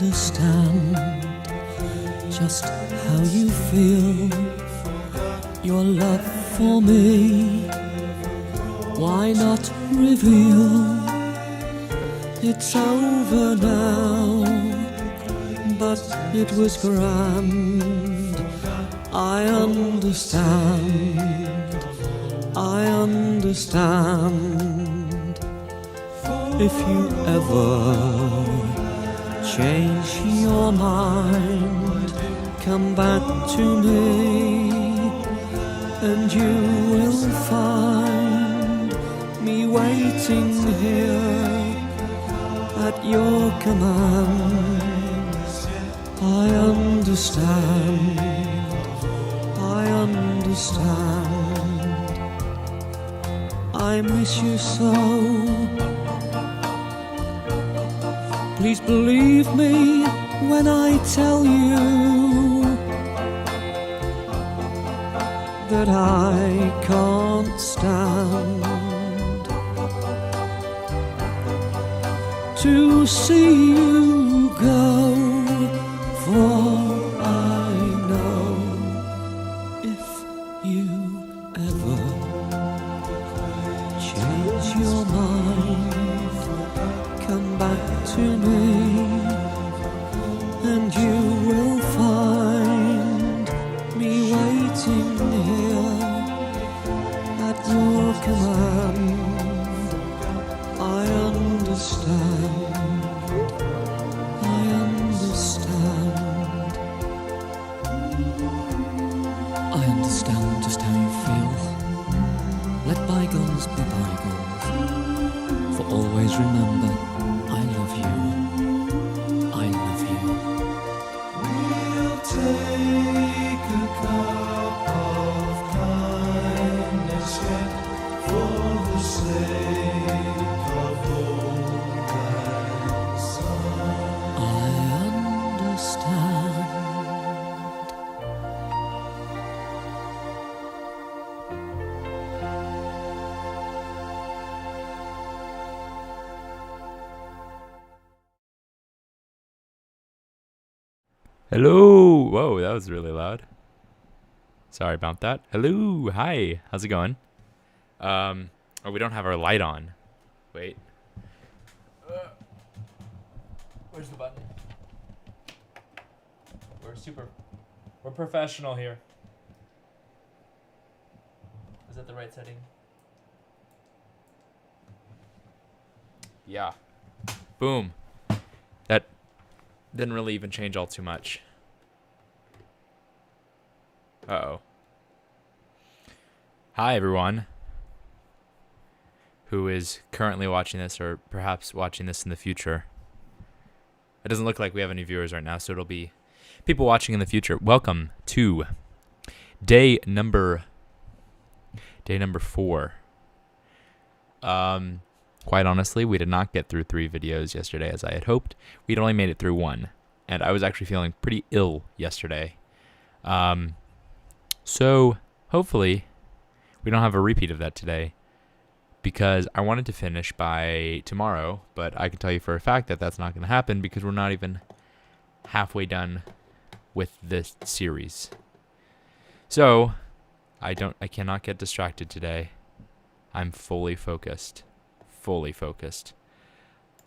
understand just how you feel, your love for me. Why not reveal? It's over now, but it was grand. I understand, I understand. If you ever change your mind, come back to me, and you will find me waiting here at your command. I understand, I understand. I miss you so. Please believe me when I tell you that I can't stand to see you go, for I know if you ever change your mind, come back to me, and you will find me waiting here at your command. I understand, I understand. I understand just how you feel. Let bygones be bygones. For always remember, I love you. I love you. We'll take a cup of kindness yet for the sake of old grandson. I understand. Hello. Whoa, that was really loud. Sorry about that. Hello. Hi. How's it going? Oh, we don't have our light on. Wait. Where's the button? We're professional here. Is that the right setting? Yeah. Boom. That didn't really even change all too much. Uh-oh. Hi, everyone who is currently watching this or perhaps watching this in the future. It doesn't look like we have any viewers right now, so it'll be people watching in the future. Welcome to day number 4. Quite honestly, we did not get through 3 videos yesterday as I had hoped. We'd only made it through 1, and I was actually feeling pretty ill yesterday. So hopefully we don't have a repeat of that today, because I wanted to finish by tomorrow, but I can tell you for a fact that that's not going to happen because we're not even halfway done with this series. So I cannot get distracted today. I'm fully focused.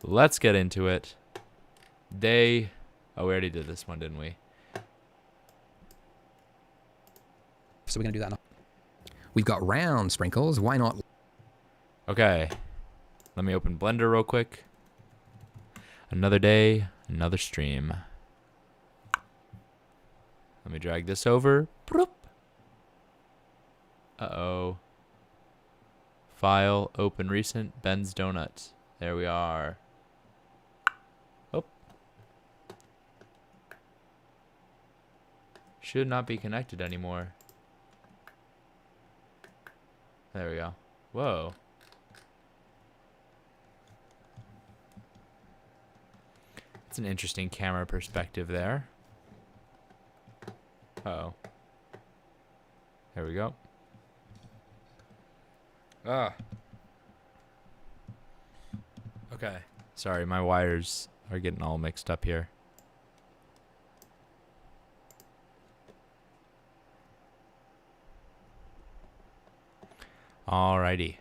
Let's get into it. We already did this one, didn't we? So we're going to do that now. We've got round sprinkles. Why not? Okay. Let me open Blender real quick. Another day, another stream. Let me drag this over. Uh-oh. File, open recent, Ben's Donuts. There we are. Oh. Should not be connected anymore. There we go. Whoa. It's an interesting camera perspective there. Uh-oh. There we go. Ah. Okay. Sorry, my wires are getting all mixed up here. Alrighty.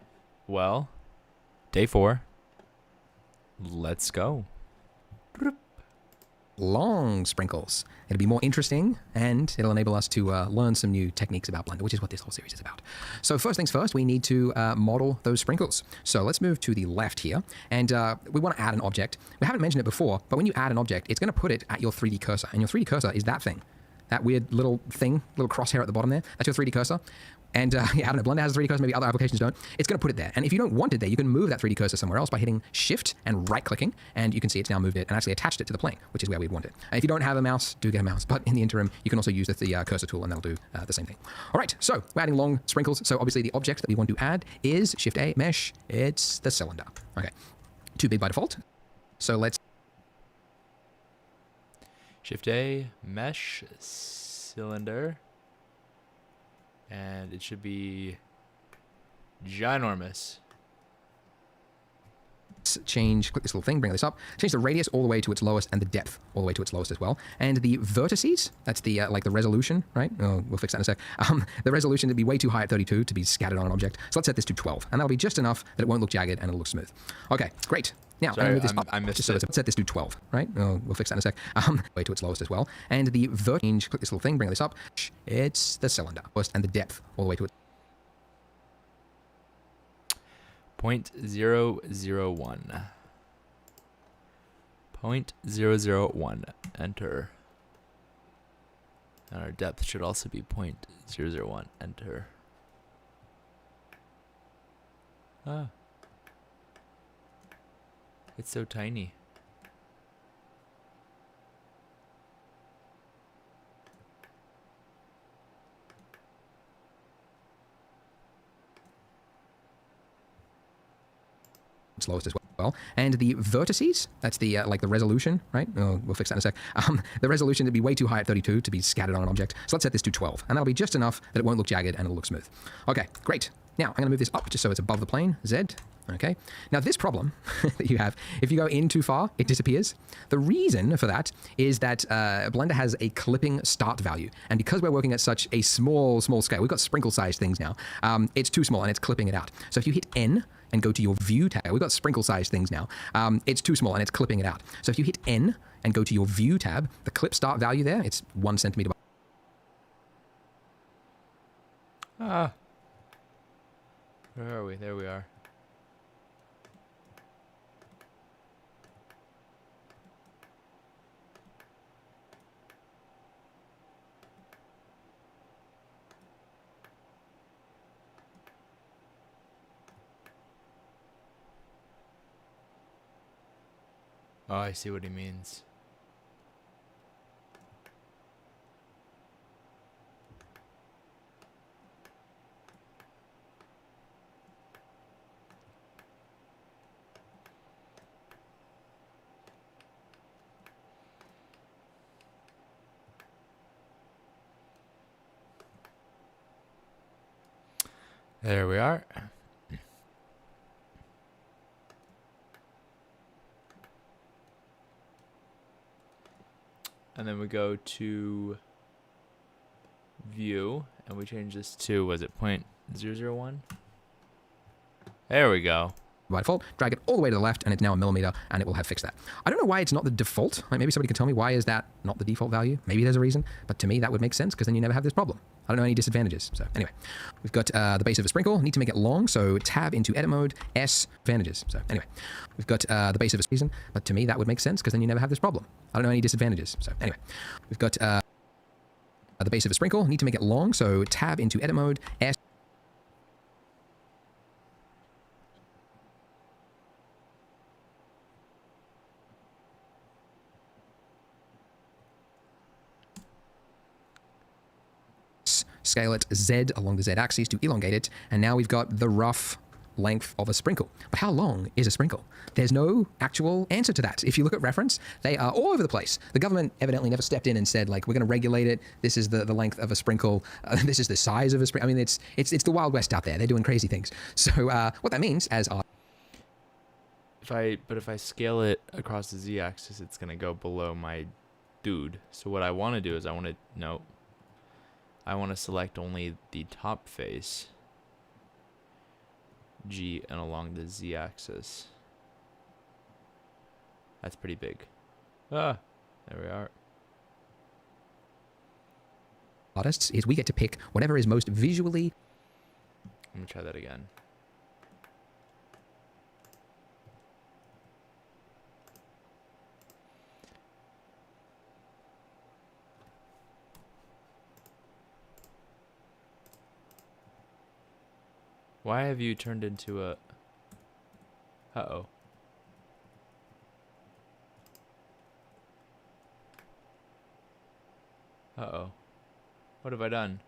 Well, day 4. Let's go. Long sprinkles. It'll be more interesting, and it'll enable us to learn some new techniques about Blender, which is what this whole series is about. So first things first, we need to model those sprinkles. So let's move to the left here, and we want to add an object. We haven't mentioned it before, but when you add an object, it's going to put it at your 3D cursor, and your 3D cursor is that thing. That weird little thing, little crosshair at the bottom there. That's your 3D cursor. And yeah, I don't know, Blender has a 3D cursor, maybe other applications don't. It's going to put it there. And if you don't want it there, you can move that 3D cursor somewhere else by hitting Shift and right-clicking. And you can see it's now moved it and actually attached it to the plane, which is where we want it. And if you don't have a mouse, do get a mouse. But in the interim, you can also use the cursor tool, and that'll do the same thing. All right, so we're adding long sprinkles. So obviously the object that we want to add is Shift-A, Mesh. It's the cylinder. Okay, too big by default. So let's... Shift-A, Mesh, Cylinder. And it should be ginormous. Change, click this little thing, bring this up, change the radius all the way to its lowest and the depth all the way to its lowest as well. And the vertices, that's the like the resolution, right? Oh, we'll fix that in a sec. The resolution would be way too high at 32 to be scattered on an object. So let's set this to 12, and that'll be just enough that it won't look jagged and it'll look smooth. Okay, great. Now, Sorry, move this up. I missed just so it. let's set this to 12, right? Oh, we'll fix that in a sec. Way to its lowest as well. And the change, click this little thing, bring this up. It's the cylinder, and the depth all the way to its 0.001. 0.001. Enter. And our depth should also be 0.001. Enter. Ah. It's so tiny. lowest as well. And the vertices, that's the like the resolution, right? Oh, we'll fix that in a sec. The resolution would be way too high at 32 to be scattered on an object. So let's set this to 12, and that'll be just enough that it won't look jagged and it'll look smooth. Okay, great. Now I'm going to move this up just so it's above the plane, Z. Okay. Now this problem that you have, if you go in too far, it disappears. The reason for that is that Blender has a clipping start value. And because we're working at such a small scale, we've got sprinkle sized things now, it's too small and it's clipping it out. So if you hit N and go to your view tab, we've got sprinkle sized things now, it's too small and it's clipping it out. So if you hit N and go to your view tab, the clip start value there, it's 1 centimeter. Ah. Where are we? There we are. Oh, I see what he means. There we are. And then we go to view and we change this to, was it 0.001? There we go. By default, drag it all the way to the left, and it's now 1 millimeter, and it will have fixed that. I don't know why it's not the default. Like maybe somebody can tell me why is that not the default value. Maybe there's a reason, but to me that would make sense because then you never have this problem. I don't know any disadvantages. So anyway, we've got the base of a sprinkle. Need to make it long, so tab into edit mode, S, advantages. So anyway, we've got the base of a reason, but to me that would make sense because then you never have this problem. I don't know any disadvantages. So anyway, we've got the base of a sprinkle. Need to make it long, so tab into edit mode, S. Scale it Z along the Z axis to elongate it, and now we've got the rough length of a sprinkle. But how long is a sprinkle? There's no actual answer to that. If you look at reference, they are all over the place. The government evidently never stepped in and said, like, we're going to regulate it. This is the length of a sprinkle. This is the size of a sprinkle. I mean, it's the Wild West out there. They're doing crazy things. So what that means, as our If I scale it across the Z-axis, it's gonna go below my dude. So what I want to do is I want to select only the top face. G and along the Z axis. That's pretty big. Ah, there we are. Artists is we get to pick whatever is most visually. Let me try that again. Why have you turned into a... Uh-oh. Uh-oh. What have I done?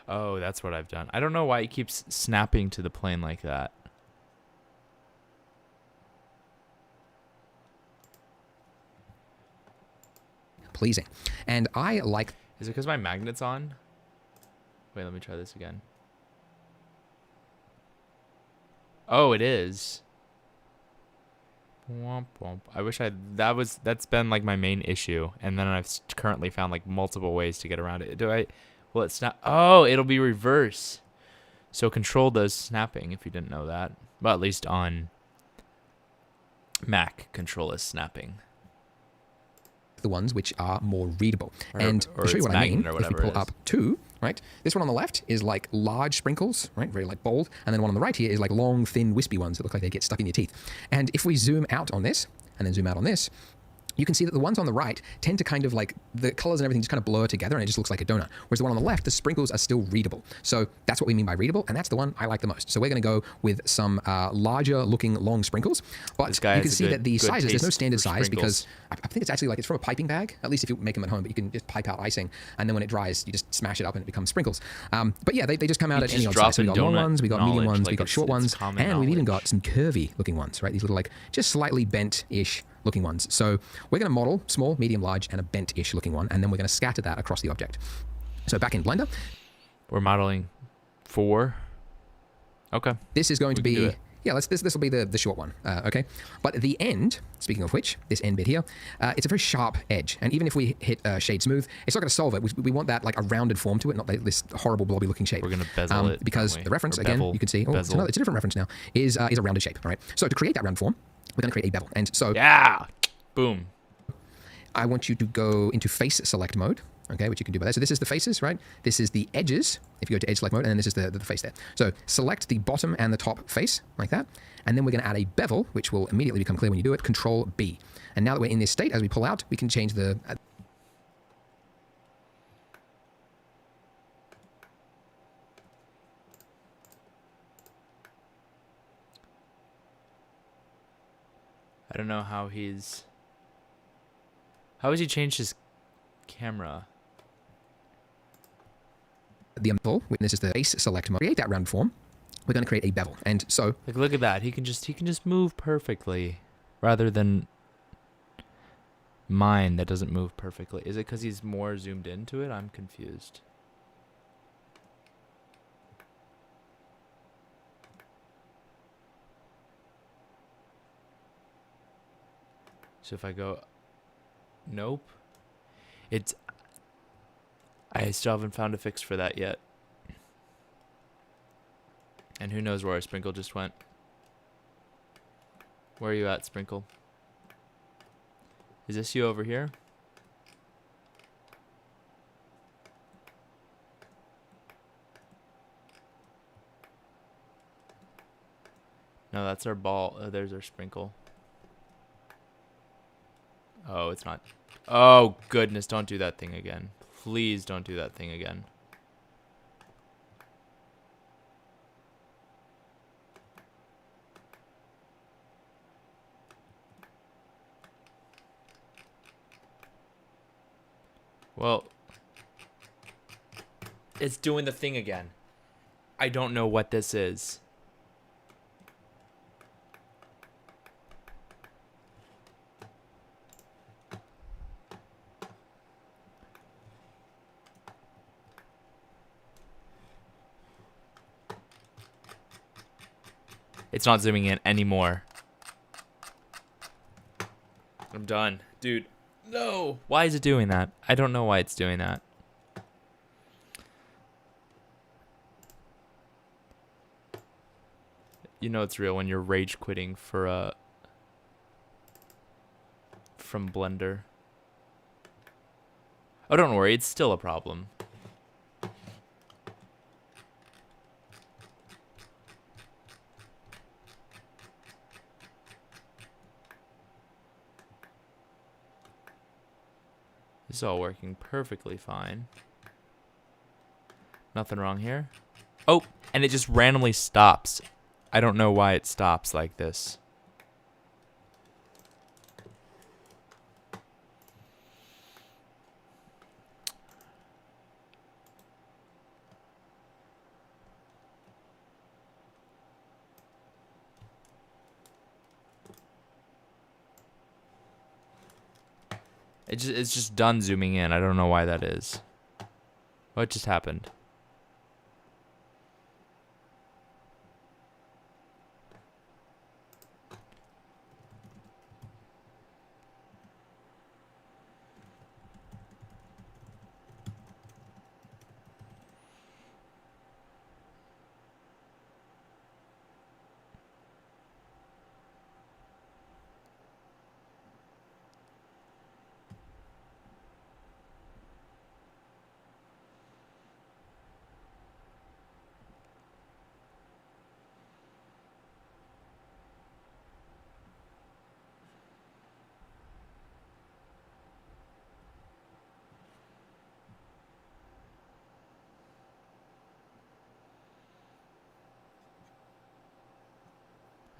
Oh, that's what I've done. I don't know why it keeps snapping to the plane like that. Pleasing. And I like. Is it because my magnet's on? Wait, let me try this again. Oh, it is. Womp womp. I wish that's been like my main issue, and then I've currently found like multiple ways to get around it. Well, it's not. Oh, it'll be reverse. So control does snapping, if you didn't know that. Well, at least on Mac, control is snapping. The ones which are more readable. Or To show you what I mean, or if we pull up two, right? This one on the left is like large sprinkles, right? Very like bold. And then one on the right here is like long, thin, wispy ones that look like they get stuck in your teeth. And if we zoom out on this, and then zoom out on this, you can see that the ones on the right tend to kind of like, the colors and everything just kind of blur together and it just looks like a donut. Whereas the one on the left, the sprinkles are still readable. So that's what we mean by readable, and that's the one I like the most. So we're going to go with some larger looking long sprinkles. But you can see that the sizes, there's no standard size because I think it's actually like, it's from a piping bag, at least if you make them at home, but you can just pipe out icing and then when it dries, you just smash it up and it becomes sprinkles. But yeah, they just come out at any odd size. So we got long ones, we got medium ones, we got short ones, and we've even got some curvy looking ones, right? These little like just slightly bent-ish looking ones. So we're going to model small, medium, large, and a bent-ish looking one, and then we're going to scatter that across the object. So back in Blender, we're modeling 4. Okay. This is going to be, yeah, this will be the short one, okay? But the end, speaking of which, this end bit here, it's a very sharp edge, and even if we hit shade smooth, it's not going to solve it. We want that like a rounded form to it, not like this horrible blobby looking shape. We're going to bezel it, because the reference, again, you can see, oh, it's a different reference now, is a rounded shape, all right? So to create that round form, we're going to create a bevel. And so, yeah, boom. I want you to go into face select mode, okay, which you can do by that. So this is the faces, right? This is the edges, if you go to edge select mode, and then this is the face there. So select the bottom and the top face, like that. And then we're going to add a bevel, which will immediately become clear when you do it, Control B. And now that we're in this state, as we pull out, we can change the... I don't know how has he changed his camera? The bevel, this is the face select mode. Create that round form. We're going to create a bevel. And so, like, look at that. He can just move perfectly, rather than mine that doesn't move perfectly. Is it because he's more zoomed into it? I'm confused. So if I go, nope. I still haven't found a fix for that yet. And who knows where our Sprinkle just went. Where are you at, Sprinkle? Is this you over here? No, that's our ball. Oh, there's our Sprinkle. Oh, it's not. Oh, goodness. Don't do that thing again. Please don't do that thing again. Well, it's doing the thing again. I don't know what this is. It's not zooming in anymore. I'm done. Dude, no. Why is it doing that? I don't know why it's doing that. You know it's real when you're rage quitting for from Blender. Oh, don't worry, it's still a problem. This is all working perfectly fine. Nothing wrong here. Oh, and it just randomly stops. I don't know why it stops like this. It's just done zooming in. I don't know why that is. What just happened?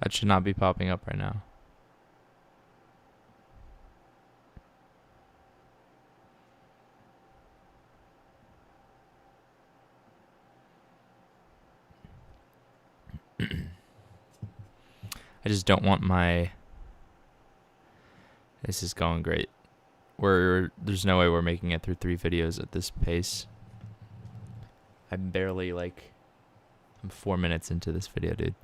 That should not be popping up right now. I just don't want my... This is going great. There's no way we're making it through 3 videos at this pace. I'm barely I'm 4 minutes into this video, dude.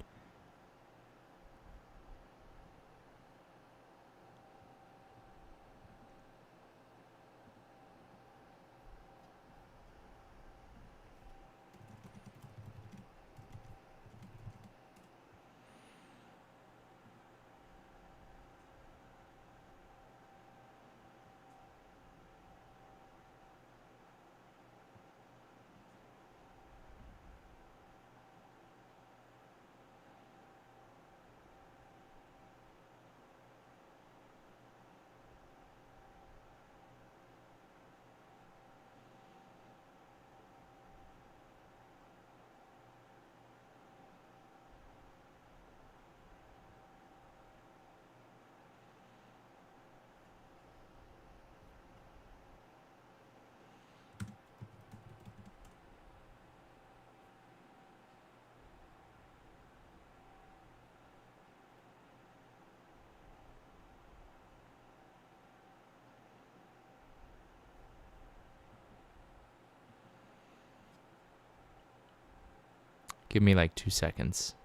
Give me 2 seconds.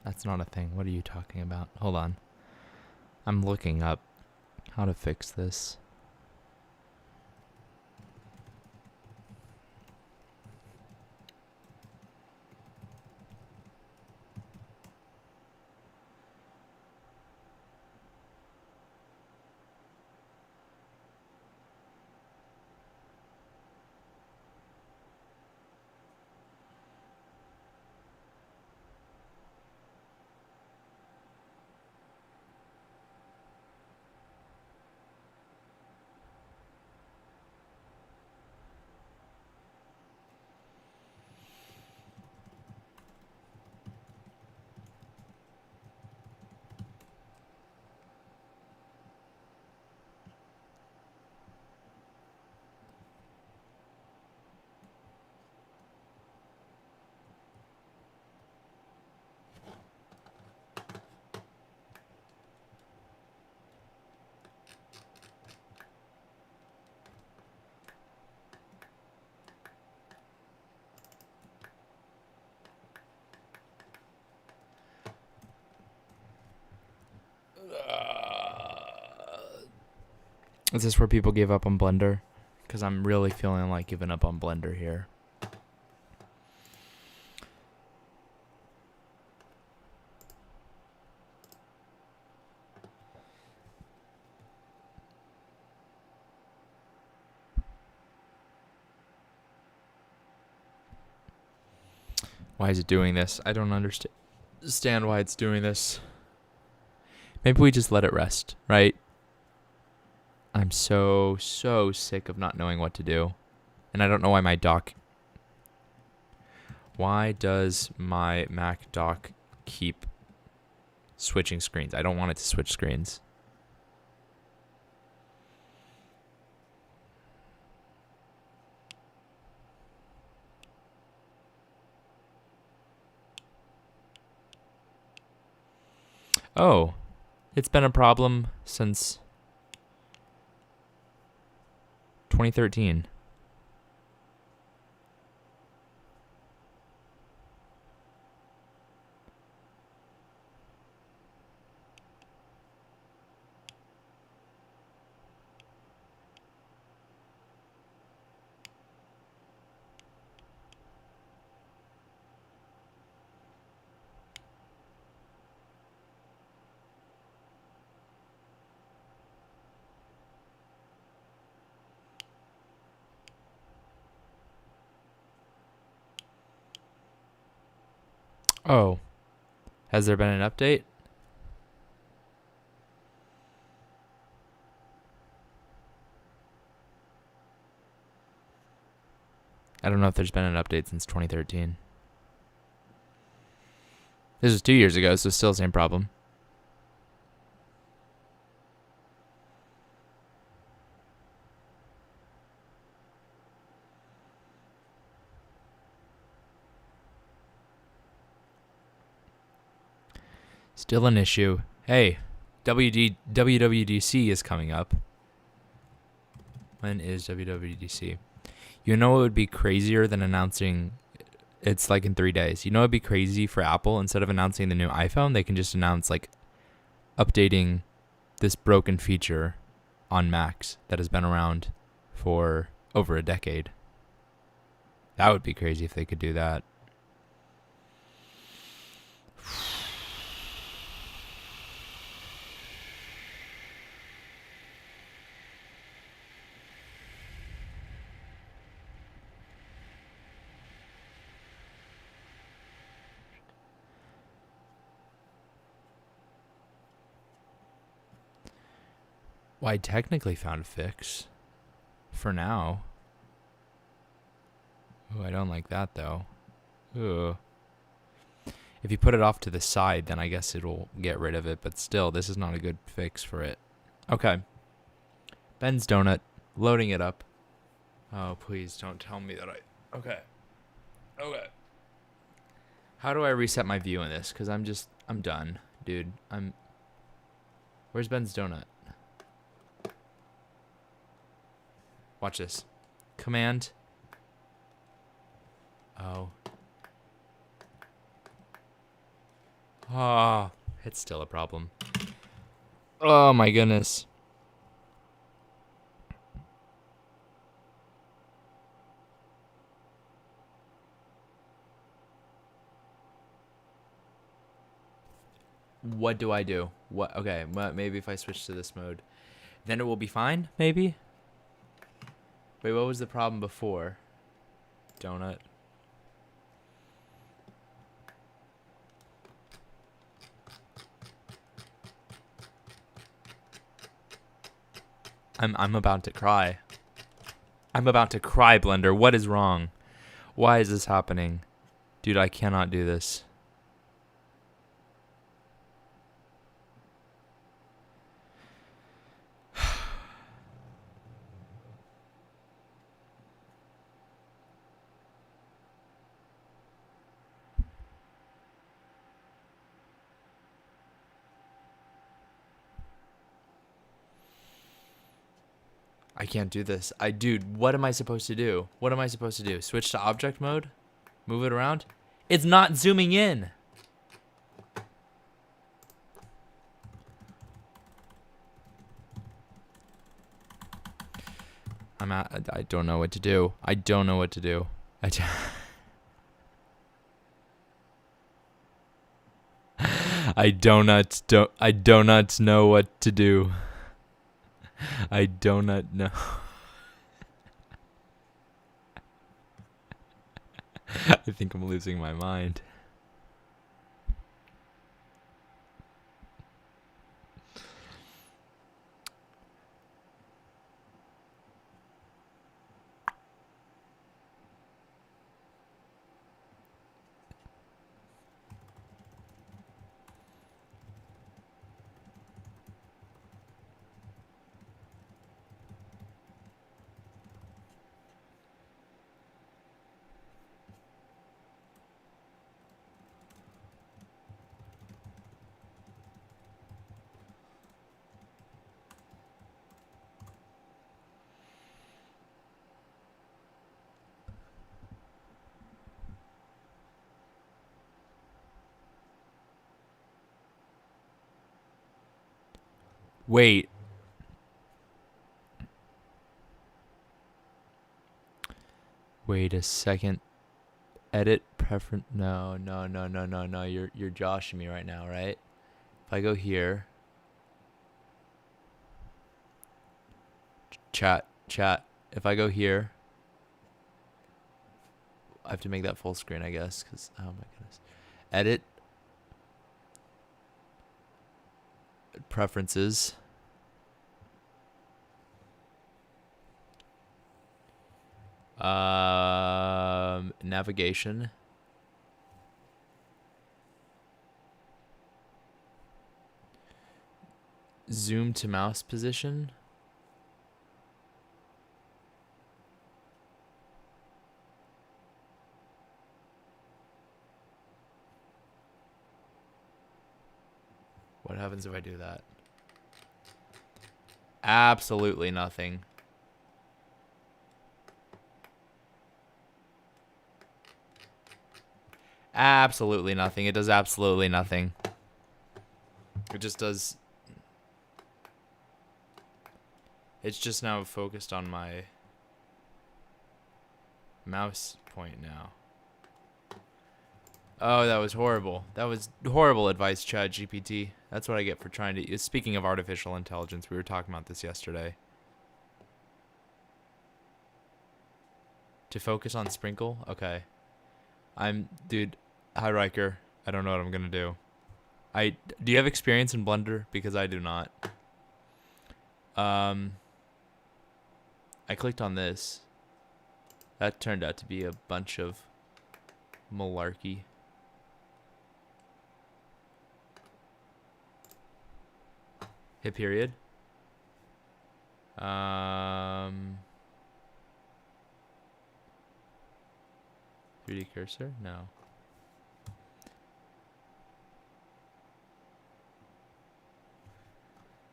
That's not a thing. What are you talking about? Hold on. I'm looking up how to fix this. Is this where people gave up on Blender? Because I'm really feeling like giving up on Blender here. Why is it doing this? I don't understand why it's doing this. Maybe we just let it rest, right? I'm so sick of not knowing what to do. And I don't know why my dock... Why does my Mac dock keep switching screens? I don't want it to switch screens. Oh, it's been a problem since 2013. Oh, has there been an update? I don't know if there's been an update since 2013. This was 2 years ago, so still the same problem. Still an issue. Hey, WWDC is coming up. When is WWDC? You know what would be crazier than announcing... It's like in 3 days. You know what would be crazy for Apple? Instead of announcing the new iPhone, they can just announce like updating this broken feature on Macs that has been around for over a decade. That would be crazy if they could do that. Well, I technically found a fix. For now. Ooh, I don't like that, though. Ooh. If you put it off to the side, then I guess it'll get rid of it. But still, this is not a good fix for it. Okay. Ben's Donut. Loading it up. Oh, please don't tell me that I... Okay. Okay. How do I reset my view in this? Because I'm done, dude. Where's Ben's Donut? Watch this. Command. Oh. Oh, it's still a problem. Oh my goodness. What do I do? What? Okay, well, maybe if I switch to this mode, then it will be fine, maybe? Wait, what was the problem before? Donut. I'm about to cry. I'm about to cry, Blender. What is wrong? Why is this happening? Dude, I cannot do this. I can't do this. Dude, what am I supposed to do? What am I supposed to do? Switch to object mode? Move it around? It's not zooming in. I don't know what to do. I don't know what to do. I do not know what to do. I do not know. I think I'm losing my mind. Wait. Wait a second. Edit preference. No. You're joshing me right now, right? If I go here. Chat. If I go here. I have to make that full screen, I guess, because, oh my goodness. Edit. Preferences. Navigation. Zoom to mouse position. What happens if I do that? Absolutely nothing. Absolutely nothing. It does absolutely nothing. It just does. It's just now focused on my mouse point now. Oh, that was horrible. That was horrible advice, ChatGPT. That's what I get for trying to... Speaking of artificial intelligence, we were talking about this yesterday. To focus on sprinkle? Okay. Dude, hi Riker. I don't know what I'm gonna do. Do you have experience in Blender? Because I do not. I clicked on this. That turned out to be a bunch of malarkey. Hit period. 3D cursor? No.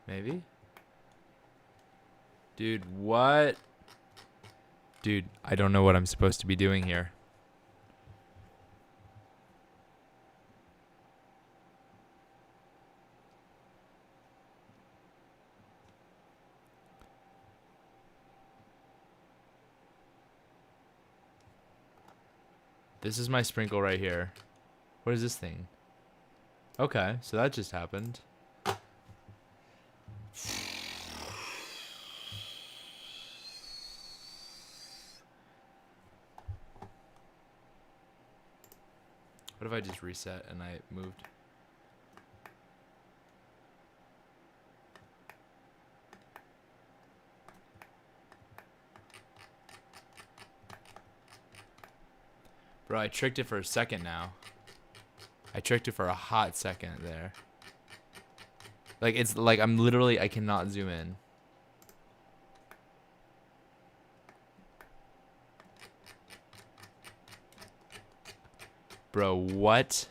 Maybe? Dude, what? Dude, I don't know what I'm supposed to be doing here. This is my sprinkle right here. What is this thing? Okay, so that just happened. What if I just reset and I moved? Bro, I tricked it for a second now. I tricked it for a hot second there. Like, it's like I'm literally, I cannot zoom in. Bro, what?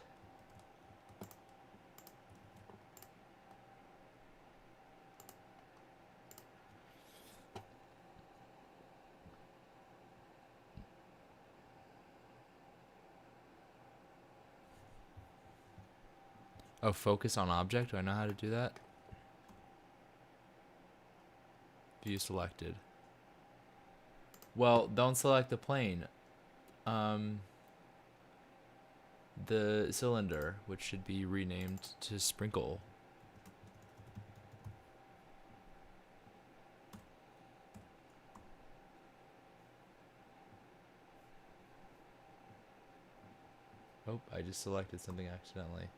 Oh, focus on object? Do I know how to do that? View selected. Well, don't select the plane. The cylinder, which should be renamed to Sprinkle. Oh, I just selected something accidentally.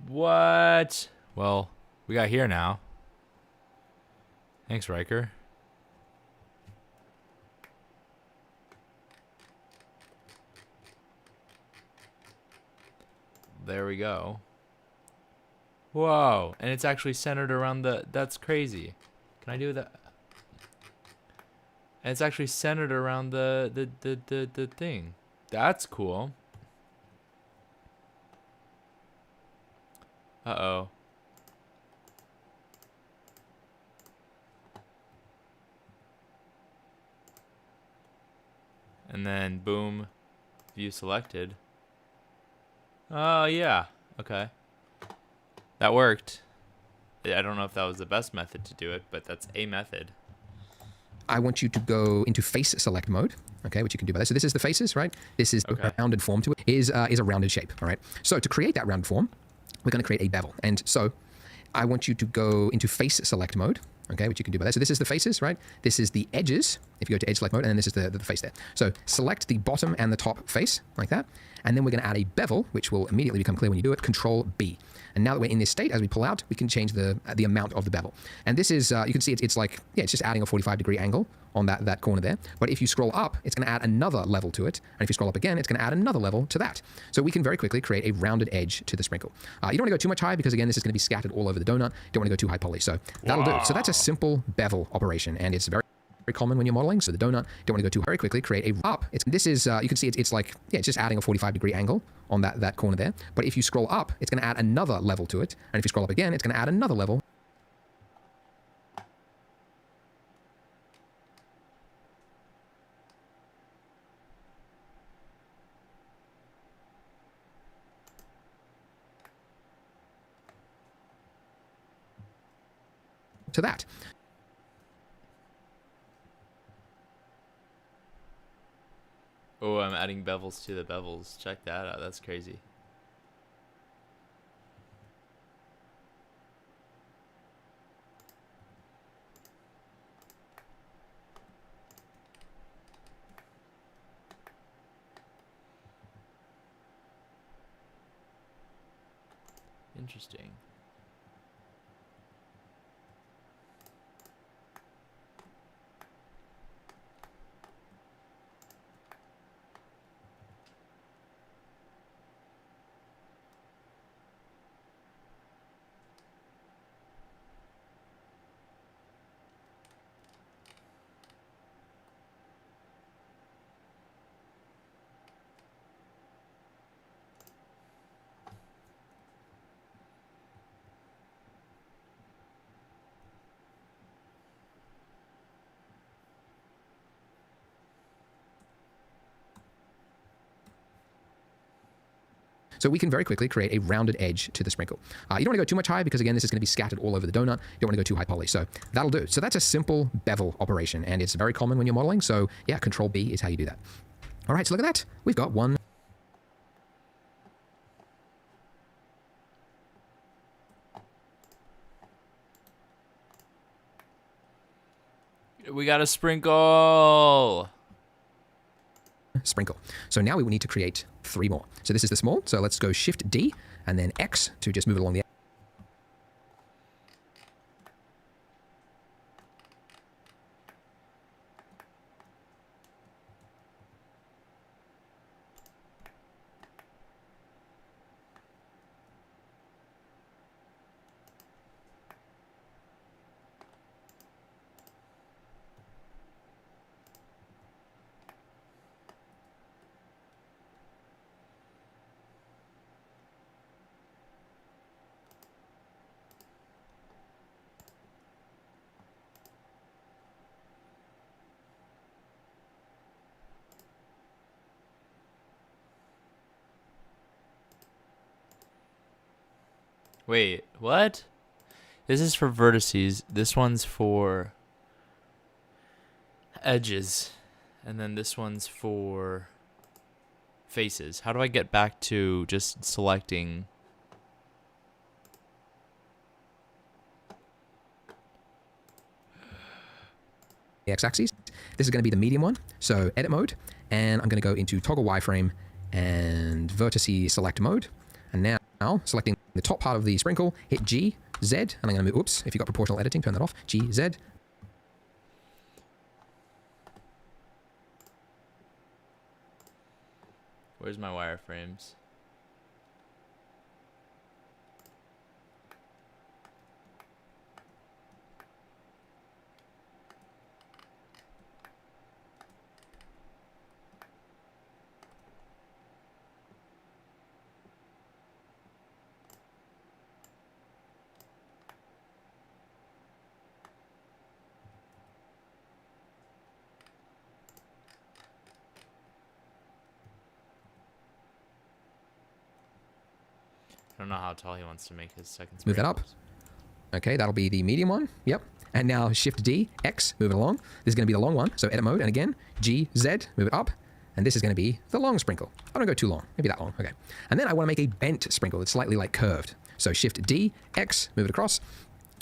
What? Well, we got here now. Thanks, Riker. There we go. Whoa, and it's actually centered around the, that's crazy. Can I do that? And it's actually centered around the thing. That's cool. Uh-oh. And then boom, view selected. Oh, yeah. Okay. That worked. I don't know if that was the best method to do it, but that's a method. I want you to go into face select mode, okay, which you can do by that. So this is the faces, right? This is Okay. a rounded form to it, is a rounded shape, all right? So to create that rounded form, we're going to create a bevel. And so I want you to go into face select mode, okay, which you can do by that. So this is the faces, right? This is the edges, if you go to edge select mode, and then this is the face there. So select the bottom and the top face, like that. And then we're going to add a bevel, which will immediately become clear when you do it, Control B. And now that we're in this state, as we pull out, we can change the amount of the bevel. And this is, you can see it's like, yeah, it's just adding a 45-degree angle on that corner there. But if you scroll up, it's going to add another level to it. And if you scroll up again, it's going to add another level to that. So we can very quickly create a rounded edge to the sprinkle. You don't want to go too much high because, again, this is going to be scattered all over the donut. You don't want to go too high poly. So that'll do. So that's a simple bevel operation. And it's very common when you're modeling. So the donut, don't want to go too very quickly, create a up. This is, you can see it's like, yeah, it's just adding a 45-degree angle on that corner there. But if you scroll up, it's going to add another level to it. And if you scroll up again, it's going to add another level. To that. Oh, I'm adding bevels to the bevels. Check that out. That's crazy. Interesting. So we can very quickly create a rounded edge to the sprinkle. You don't want to go too much high because, again, this is going to be scattered all over the donut. You don't want to go too high poly. So that'll do. So that's a simple bevel operation, and it's very common when you're modeling. So yeah, Control B is how you do that. All right, so look at that. We've got one. We got a sprinkle. Sprinkle. So now we will need to create 3 more. So this is the small. So let's go Shift D and then X to just move it along the Wait, what? This is for vertices. This one's for edges. And then this one's for faces. How do I get back to just selecting? The x-axis. This is going to be the medium one. So edit mode, and I'm going to go into toggle wireframe and vertice select mode. And now selecting the top part of the sprinkle, hit G, Z, and I'm going to move, oops, if you've got proportional editing, turn that off, G, Z. Where's my wireframes? I don't know how tall he wants to make his second Move that up. sprinkles. Okay, that'll be the medium one. Yep. And now Shift D, X, move it along. This is going to be the long one. So edit mode, and again, G, Z, move it up. And this is going to be the long sprinkle. I don't go too long, maybe that long. Okay. And then I want to make a bent sprinkle that's slightly like curved. So Shift D, X, move it across.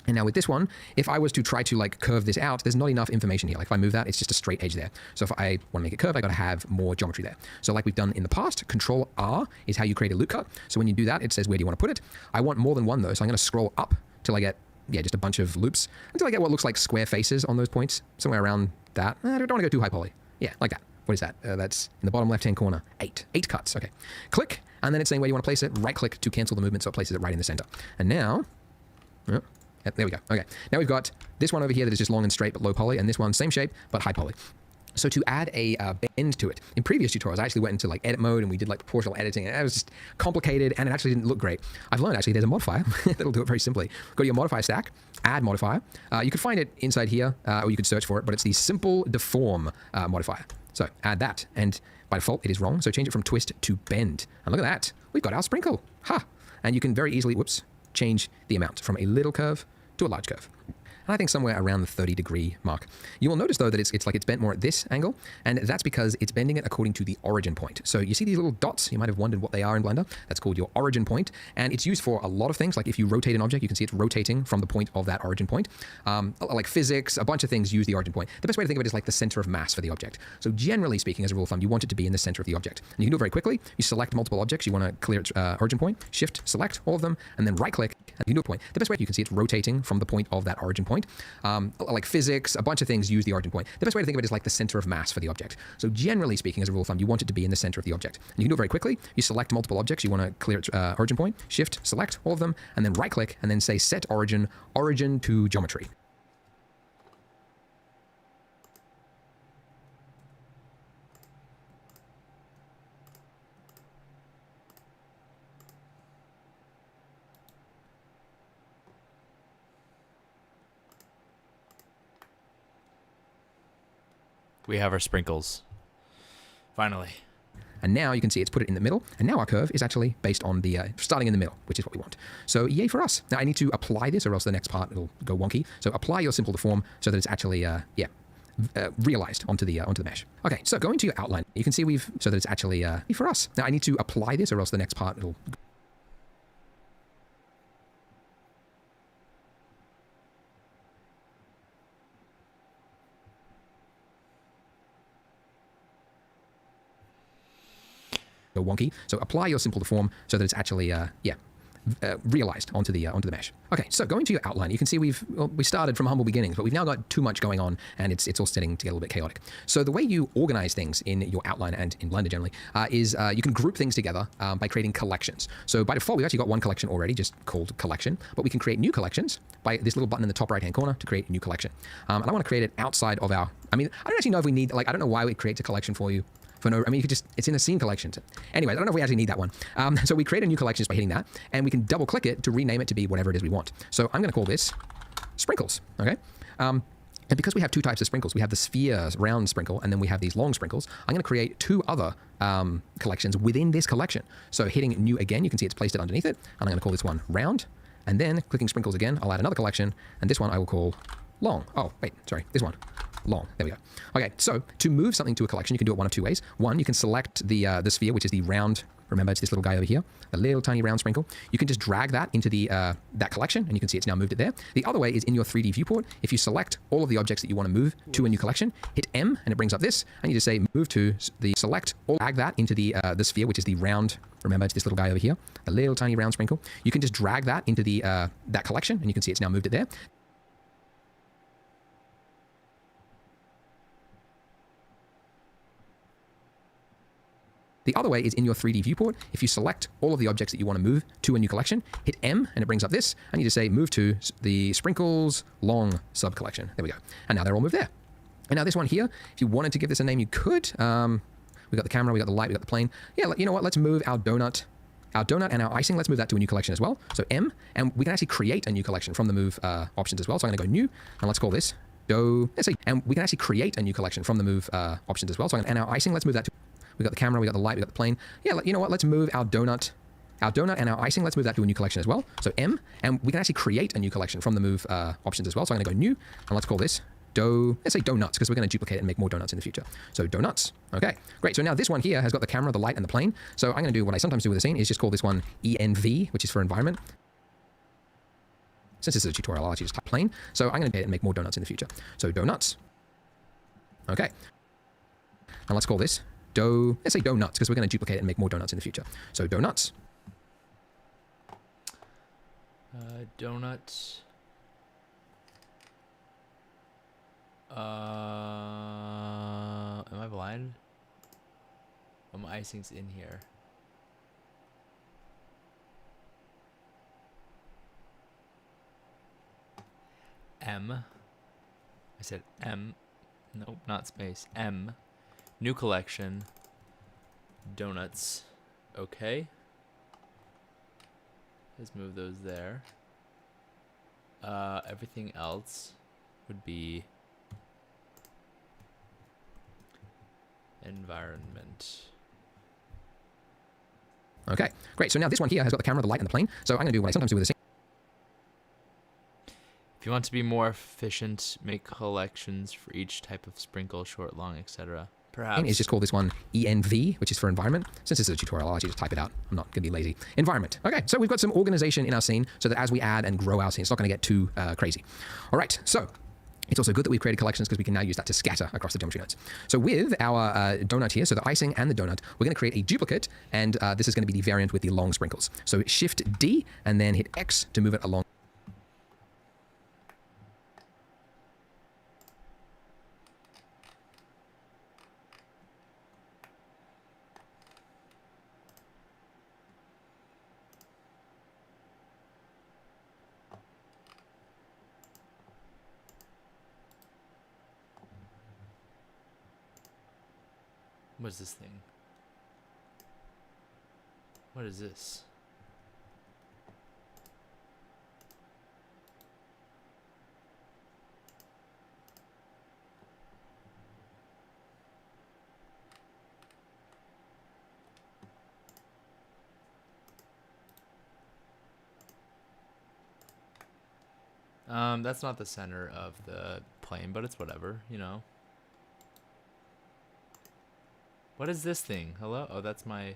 And now with this one, if I was to try to like curve this out, there's not enough information here. Like if I move that, it's just a straight edge there. So if I want to make it curved, I got to have more geometry there. So like we've done in the past, Control R is how you create a loop cut. So when you do that, it says where do you want to put it. I want more than one though, so I'm going to scroll up till I get, yeah, just a bunch of loops until I get what looks like square faces on those points, somewhere around that. I don't want to go too high poly. Yeah, like that. What is that? That's in the bottom left-hand corner. 8 cuts. Okay. Click, and then it's saying where you want to place it. Right-click to cancel the movement, so it places it right in the center. And now, oh, yep, there we go. Okay. Now we've got this one over here that is just long and straight but low poly, and this one same shape but high poly. So to add a bend to it, in previous tutorials, I actually went into like edit mode and we did like proportional editing, and it was just complicated and it actually didn't look great. I've learned actually there's a modifier that'll do it very simply. Go to your modifier stack, add modifier. You could find it inside here, or you could search for it, but it's the simple deform modifier. So add that, and by default it is wrong, so change it from twist to bend. And look at that, we've got our sprinkle. Ha! And you can very easily, whoops, change the amount from a little curve to a large curve. And I think somewhere around the 30-degree mark. You will notice, though, that it's like it's bent more at this angle, and that's because it's bending it according to the origin point. So you see these little dots? You might have wondered what they are in Blender. That's called your origin point, and it's used for a lot of things. Like if you rotate an object, you can see it's rotating from the point of that origin point. Like physics, a bunch of things use the origin point. The best way to think of it is like the center of mass for the object. So generally speaking, as a rule of thumb, you want it to be in the center of the object. And you can do it very quickly. You select multiple objects. You want to clear its origin point. Shift, select all of them, and then right-click, and you can do a point. The best way, you can see it's rotating from the point of that origin point. Like physics, a bunch of things use the origin point. The best way to think of it is like the center of mass for the object. So generally speaking, as a rule of thumb, you want it to be in the center of the object. And you can do it very quickly. You select multiple objects. You want to clear its origin point. Shift, select all of them, and then right-click, and then say set origin, origin to geometry. We have our sprinkles. Finally. And now you can see it's put it in the middle, and now our curve is actually based on the starting in the middle, which is what we want. So yay for us. Now I need to apply this, or else the next part will go wonky. So apply your simple deform so that it's actually realized onto the mesh. Okay, so going to your outline, you can see so that it's actually for us. Now I need to apply this, or else the next part will go wonky. So apply your simple deform so that it's actually realized onto the mesh. Okay, so going to your outline, you can see we started from humble beginnings, but we've now got too much going on, and it's all starting to get a little bit chaotic. So the way you organize things in your outline and in Blender generally is you can group things together by creating collections. So by default, we've actually got one collection already, just called collection, but we can create new collections by this little button in the top right-hand corner to create a new collection. And I want to create it outside of our, I don't actually know if we need, I don't know why it creates a collection for you. You could just, it's in a scene collection. Anyway, I don't know if we actually need that one. So we create a new collection just by hitting that, and we can double click it to rename it to be whatever it is we want. So I'm going to call this sprinkles, okay? And because we have two types of sprinkles, we have the sphere round sprinkle, and then we have these long sprinkles, I'm going to create two other collections within this collection. So hitting new again, you can see it's placed it underneath it, and I'm going to call this one round, and then clicking sprinkles again, I'll add another collection, and this one I will call long. Oh, wait, sorry, this one. long. There we go. Okay, so to move something to a collection, you can do it one of two ways. One, you can select the sphere, which is the round. Remember, it's this little guy over here, a little tiny round sprinkle. You can just drag that into the that collection, and you can see it's now moved it there. The other way is in your 3D viewport. If you select all of the objects that you want to move to a new collection, hit M, and it brings up this, and you just say move to the select, or drag that into the sphere, which is the round. Remember, it's this little guy over here, a little tiny round sprinkle. You can just drag that into the that collection, and you can see it's now moved it there. The other way is in your 3D viewport. If you select all of the objects that you want to move to a new collection, hit M, and it brings up this, and you just say move to the sprinkles long sub collection. There we go. And now they're all moved there. And now this one here, if you wanted to give this a name, you could. We got the camera, we got the light, we got the plane. Yeah, you know what? Let's move our donut and our icing. Let's move that to a new collection as well. So M, and we can actually create a new collection from the move options as well. So I'm going to go new, and let's call this let's see, and we can actually create a new collection from the move options as well. So and our icing, let's move that to. We got the camera, we got the light, we got the plane. Yeah, you know what? Let's move our donut and our icing. Let's move that to a new collection as well. So M, and we can actually create a new collection from the move options as well. So I'm going to go new, and let's call this let's say donuts, because we're going to duplicate it and make more donuts in the future. So donuts. Okay, great. So now this one here has got the camera, the light, and the plane. So I'm going to do what I sometimes do with a scene is just call this one ENV, which is for environment. Since this is a tutorial, I'll actually just type plane. So I'm going to make more donuts in the future. So donuts. Okay. And let's call this let's say donuts, because we're going to duplicate it and make more donuts in the future. So donuts. Donuts. Am I blind? Oh, my icing's in here. M. I said M. Nope, not space. M. New collection. Donuts. Okay. Let's move those there. Everything else would be environment. Okay, great. So now this one here has got the camera, the light, and the plane. So I'm going to do what I sometimes do with a scene. If you want to be more efficient, make collections for each type of sprinkle, short, long, etc. Perhaps. Is just call this one ENV, which is for environment. Since this is a tutorial, I'll actually just type it out. I'm not going to be lazy. Environment. Okay, so we've got some organization in our scene so that as we add and grow our scene, it's not going to get too crazy. All right, so it's also good that we've created collections because we can now use that to scatter across the geometry nodes. So with our donut here, so the icing and the donut, we're going to create a duplicate, and this is going to be the variant with the long sprinkles. So Shift D, and then hit X to move it along. What is this thing? What is this? That's not the center of the plane, but it's whatever, you know. What is this thing? Hello? Oh, that's my...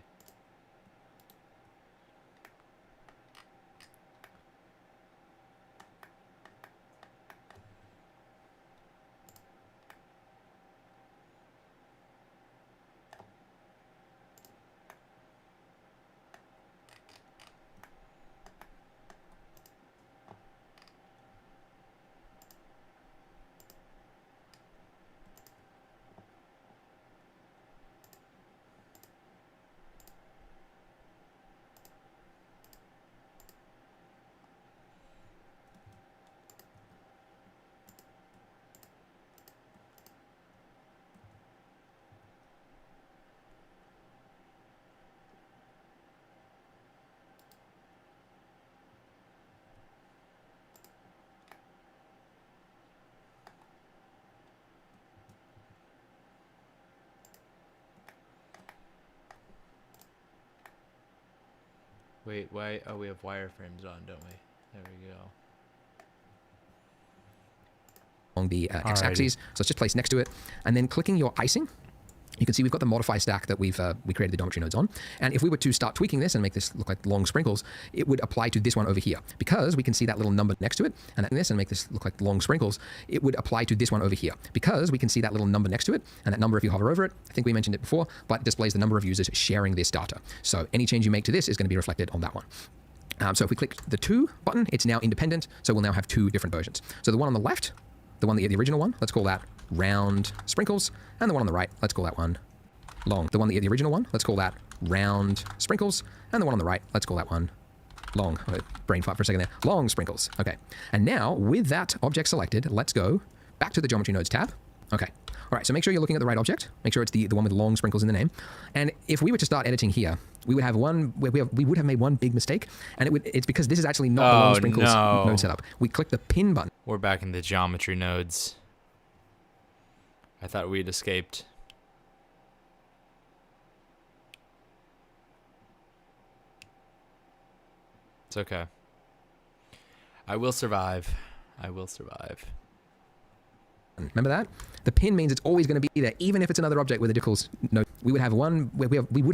Wait, why? Oh, we have wireframes on, don't we? There we go. along the Alrighty. x-axis. So it's just placed next to it. And then clicking your icing, you can see we've got the modify stack that we created the geometry nodes on. And if we were to start tweaking this and make this look like long sprinkles, it would apply to this one over here. Because we can see that little number next to it, and make this look like long sprinkles, it would apply to this one over here. Because we can see that little number next to it, and that number, if you hover over it, I think we mentioned it before, but it displays the number of users sharing this data. So any change you make to this is going to be reflected on that one. So if we click the 2 button, it's now independent, so we'll now have 2 different versions. So the one on the left, the original one, let's call that round sprinkles, and the one on the right, let's call that one long. The original one, let's call that round sprinkles, and the one on the right, let's call that one long. Brain fart for a second there. Long sprinkles. Okay. And now with that object selected, let's go back to the geometry nodes tab. Okay. All right. So make sure you're looking at the right object. Make sure it's the one with long sprinkles in the name. And if we were to start editing here, we would have made one big mistake, and it's because this is actually not the long sprinkles node setup. We click the pin button. We're back in the geometry nodes. I thought we'd escaped. It's okay. I will survive. I will survive. Remember that? The pin means it's always going to be there, even if it's another object with a difficult node. We would have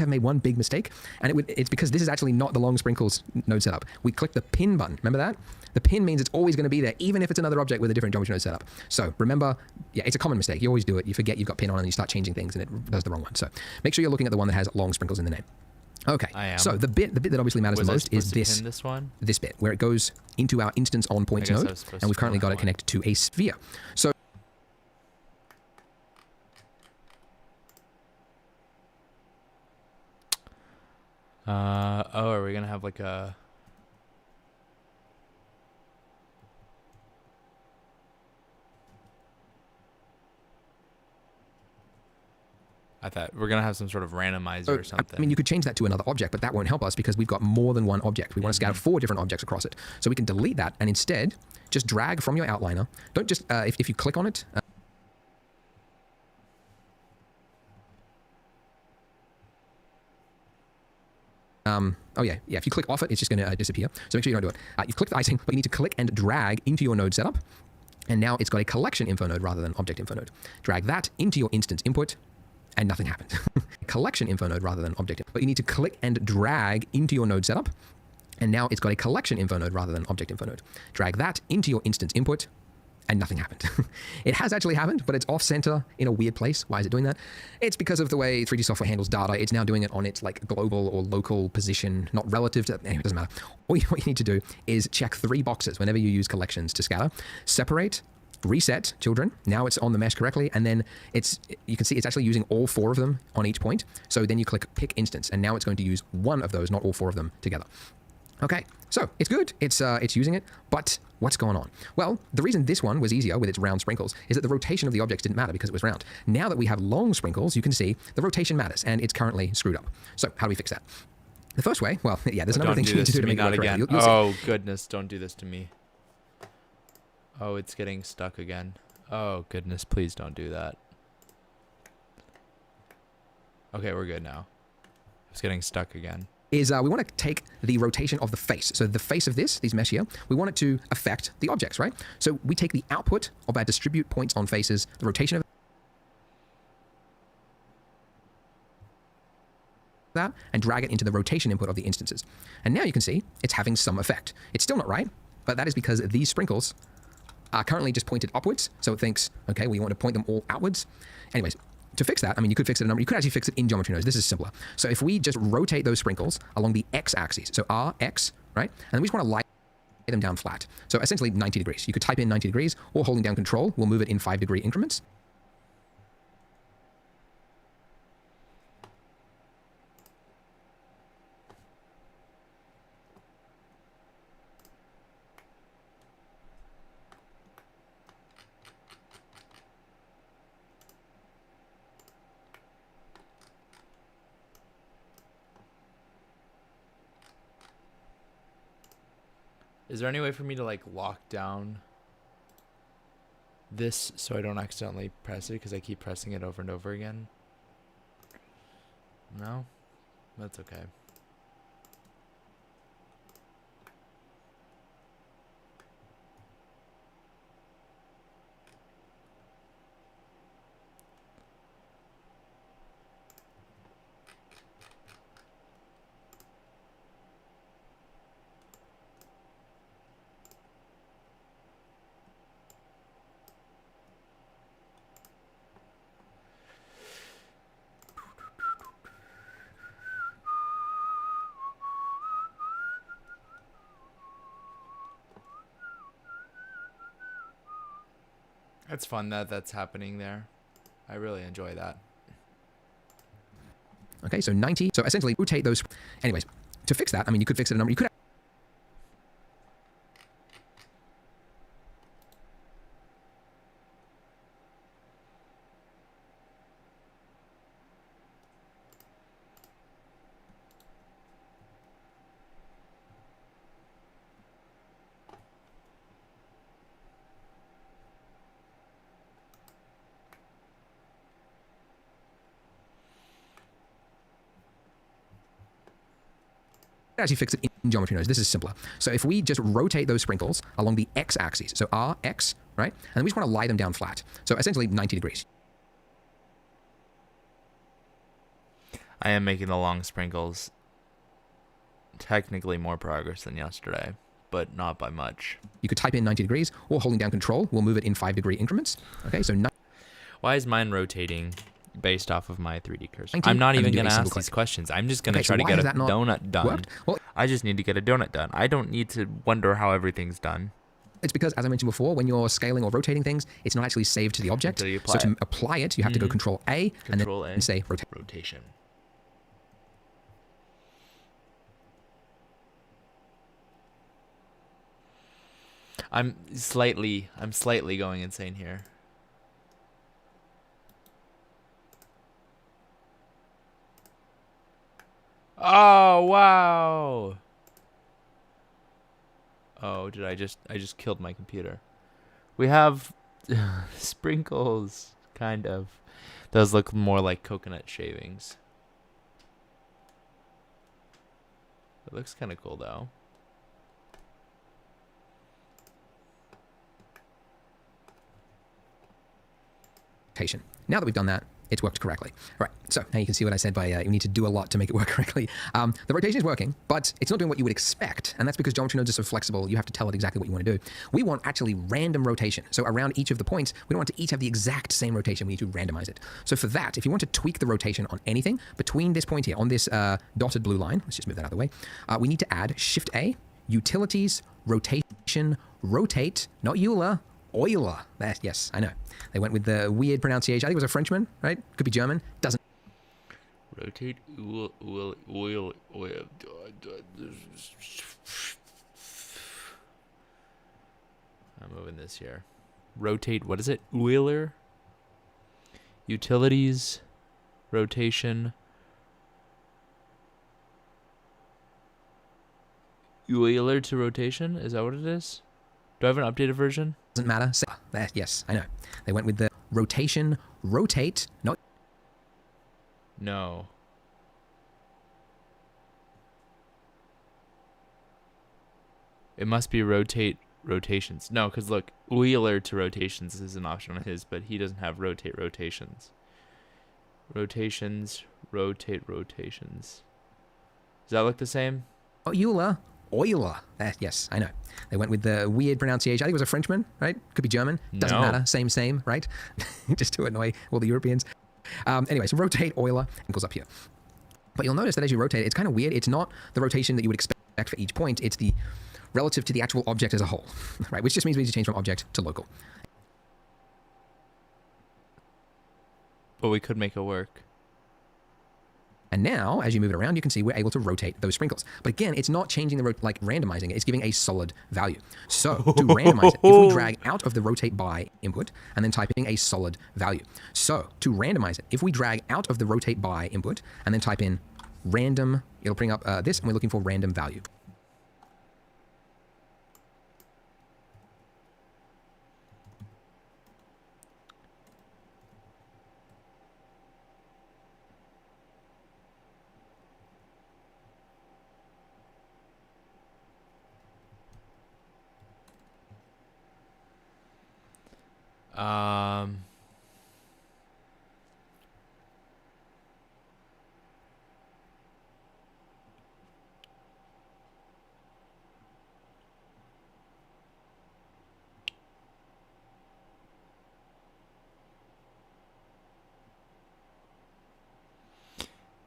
made one big mistake, and it's because this is actually not the long sprinkles node setup. We click the pin button. Remember that? The pin means it's always going to be there, even if it's another object with a different geometry node setup. So remember, yeah, it's a common mistake. You always do it. You forget you've got pin on and you start changing things and it does the wrong one. So make sure you're looking at the one that has long sprinkles in the name. Okay. I am. So the bit that obviously matters the most is this one? This bit where it goes into our instance on points node, and we've currently got it connected to a sphere. So are we gonna have like a I thought we're gonna have some sort of randomizer or something. I mean, you could change that to another object, but that won't help us because we've got more than one object. We want to scatter 4 different objects across it. So we can delete that and instead just drag from your outliner. Don't just, if you click on it, if you click off it, it's just going to disappear. So make sure you don't do it. You've clicked the icing, but you need to click and drag into your node setup. And now it's got a collection info node rather than object info node. Drag that into your instance input, and nothing happened. Collection info node rather than object info. But you need to click and drag into your node setup. And now it's got a collection info node rather than object info node. Drag that into your instance input, and nothing happened. It has actually happened, but it's off center in a weird place. Why is it doing that? It's because of the way 3D software handles data. It's now doing it on its like global or local position, not relative to, anyway, it doesn't matter. What you need to do is check 3 boxes whenever you use collections to scatter. Separate, reset children. Now it's on the mesh correctly. And then you can see it's actually using all 4 of them on each point. So then you click pick instance, and now it's going to use one of those, not all 4 of them together. Okay, so it's good. It's using it, but what's going on? Well, the reason this one was easier with its round sprinkles is that the rotation of the objects didn't matter because it was round. Now that we have long sprinkles, you can see the rotation matters, and it's currently screwed up. So how do we fix that? The first way, well, yeah, there's a number of things you need to do to make it work correctly. Oh, goodness, don't do this to me. Oh, it's getting stuck again. Oh, goodness, please don't do that. Okay, we're good now. It's getting stuck again. Is we want to take the rotation of the face. So the face of these mesh here, we want it to affect the objects, right? So we take the output of our distribute points on faces, the rotation of that, and drag it into the rotation input of the instances. And now you can see it's having some effect. It's still not right, but that is because these sprinkles are currently just pointed upwards. So it thinks, okay, we want to point them all outwards. Anyways, to fix that, I mean, you could fix it a number. You could actually fix it in geometry nodes. This is simpler. So if we just rotate those sprinkles along the x-axis, so R, X, right? And then we just want to lay them down flat. So essentially 90 degrees. You could type in 90 degrees, or holding down Control will move it in 5-degree increments. Is there any way for me to like lock down this so I don't accidentally press it because I keep pressing it over and over again? No? That's okay. It's fun that that's happening there. I really enjoy that. Okay, so 90. So essentially rotate those. Anyways, to fix that, I mean, you could fix it a number. You could actually fix it in Geometry Nodes. This is simpler. So if we just rotate those sprinkles along the x-axis, so R, X, right? And then we just want to lie them down flat. So essentially 90 degrees. I am making the long sprinkles. Technically more progress than yesterday, but not by much. You could type in 90 degrees, or holding down Control will move it in 5-degree increments. Okay, so Why is mine rotating based off of my 3D cursor? 90, I'm not and even then going do to a ask single these click. questions. I'm just going to Okay, try so to why get has a that not donut done. worked? Well, I just need to get a donut done. I don't need to wonder how everything's done. it's because, as I mentioned before, when you're scaling or rotating things, it's not actually saved to the object. Until you So apply to it. apply it, you have to go Control A and Control then A. say rotate. Rotation. I'm slightly going insane here. Oh, wow. Oh, I just killed my computer. We have sprinkles, kind of. Those look more like coconut shavings. It looks kind of cool, though. Rotation. Now that we've done that, it's worked correctly. Right, so now you can see what I said by you need to do a lot to make it work correctly. The rotation is working, but it's not doing what you would expect, and that's because Geometry Nodes are so flexible, you have to tell it exactly what you want to do. We want actually random rotation. So around each of the points, we don't want to each have the exact same rotation, we need to randomize it. So for that, if you want to tweak the rotation on anything between this point here, on this dotted blue line, let's just move that out of the way, we need to add Shift-A, Utilities, Rotation, Rotate, not Euler, Euler. Yes, I know. They went with the weird pronunciation. I think it was a Frenchman, right? Could be German. Doesn't. Rotate oil. I'm moving this here. Rotate, what is it? Euler? Utilities. Rotation. Euler to rotation? Is that what it is? Do I have an updated version? Doesn't matter. Yes, I know. They went with the rotation, rotate, not. No. It must be rotate rotations. No, because look, Euler to rotations is an option on his, but he doesn't have rotate rotations. Rotations, rotate rotations. Does that look the same? Oh, Euler. Euler. Yes, I know. They went with the weird pronunciation. I think it was a Frenchman, right? Could be German. Doesn't No. matter. Same, right? Just to annoy all the Europeans. Anyway, so rotate Euler and goes up here. But you'll notice that as you rotate, it's kind of weird. It's not the rotation that you would expect for each point. It's the relative to the actual object as a whole, right? Which just means we need to change from object to local. But we could make it work. And now, as you move it around, you can see we're able to rotate those sprinkles. But again, it's not changing the, like randomizing it, it's giving a solid value. So to randomize it, if we drag out of the rotate by input and then type in a solid value. So to randomize it, if we drag out of the rotate by input and then type in random, it'll bring up this, and we're looking for random value. Um,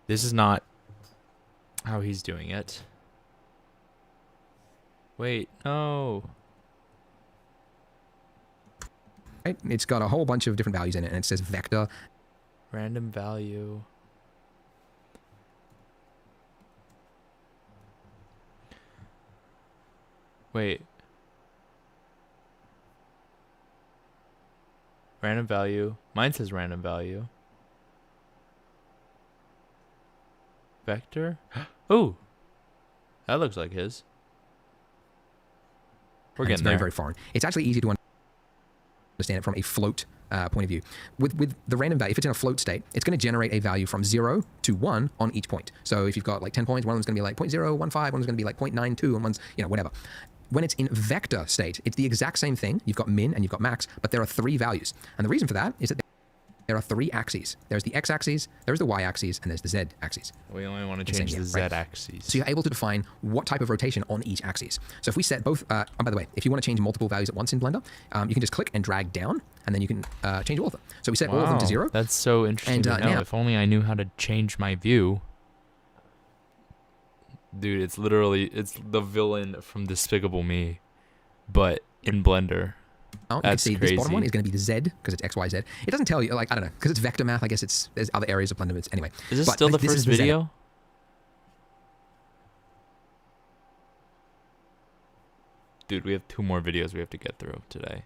this is not how he's doing it. Wait, no. right? It's got a whole bunch of different values in it, and it says vector. Random value. Wait. Random value. Mine says random value. Vector? Oh! That looks like his. We're And getting it's very, there. very foreign. It's actually easy to understand it from a float point of view. With the random value, if it's in a float state, it's going to generate a value from 0 to 1 on each point. So if you've got like 10 points, one of them's going to be like 0.015, one's going to be like 0.92, and one's, whatever. When it's in vector state, it's the exact same thing. You've got min and you've got max, but there are 3 values. And the reason for that is that there are 3 axes. There's the x-axis, there's the y-axis, and there's the z-axis. We only want to Same change here, the right? z-axis. So you're able to define what type of rotation on each axis. So if we set both, by the way, if you want to change multiple values at once in Blender, you can just click and drag down, and then you can change all of them. So we set all of them to 0. That's so interesting And, to know. now- If only I knew how to change my view. Dude, it's the villain from Despicable Me, but in Blender. You can That's see this bottom crazy. one is going to be the Z because it's X, Y, Z. It doesn't tell you, like, I don't know, because it's vector math. I guess there's other areas of Blender. Anyway. Is this But still the this is first the Z. video? Dude, we have 2 more videos we have to get through today.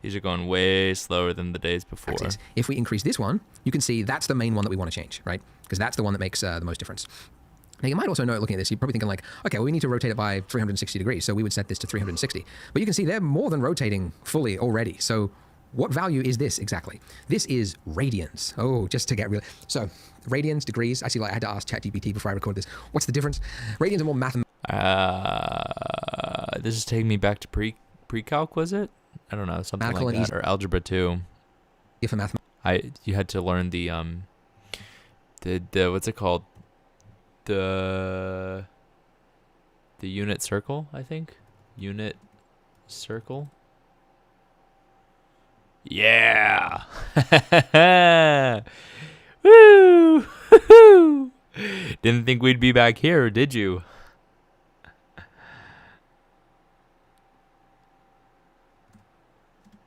These are going way slower than the days before. Axis. If we increase this one, you can see that's the main one that we want to change, right? Because that's the one that makes the most difference. Now, you might also know, looking at this, you're probably thinking like, okay, well, we need to rotate it by 360 degrees, so we would set this to 360. But you can see they're more than rotating fully already. So what value is this exactly? This is radians. Oh, just to get real. So radians, degrees. I see, like, I had to ask ChatGPT before I recorded this. What's the difference? Radians are more mathematical. This is taking me back to pre-calc, was it? I don't know, something Mathematical like and that, or algebra 2. For math. You had to learn the what's it called? The unit circle, I think. Unit circle. Yeah. Woo! Woo-hoo! Didn't think we'd be back here, did you?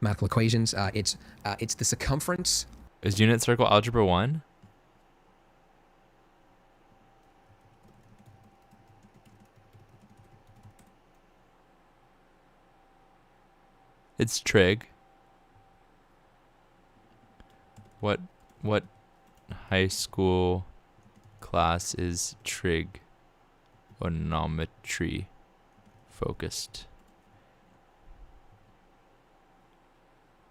Mathematical equations. It's the circumference. Is unit circle algebra 1? It's trig. What high school class is trigonometry focused?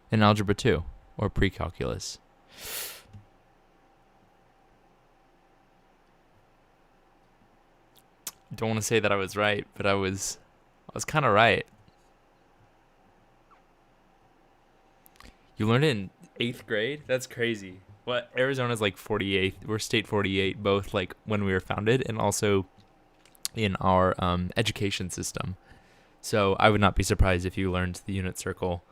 In algebra 2 or pre-calculus? Don't want to say that I was right, but I was kind of right. You learned it in 8th grade? That's crazy. What? Arizona's like 48th. We're state 48, both like when we were founded and also in our education system. So I would not be surprised if you learned the unit circle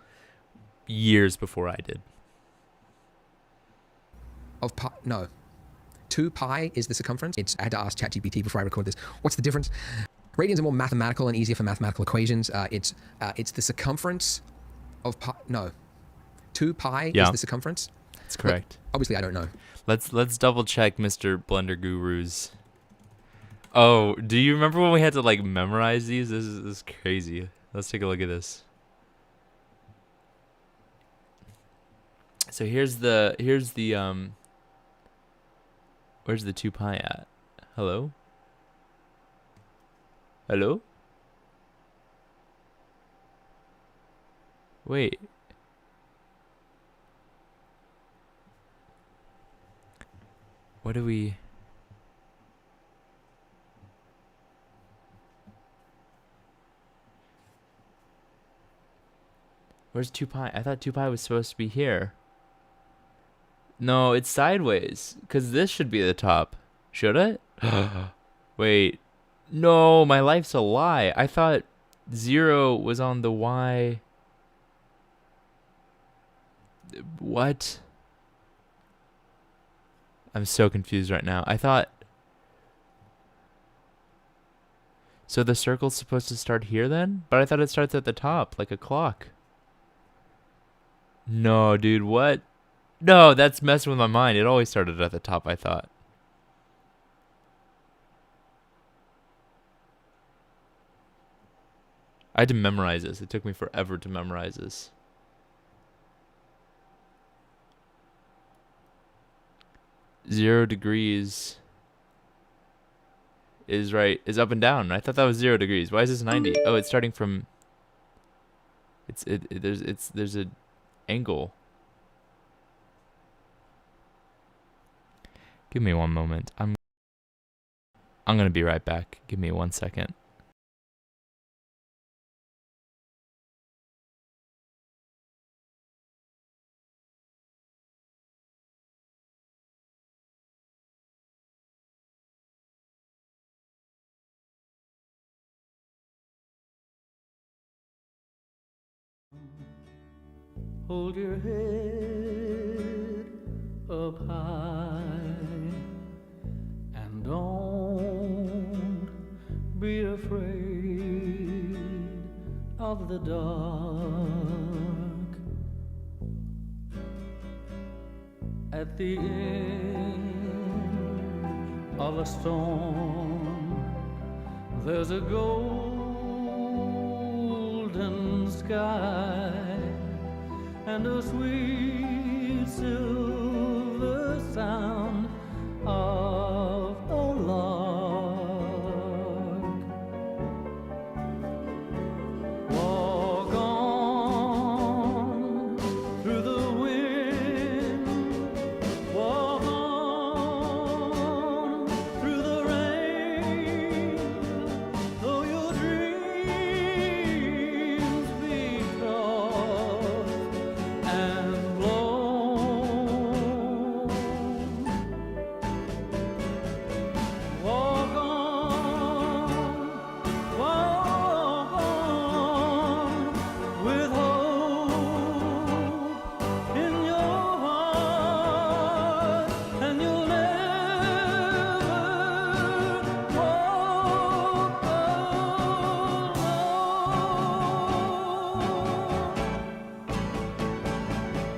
years before I did. Of pi, no. 2 pi is the circumference. I had to ask ChatGPT before I record this. What's the difference? Radians are more mathematical and easier for mathematical equations. It's the circumference of pi. No. 2 pi Yeah. is the circumference. That's correct. Obviously, I don't know. Let's double check Mr. Blender Guru's. Oh, do you remember when we had to like memorize these? This is crazy. Let's take a look at this. So here's the where's the 2 pi at? Hello? Hello? Wait. What do we... Where's 2 pi? I thought 2 pi was supposed to be here. No, it's sideways. Because this should be the top. Should it? Wait. No, my life's a lie. I thought 0 was on the Y. What? I'm so confused right now. I thought... So the circle's supposed to start here then? But I thought it starts at the top, like a clock. No, dude, what? No, that's messing with my mind. It always started at the top, I thought. I had to memorize this. It took me forever to memorize this. Zero degrees is up and down. I thought that was 0 degrees. Why is this 90? Oh, it's starting from there's a angle. Give me one moment. I'm gonna be right back. Give me 1 second. Hold your head up high and don't be afraid of the dark. At the end of a storm, there's a golden sky and a sweet silver sound of a lark. Walk on through the wind, walk on through the rain, though your dreams be tossed and blown. Walk on with hope in your heart, and you'll never walk alone.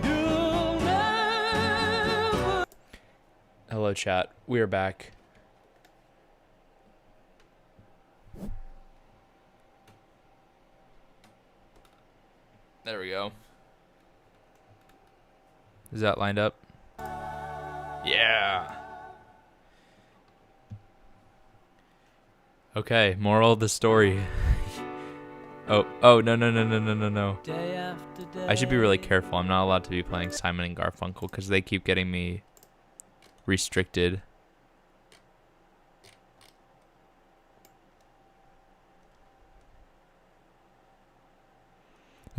You'll never. Hello, chat. We are back. There we go. Is that lined up? Yeah. Okay, moral of the story. Oh, no. Day after day. I should be really careful. I'm not allowed to be playing Simon and Garfunkel because they keep getting me restricted.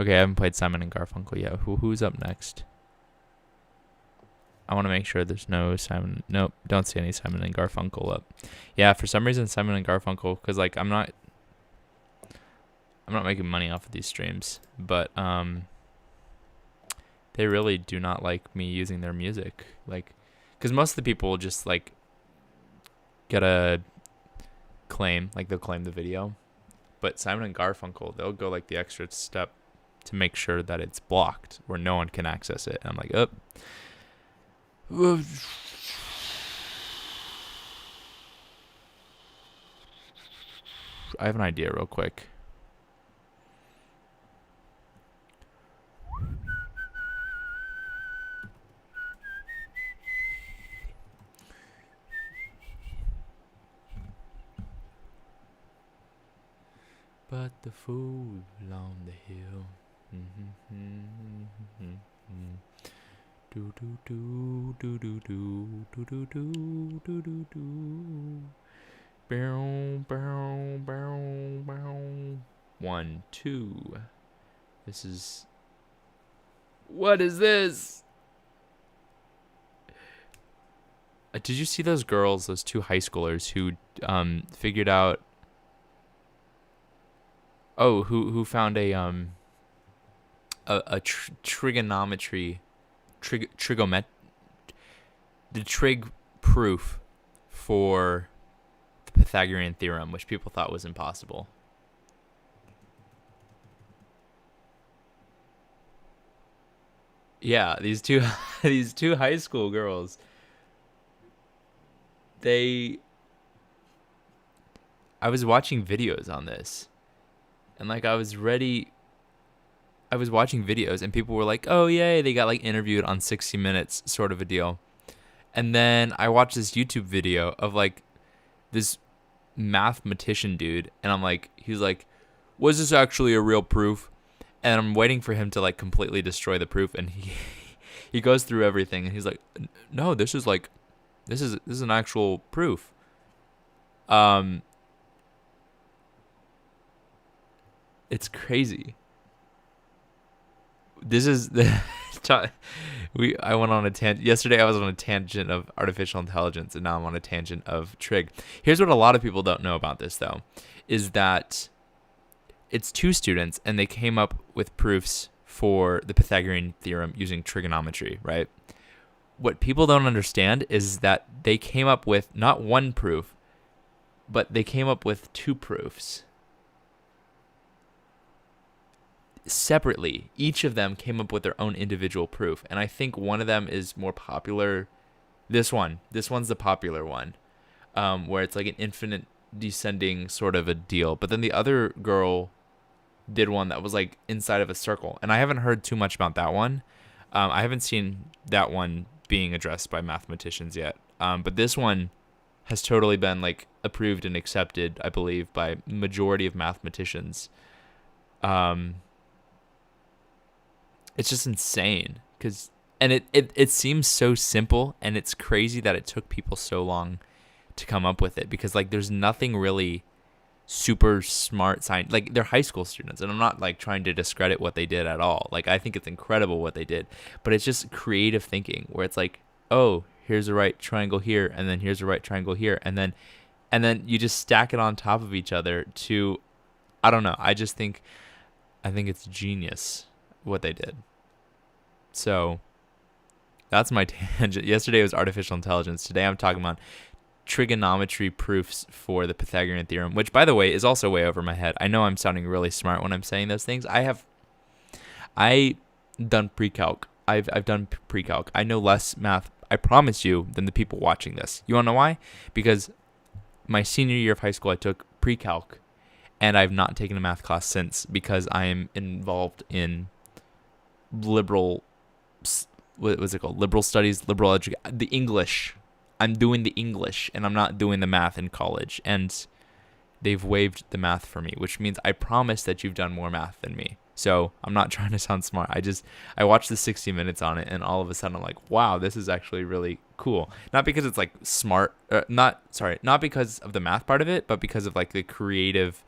Okay, I haven't played Simon and Garfunkel yet. Who's up next? I want to make sure there's no Simon. Nope, don't see any Simon and Garfunkel up. Yeah, for some reason Simon and Garfunkel, because like I'm not making money off of these streams, but they really do not like me using their music, like, because most of the people just like get a claim, like they'll claim the video, but Simon and Garfunkel, they'll go like the extra step to make sure that it's blocked where no one can access it. And I'm like, oh. I have an idea real quick. But the fool on the hill. Do do do do do do do do do do do do. Bow bow bow bow. 1, 2. This is. What is this? Did you see those girls, those two high schoolers who figured out? Oh, who found a trigonometry, the trig proof for the Pythagorean theorem, which people thought was impossible. Yeah, these two these two high school girls, they I was watching videos on this, and like I was watching videos and people were like, "Oh, yay, they got like interviewed on 60 Minutes," sort of a deal. And then I watched this YouTube video of like this mathematician dude, and I'm like, he's like, "Was this actually a real proof?" And I'm waiting for him to like completely destroy the proof, and he goes through everything, and he's like, "No, this is like this is an actual proof." Um it's crazy. This is the I went on a tangent yesterday. I was on a tangent of artificial intelligence, and now I'm on a tangent of trig. Here's what a lot of people don't know about this, though, is that it's two students, and they came up with proofs for the Pythagorean theorem using trigonometry, right? What people don't understand is that they came up with not one proof, but they came up with two proofs separately. Each of them came up with their own individual proof, and I think one of them is more popular. This one's the popular one, where it's like an infinite descending sort of a deal. But then the other girl did one that was like inside of a circle, and I haven't heard too much about that one. I haven't seen that one being addressed by mathematicians yet. But this one has totally been like approved and accepted, I believe, by majority of mathematicians. It's just insane and it seems so simple, and it's crazy that it took people so long to come up with it, because like there's nothing really super smart science. Like, they're high school students, and I'm not like trying to discredit what they did at all. Like, I think it's incredible what they did, but it's just creative thinking where it's like, oh, here's a right triangle here, and then here's a right triangle here, and then you just stack it on top of each other to, I don't know. I think it's genius what they did. So that's my tangent. Yesterday was artificial intelligence. Today I'm talking about trigonometry proofs for the Pythagorean theorem, which, by the way, is also way over my head. I know I'm sounding really smart when I'm saying those things. I done pre-calc. I've done pre-calc. I know less math, I promise you, than the people watching this. You want to know why? Because my senior year of high school, I took pre-calc, and I've not taken a math class since, because I am involved in liberal, what was it called? Liberal studies, liberal education, the English. I'm doing the English, and I'm not doing the math in college. And they've waived the math for me, which means I promise that you've done more math than me. So I'm not trying to sound smart. I watched the 60 Minutes on it, and all of a sudden I'm like, wow, this is actually really cool. Not because it's like smart, not because of the math part of it, but because of like the creative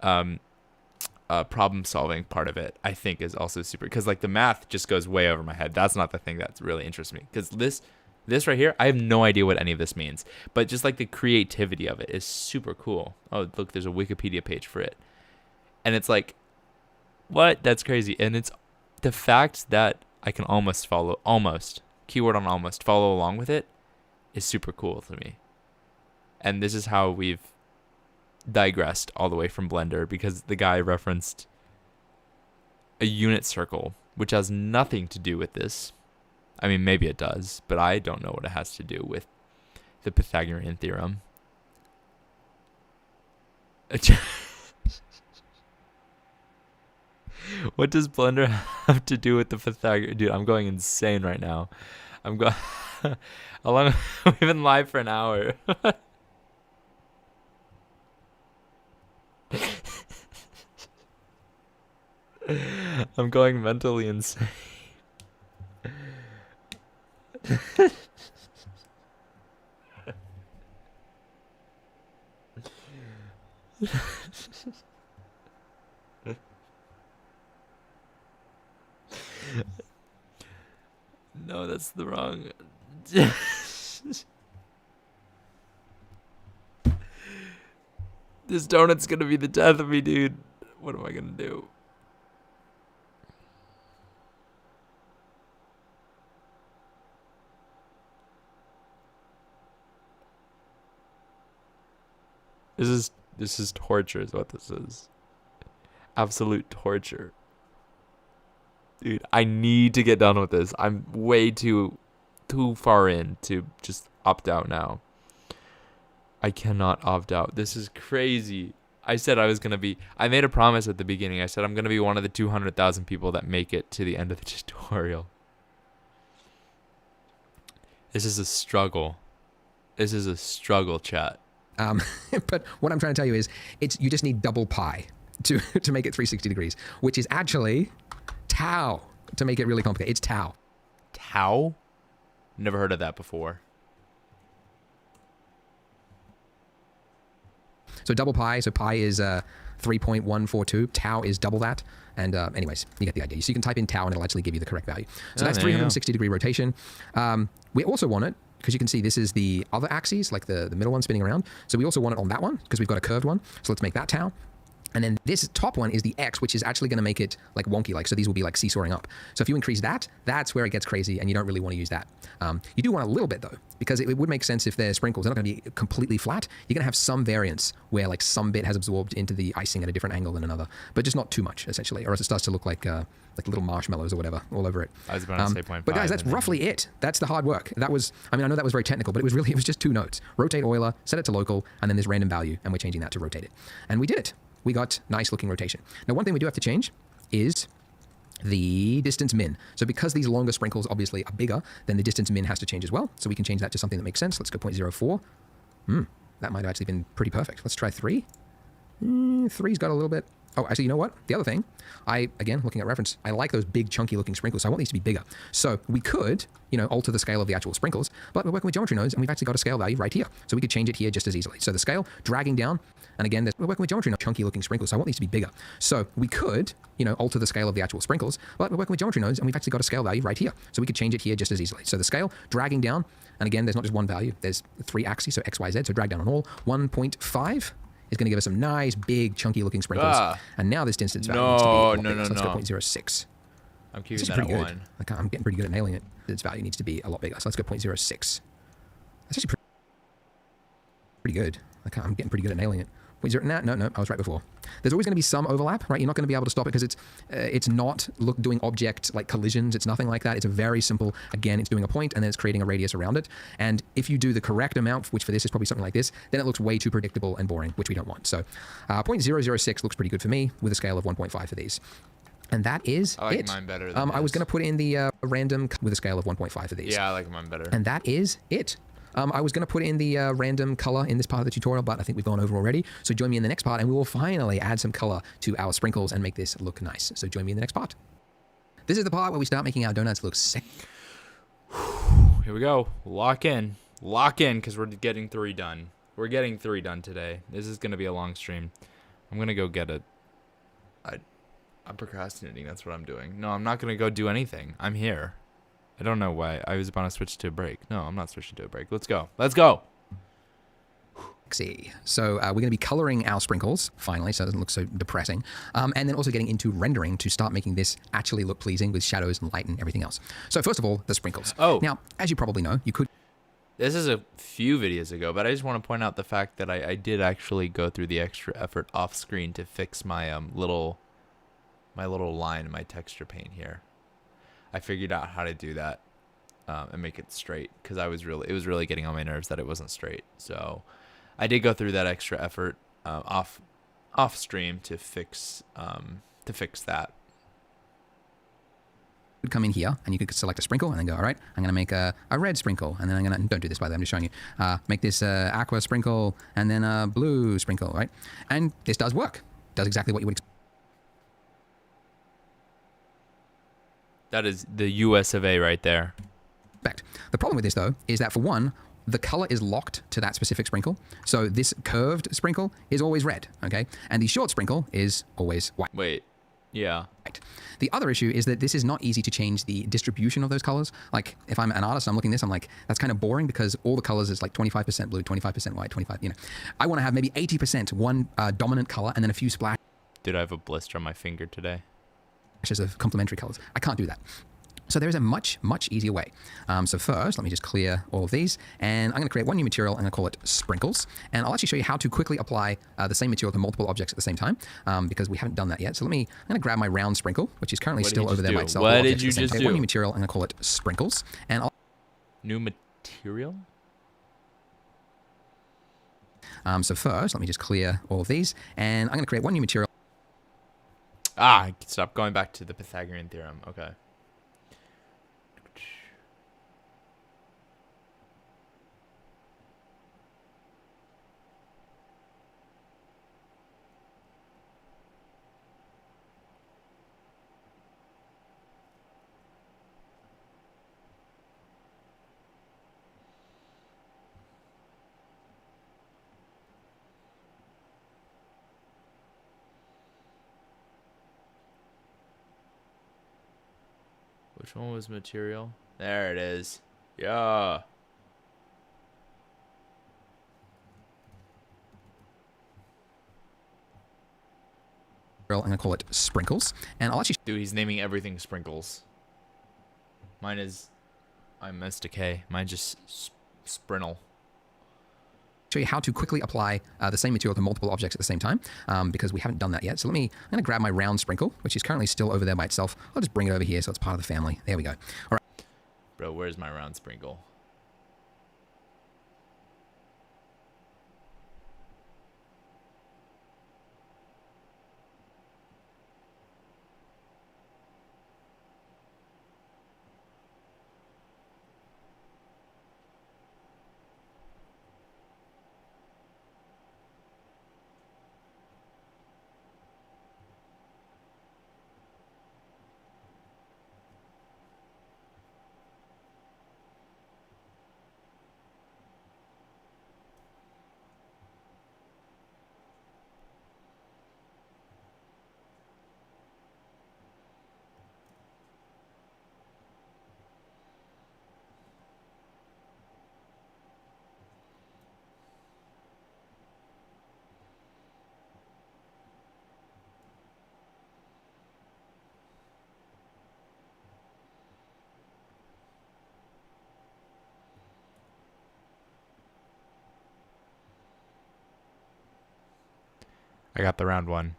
problem solving part of it. I think is also super, because like the math just goes way over my head. That's not the thing that really interests me, because this right here, I have no idea what any of this means, but just like the creativity of it is super cool. Oh, look, there's a Wikipedia page for it. And it's like, what? That's crazy. And it's the fact that I can keyword on almost, follow along with it is super cool to me. And this is how we've digressed all the way from Blender, because the guy referenced a unit circle, which has nothing to do with this. I mean, maybe it does, but I don't know what it has to do with the Pythagorean theorem. What does Blender have to do with the Pythagorean? Dude, I'm going insane right now. I'm going. How long? We've been live for an hour. I'm going mentally insane. No, that's the wrong. This donut's gonna be the death of me, dude. What am I gonna do? This is torture, is what this is. Absolute torture. Dude, I need to get done with this. I'm way too far in to just opt out now. I cannot opt out. This is crazy. I said I was going to be... I made a promise at the beginning. I said I'm going to be one of the 200,000 people that make it to the end of the tutorial. This is a struggle. This is a struggle, chat. But what I'm trying to tell you is, you just need double pi to make it 360 degrees, which is actually tau to make it really complicated. It's tau. Tau? Never heard of that before. So double pi, so pi is 3.142. Tau is double that. And anyways, you get the idea. So you can type in tau and it'll actually give you the correct value. So that's 360 degree rotation. We also want it, because you can see this is the other axes, like the middle one spinning around. So we also want it on that one, because we've got a curved one. So let's make that tau. And then this top one is the X, which is actually going to make it like wonky, like, so these will be like seesawing up. So if you increase that, that's where it gets crazy, and you don't really want to use that. You do want a little bit though, because it would make sense if they're sprinkles. They're not going to be completely flat. You're going to have some variance where like some bit has absorbed into the icing at a different angle than another, but just not too much essentially, or else it starts to look like little marshmallows or whatever all over it. I was about to say 0.5. But guys, that's roughly it. That's the hard work. That was, I mean, I know that was very technical, but it was just 2 nodes. Rotate Euler, set it to local, and then this random value, and we're changing that to rotate it. And we did it. We got nice looking rotation. Now, one thing we do have to change is the distance min. So because these longer sprinkles obviously are bigger, then the distance min has to change as well. So we can change that to something that makes sense. Let's go 0.04. That might have actually been pretty perfect. Let's try 3. 3's got a little bit. Oh, actually, you know what? The other thing, again, looking at reference, I like those big chunky looking sprinkles. So I want these to be bigger. So we could, alter the scale of the actual sprinkles, but we're working with geometry nodes and we've actually got a scale value right here. So we could change it here just as easily. So the scale, dragging down, and again, we're working with geometry nodes, chunky looking sprinkles. So I want these to be bigger. So we could, alter the scale of the actual sprinkles, but we're working with geometry nodes and we've actually got a scale value right here. So we could change it here just as easily. So the scale, dragging down, and again, there's not just one value, there's 3 axes, so X, Y, Z, so drag down on all, 1.5. is going to give us some nice, big, chunky-looking sprinkles. And now this distance value needs to be a lot bigger. So let's go 0.06. I'm keeping that at 1. I'm getting pretty good at nailing it. Its value needs to be a lot bigger. So let's go 0.06. That's actually pretty good. I'm getting pretty good at nailing it. No, I was right before. There's always going to be some overlap, right? You're not going to be able to stop it because it's not doing object like collisions. It's nothing like that. It's a very simple, again, it's doing a point and then it's creating a radius around it. And if you do the correct amount, which for this is probably something like this, then it looks way too predictable and boring, which we don't want. So 0.006 looks pretty good for me with a scale of 1.5 for these. And that is I like it. mine better than I was going to put in the random with a scale of 1.5 for these. Yeah, I like mine better. And that is it. I was going to put in the random color in this part of the tutorial, but I think we've gone over already. So join me in the next part and we will finally add some color to our sprinkles and make this look nice. So join me in the next part. This is the part where we start making our donuts look sick. Here we go. Lock in, because we're getting 3 done. We're getting 3 done today. This is going to be a long stream. I'm going to go get I'm procrastinating. That's what I'm doing. No, I'm not going to go do anything. I'm here. I don't know why. I was about to switch to a break. No, I'm not switching to a break. Let's go. Let's go. So we're going to be coloring our sprinkles, finally, so it doesn't look so depressing. And then also getting into rendering to start making this actually look pleasing with shadows and light and everything else. So first of all, the sprinkles. Oh. Now, as you probably know, you could... This is a few videos ago, but I just want to point out the fact that I did actually go through the extra effort off screen to fix my little line in my texture paint here. I figured out how to do that and make it straight because it was really getting on my nerves that it wasn't straight. So I did go through that extra effort off stream to fix that. You could come in here and you could select a sprinkle and then go, all right, I'm going to make a red sprinkle. And then I'm going to, don't do this by the way, I'm just showing you, make this aqua sprinkle and then a blue sprinkle, right? And this does work. Does exactly what you would expect. That is the US of A right there. The problem with this, though, is that for one, the color is locked to that specific sprinkle. So this curved sprinkle is always red, okay? And the short sprinkle is always white. Wait, yeah. The other issue is that this is not easy to change the distribution of those colors. Like, if I'm an artist and I'm looking at this, I'm like, that's kind of boring because all the colors is like 25% blue, 25% white, 25, I want to have maybe 80% one dominant color and then a few splashes Dude, I have a blister on my finger today. of complementary colors. I can't do that. So there is a much easier way. So first, let me just clear all of these, and I'm going to create one new material. I'm going to call it sprinkles, and I'll actually show you how to quickly apply the same material to multiple objects at the same time, because we haven't done that yet. So I'm going to grab my round sprinkle, which is currently still over there by itself. What did you just do? One new material. I'm going to call it sprinkles, and New material? so first, let me just clear all of these, and I'm going to create one new material. Stop going back to the Pythagorean theorem. Okay. Which one was material? There it is. Yeah. I'm going to call it sprinkles, and I'll actually Dude, he's naming everything sprinkles. Mine is... I'm SDK. Mine just Sprintle. show you how to quickly apply the same material to multiple objects at the same time, because we haven't done that yet. So I'm going to grab my round sprinkle, which is currently still over there by itself. I'll just bring it over here so it's part of the family. There we go. All right. Bro, where's my round sprinkle? I got the round one.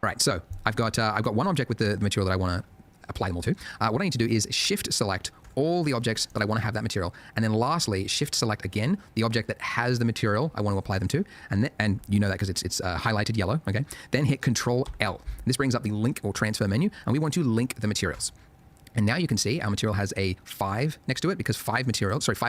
All right, so I've got one object with the material that I want to apply them all to. What I need to do is shift select all the objects that I want to have that material, and then lastly shift select again the object that has the material I want to apply them to, and you know that because it's highlighted yellow. Okay, then hit Control L. This brings up the link or transfer menu, and we want to link the materials. And now you can see our material has a 5 next to it because 5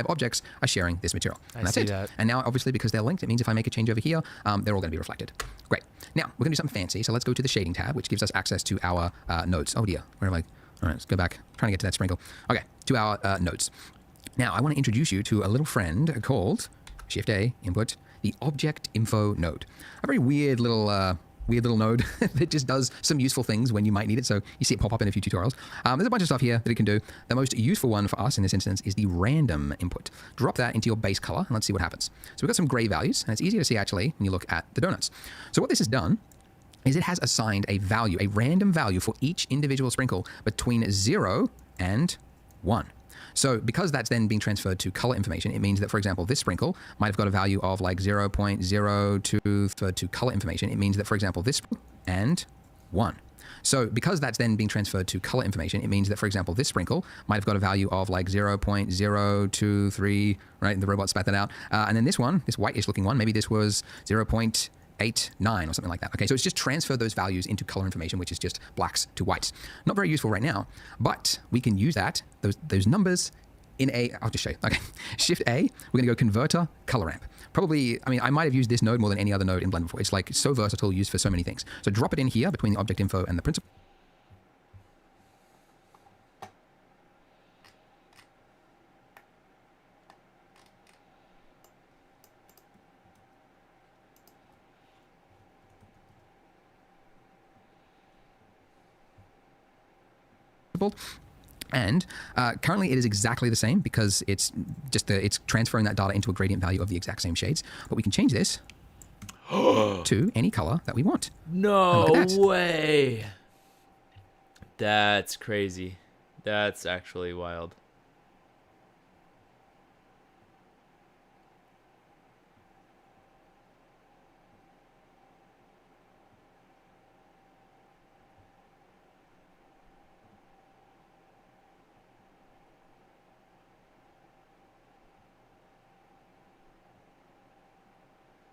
objects are sharing this material. And that's it. And now, obviously, because they're linked, it means if I make a change over here, they're all going to be reflected. Great. Now, we're going to do something fancy. So let's go to the shading tab, which gives us access to our nodes. Oh, dear. Where am I? All right, let's go back. I'm trying to get to that sprinkle. Okay, to our nodes. Now, I want to introduce you to a little friend called Shift-A, input, the Object Info node. A very weird little node that just does some useful things when you might need it. So you see it pop up in a few tutorials. There's a bunch of stuff here that it can do. The most useful one for us in this instance is the random input. Drop that into your base color and let's see what happens. So we've got some gray values, and it's easier to see actually when you look at the donuts. So what this has done is it has assigned a value, a random value for each individual sprinkle between 0 and 1. So because that's then being transferred to color information, it means that, for example, this sprinkle might have got a value of like 0.02 to color information. It means that, for example, this and 1. So because that's then being transferred to color information, it means that, for example, this sprinkle might have got a value of like 0.023, right? The robot spat that out. And then this one, this whitish looking one, maybe this was 0.89 or something like that. Okay, so it's just transferred those values into color information, which is just blacks to whites. Not very useful right now, but we can use that, those numbers in I'll just show you. Okay, Shift A, we're gonna go Converter Color Ramp. Probably, I mean, I might have used this node more than any other node in Blender before. It's like so versatile, used for so many things. So drop it in here between the object info and the principal. And currently it is exactly the same because it's just it's transferring that data into a gradient value of the exact same shades. But we can change this to any color that we want. No way. That's crazy. That's actually wild.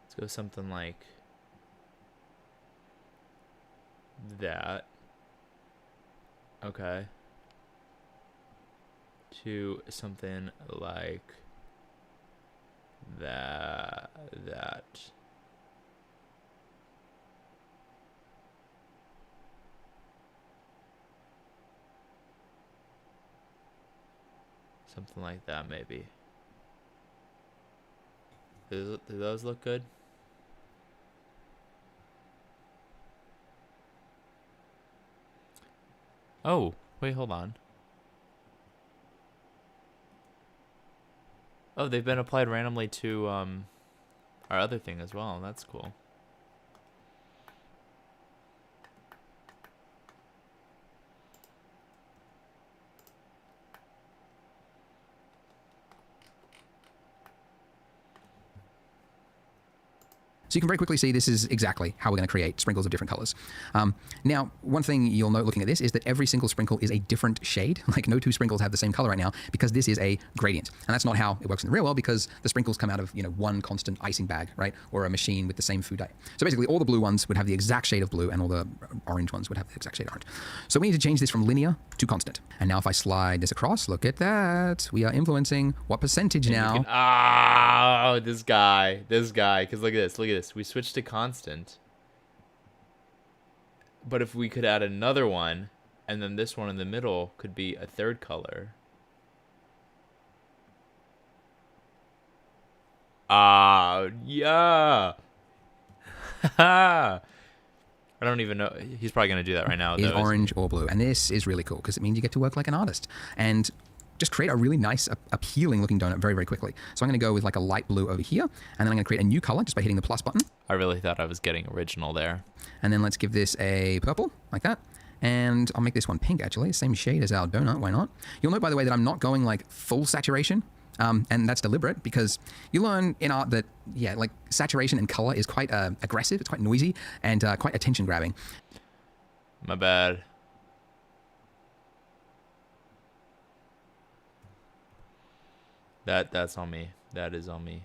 Let's go something like that. Okay. To something like that. Something like that, maybe. Do those look good? Oh, wait, hold on. Oh, they've been applied randomly to our other thing as well. That's cool. So you can very quickly see this is exactly how we're going to create sprinkles of different colors. Now, one thing you'll note looking at this is that every single sprinkle is a different shade. Like no two sprinkles have the same color right now because this is a gradient. And that's not how it works in the real world because the sprinkles come out of, one constant icing bag, right? Or a machine with the same food dye. So basically all the blue ones would have the exact shade of blue and all the orange ones would have the exact shade of orange. So we need to change this from linear to constant. And now if I slide this across, look at that. We are influencing what percentage now. This guy. Because look at this. We switched to constant. But if we could add another one, and then this one in the middle could be a third color. Yeah. I don't even know. He's probably going to do that right now. Is orange or blue. And this is really cool because it means you get to work like an artist. And just create a really nice, appealing looking donut very, very quickly. So I'm going to go with like a light blue over here. And then I'm going to create a new color just by hitting the plus button. I really thought I was getting original there. And then let's give this a purple, like that. And I'll make this one pink, actually. Same shade as our donut, why not? You'll note, by the way, that I'm not going like full saturation. And that's deliberate because you learn in art that, like saturation and color is quite aggressive. It's quite noisy and quite attention grabbing. My bad. That's on me. That is on me.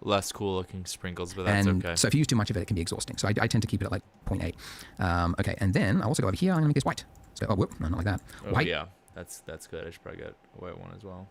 Less cool looking sprinkles, but that's okay. So if you use too much of it, it can be exhausting. So I tend to keep it at like 0.8. Okay, and then I'll also go over here. I'm gonna make this white. So whoop, no, not like that. Oh White. yeah, that's good. I should probably get a white one as well.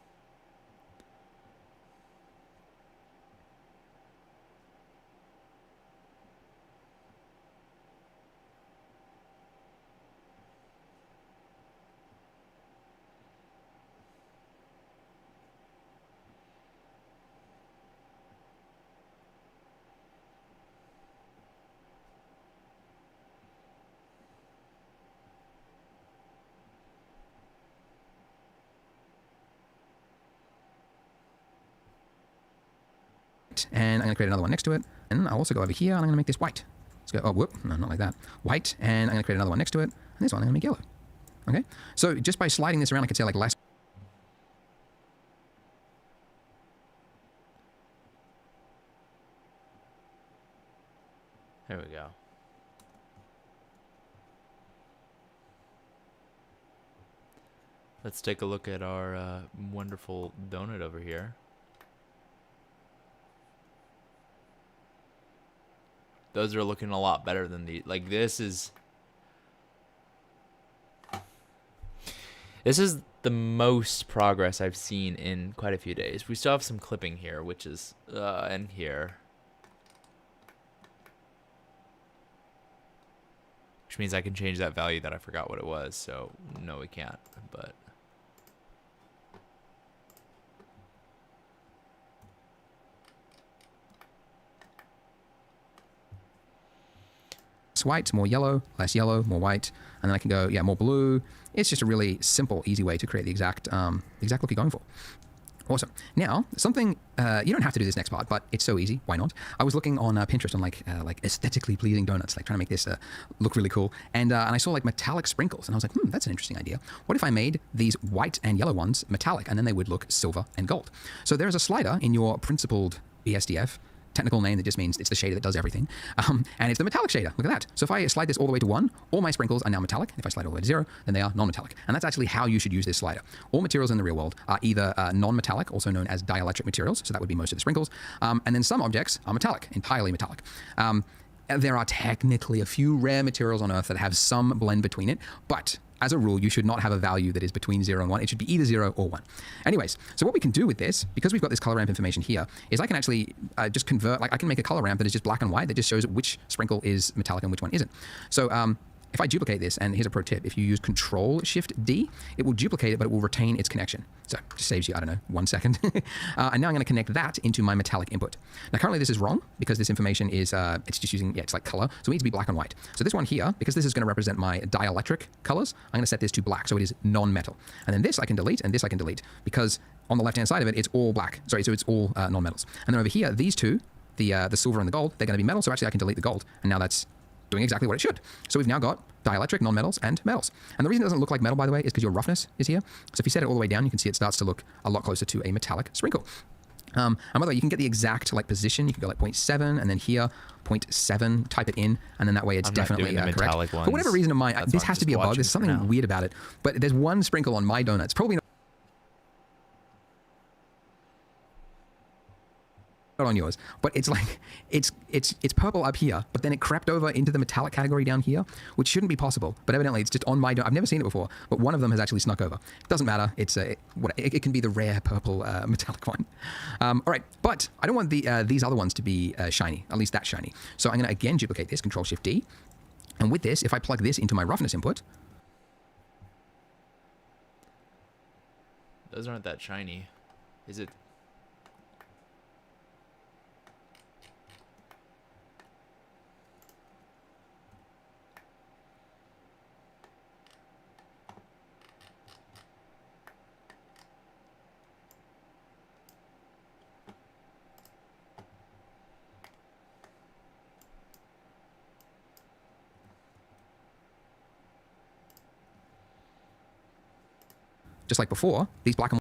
And I'm going to create another one next to it. And I'll also go over here and I'm going to make this white. Let's go, oh, whoop, no, not like that. White, and I'm going to create another one next to it. And this one I'm going to make yellow. Okay, so just by sliding this around, I can say like less. There we go. Let's take a look at our wonderful donut over here. Those are looking a lot better than the, like this is the most progress I've seen in quite a few days. We still have some clipping here, which is and here. Which means I can change that value that I forgot what it was. So no, we can't, but white, more yellow, less yellow, more white, and then I can go, yeah, more blue. It's just a really simple, easy way to create the exact look you're going for. Awesome. Now, something, you don't have to do this next part, but it's so easy. Why not? I was looking on Pinterest on like aesthetically pleasing donuts, like trying to make this look really cool. And I saw like metallic sprinkles and I was like, that's an interesting idea. What if I made these white and yellow ones metallic and then they would look silver and gold? So there's a slider in your principled BSDF, technical name that just means it's the shader that does everything. And it's the metallic shader. Look at that. So if I slide this all the way to 1, all my sprinkles are now metallic. If I slide all the way to 0, then they are non-metallic. And that's actually how you should use this slider. All materials in the real world are either non-metallic, also known as dielectric materials. So that would be most of the sprinkles. And then some objects are metallic, entirely metallic. There are technically a few rare materials on Earth that have some blend between it, but as a rule, you should not have a value that is between 0 and 1. It should be either 0 or 1. Anyways, so what we can do with this, because we've got this color ramp information here, is I can actually just convert, like I can make a color ramp that is just black and white that just shows which sprinkle is metallic and which one isn't. So if I duplicate this, and here's a pro tip, if you use Control-Shift-D, it will duplicate it, but it will retain its connection. So it just saves you, I don't know, 1 second. And now I'm going to connect that into my metallic input. Now currently this is wrong because this information is, it's just using, it's like color. So it needs to be black and white. So this one here, because this is going to represent my dielectric colors, I'm going to set this to black. So it is non-metal. And then this I can delete, and this I can delete because on the left-hand side of it, it's all black. Sorry, so it's all non-metals. And then over here, these two, the silver and the gold, they're going to be metal. So actually I can delete the gold. And now that's doing exactly what it should. So we've now got dielectric, non-metals, and metals. And the reason it doesn't look like metal, by the way, is because your roughness is here. So if you set it all the way down, you can see it starts to look a lot closer to a metallic sprinkle. And by the way, you can get the exact like position. You can go like 0.7 and then here 0.7, type it in, and then that way it's definitely correct. For whatever reason of mine, this has to be a bug. There's something weird about it. But there's one sprinkle on my donuts, probably not on yours, but it's like it's purple up here, but then it crept over into the metallic category down here, which shouldn't be possible. But evidently, it's just on my. I've never seen it before, but one of them has actually snuck over. It doesn't matter. It's it can be the rare purple metallic one. All right, but I don't want these other ones to be shiny, at least that shiny. So I'm going to again duplicate this, Control-Shift-D, and with this, if I plug this into my roughness input, those aren't that shiny, is it? just like before, these black and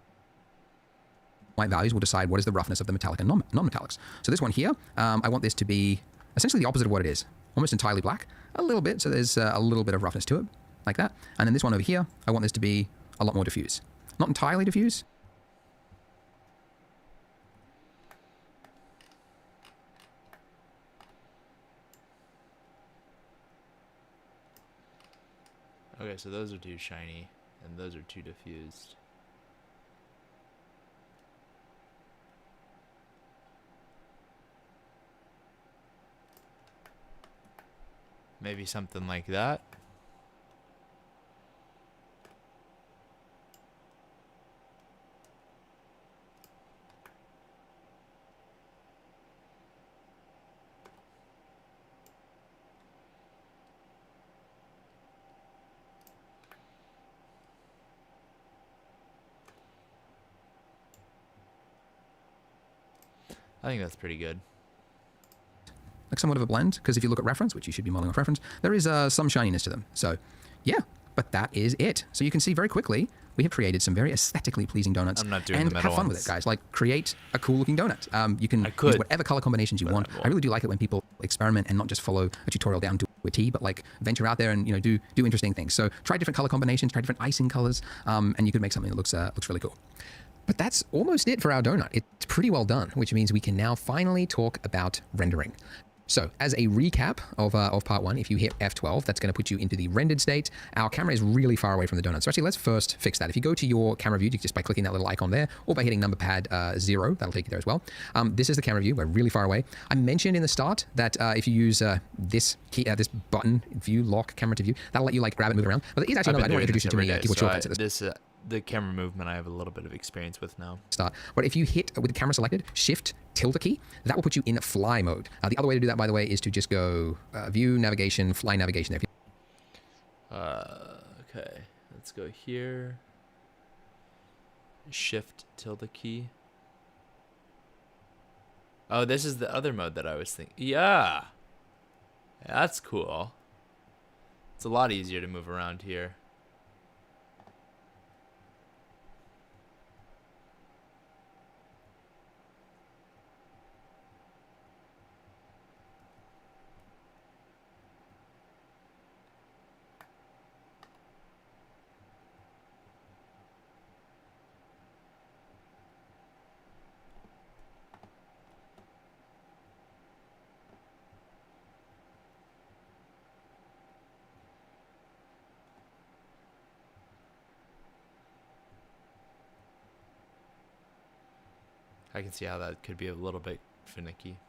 white values will decide what is the roughness of the metallic and non-metallics. So this one here, I want this to be essentially the opposite of what it is. Almost entirely black, a little bit, so there's a little bit of roughness to it, like that. And then this one over here, I want this to be a lot more diffuse. Not entirely diffuse. Okay, so those are too shiny, and those are too diffused. Maybe something like that. I think that's pretty good. Like somewhat of a blend, because if you look at reference, which you should be modeling off reference, there is some shininess to them. So yeah, but that is it. So you can see very quickly, we have created some very aesthetically pleasing donuts. I'm not doing and the metal have fun ones. with it, guys. Like create a cool looking donut. You can use whatever color combinations you want. I really do like it when people experiment and not just follow a tutorial down to a T, but like venture out there and do interesting things. So try different color combinations, try different icing colors, and you could make something that looks really cool. But that's almost it for our donut. It's pretty well done, which means we can now finally talk about rendering. So as a recap of part one, if you hit F12, that's going to put you into the rendered state. Our camera is really far away from the donut. So actually, let's first fix that. If you go to your camera view, just by clicking that little icon there, or by hitting number pad 0, that'll take you there as well. This is the camera view. We're really far away. I mentioned in the start that if you use this key, this button, view, lock, camera to view, that'll let you like grab it, move it around. But there is actually I don't want to introduce you to many keyboard shortcuts at this. the camera movement I have a little bit of experience with now. Start. But if you hit with the camera selected, shift, tilde key, that will put you in fly mode. The other way to do that, by the way, is to just go view, navigation, fly navigation there. Okay, let's go here. Shift, tilde key. Oh, this is the other mode that I was thinking. Yeah. That's cool. It's a lot easier to move around here. I can see how that could be a little bit finicky.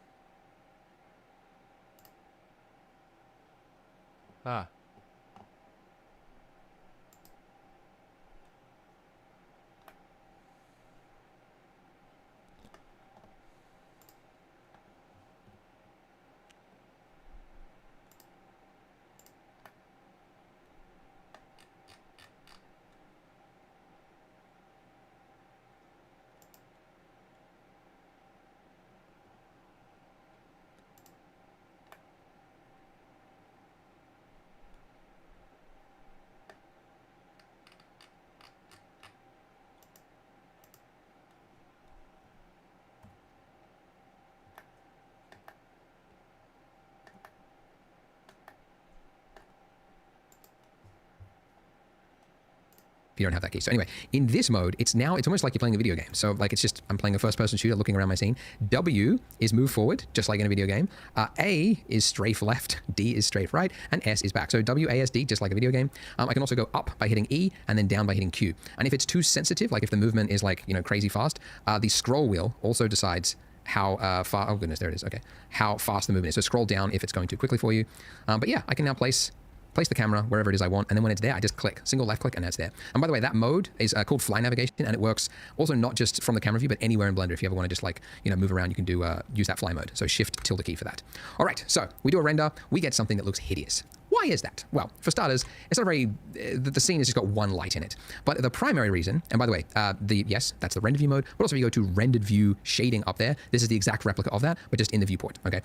Ah. If you don't have that key. So anyway, in this mode, it's almost like you're playing a video game. So like I'm playing a first-person shooter looking around my scene. W is move forward, just like in a video game. A is strafe left, D is strafe right, and S is back. So W, A, S, D, just like a video game. I can also go up by hitting E and then down by hitting Q. And if it's too sensitive, like if the movement is like, crazy fast, the scroll wheel also decides how far, oh goodness, there it is, okay, how fast the movement is. So scroll down if it's going too quickly for you. But yeah, I can now place the camera wherever it is I want, and then when it's there, I just click, single left click, and that's there. And by the way, that mode is called fly navigation, and it works also not just from the camera view, but anywhere in Blender. If you ever want to just like, move around, you can do use that fly mode. So shift tilde key for that. All right, so we do a render, we get something that looks hideous. Why is that? Well, for starters, it's not very, the scene has just got one light in it. But the primary reason, and by the way, yes, that's the render view mode, but also if you go to rendered view shading up there, this is the exact replica of that, but just in the viewport, okay?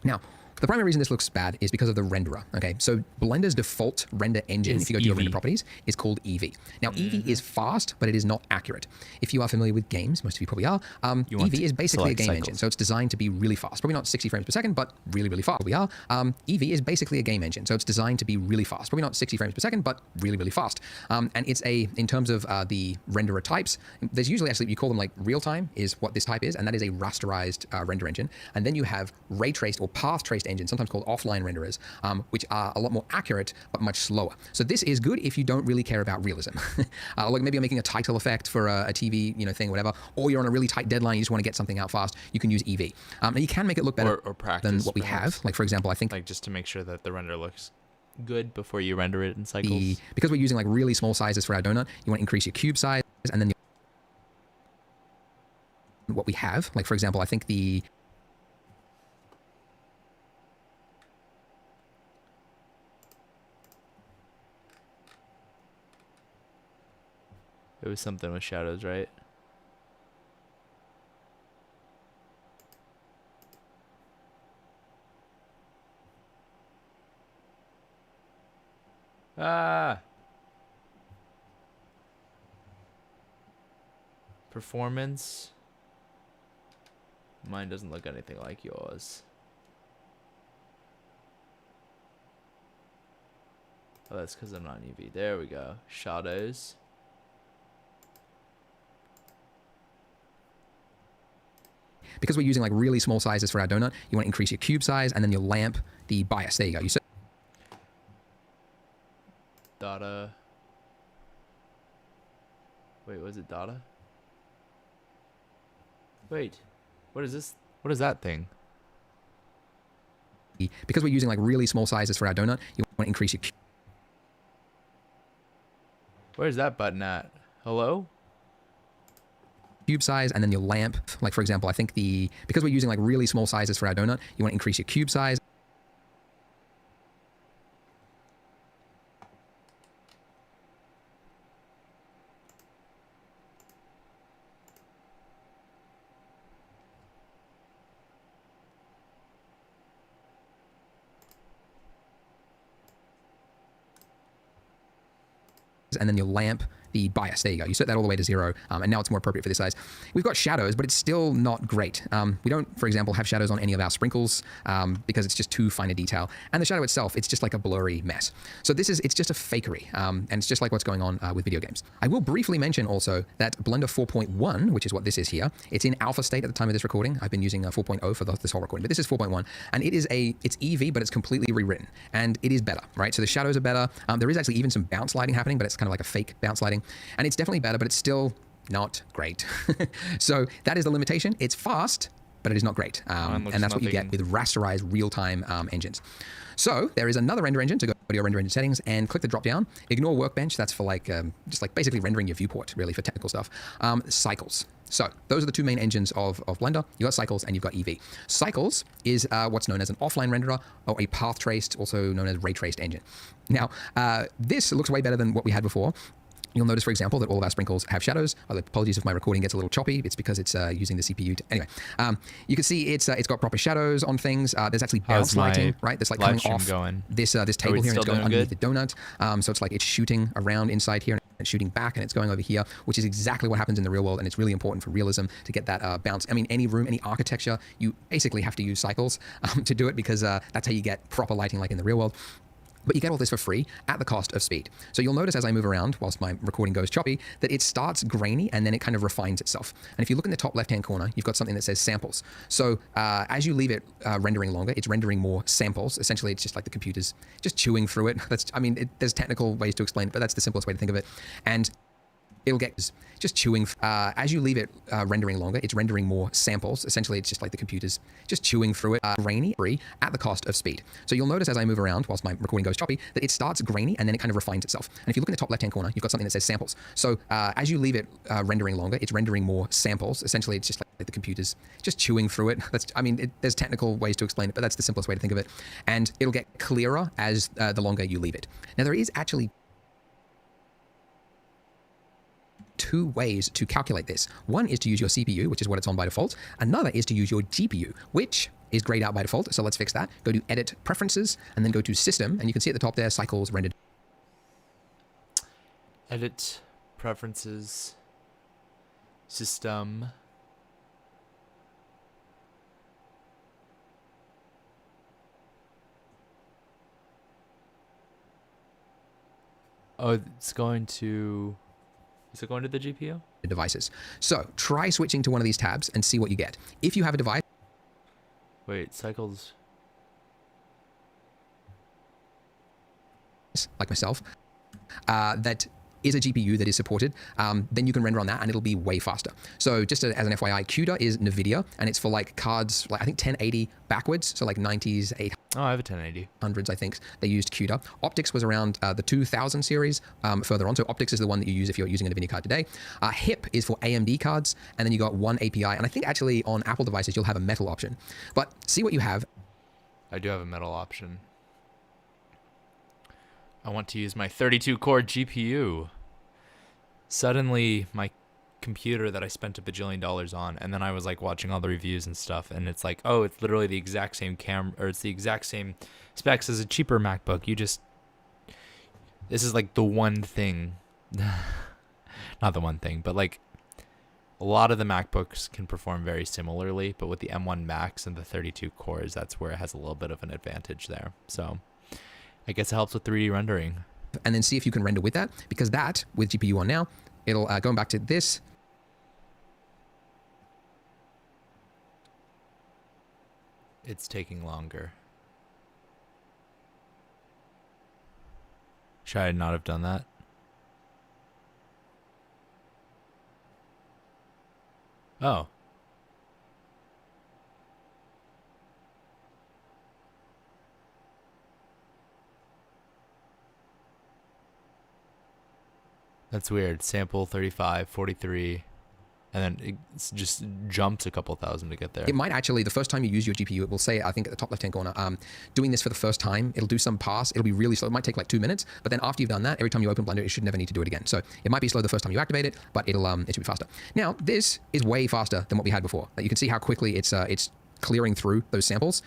Now, the primary reason this looks bad is because of the renderer, okay? So Blender's default render engine, if you go to your render properties, is called Eevee. Now, Eevee is fast, but it is not accurate. If you are familiar with games, most of you probably are, Eevee is basically a game engine. So it's designed to be really fast. Probably not 60 frames per second, but really, really fast. Eevee is basically a game engine. So it's designed to be really fast. Probably not 60 frames per second, but really, really fast. And it's in terms of the renderer types, there's usually actually, you call them like real time is what this type is, and that is a rasterized render engine. And then you have ray traced or path traced engines, sometimes called offline renderers, which are a lot more accurate but much slower. So this is good if you don't really care about realism. Like maybe you're making a title effect for a TV thing, whatever, or you're on a really tight deadline, you just want to get something out fast, you can use Eevee. And you can make it look better or practice, than what we perhaps. have. Like for example, I think like just to make sure that the render looks good before you render it in cycles. Because we're using like really small sizes for our donut, you want to increase your cube size, and then what we have, like for example, I think It was something with shadows, right? Ah! Performance. Mine doesn't look anything like yours. Oh, that's because I'm not in UV. There we go. Shadows. because we're using like really small sizes for our donut, you want to increase your cube size and then your lamp, the bias. There you go. You set data. Wait, was it data? Wait, what is this? What is that thing? because we're using like really small sizes for our donut, you want to increase your Where's that button at? Hello? cube size, and then your lamp. Like for example, I think because we're using like really small sizes for our donut, you want to increase your cube size. And then your lamp, the bias, there you go. You set that all the way to 0, and now it's more appropriate for this size. We've got shadows, but it's still not great. We don't, for example, have shadows on any of our sprinkles because it's just too fine a detail. And the shadow itself, it's just like a blurry mess. So it's just a fakery, and it's just like what's going on with video games. I will briefly mention also that Blender 4.1, which is what this is here, it's in alpha state at the time of this recording. I've been using 4.0 for this whole recording, but this is 4.1, and it's Eevee, but it's completely rewritten, and it is better, right? So the shadows are better. There is actually even some bounce lighting happening, but it's kind of like a fake bounce lighting. And it's definitely better, but it's still not great. So that is the limitation. It's fast, but it is not great. And that's what you get with rasterized real-time engines. So there is another render engine to go to your render engine settings and click the drop down. Ignore Workbench. That's for like just like basically rendering your viewport, really, for technical stuff. Cycles. So those are the two main engines of Blender. You've got Cycles and you've got Eevee. Cycles is what's known as an offline renderer or a path traced, also known as ray traced engine. Now, this looks way better than what we had before. You'll notice, for example, that all of our sprinkles have shadows. Apologies if my recording gets a little choppy. It's because it's using the CPU. Anyway, you can see it's got proper shadows on things. There's actually bounce lighting, right? That's like coming off this table here, and it's going underneath the donut. So it's like it's shooting around inside here, and it's shooting back, and it's going over here, which is exactly what happens in the real world, and it's really important for realism to get that bounce. I mean, any room, any architecture, you basically have to use cycles to do it because that's how you get proper lighting like in the real world. But you get all this for free at the cost of speed. So you'll notice as I move around, whilst my recording goes choppy, that it starts grainy and then it kind of refines itself. And if you look in the top left-hand corner, you've got something that says samples. So as you leave it rendering longer, it's rendering more samples. Essentially, it's just like the computer's just chewing through it. There's technical ways to explain it, but that's the simplest way to think of it. And it'll get just chewing. As you leave it rendering longer, it's rendering more samples. Essentially, it's just like the computer's just chewing through it, grainy, at the cost of speed. So you'll notice as I move around, whilst my recording goes choppy, that it starts grainy and then it kind of refines itself. And if you look in the top left-hand corner, you've got something that says samples. So as you leave it rendering longer, it's rendering more samples. Essentially, it's just like the computer's just chewing through it. There's technical ways to explain it, but that's the simplest way to think of it. And it'll get clearer as the longer you leave it. Now, there is actually two ways to calculate this. One is to use your CPU, which is what it's on by default. Another is to use your GPU, which is grayed out by default. So let's fix that. Go to Edit Preferences, and then go to System, and you can see at the top there, Cycles Rendered. Edit Preferences, System. Oh, it's going to... Is it going to the GPU? Devices. So try switching to one of these tabs and see what you get. If you have a device... Wait, Cycles... like myself, that is a GPU that is supported, then you can render on that and it'll be way faster. So just as an FYI, CUDA is NVIDIA, and it's for like cards, like I think 1080 backwards, so like 90s, 800s. Oh, I have a 1080. I think they used CUDA. Optics was around the 2000 series further on. So Optics is the one that you use if you're using a NVIDIA card today. HIP is for AMD cards, and then you got one API. And I think actually on Apple devices, you'll have a metal option. But see what you have. I do have a metal option. I want to use my 32-core GPU. Suddenly, my computer that I spent $1 bajillion on, and then I was like watching all the reviews and stuff, and it's like, oh, it's literally the exact same or it's the exact same specs as a cheaper MacBook. This is like the one thing, not the one thing, but like a lot of the MacBooks can perform very similarly, but with the M1 Max and the 32 cores, that's where it has a little bit of an advantage there. So I guess it helps with 3D rendering. And then see if you can render with that, because that, with GPU on now, it'll, going back to this, it's taking longer. Should I not have done that? Oh. That's weird. Sample 35, 43, and then it just jumps a couple thousand to get there. It might actually, the first time you use your GPU, it will say, I think at the top left-hand corner, doing this for the first time, it'll do some pass. It'll be really slow. It might take like 2 minutes, but then after you've done that, every time you open Blender, it should never need to do it again. So it might be slow the first time you activate it, but it should be faster. Now, this is way faster than what we had before. You can see how quickly it's clearing through those samples.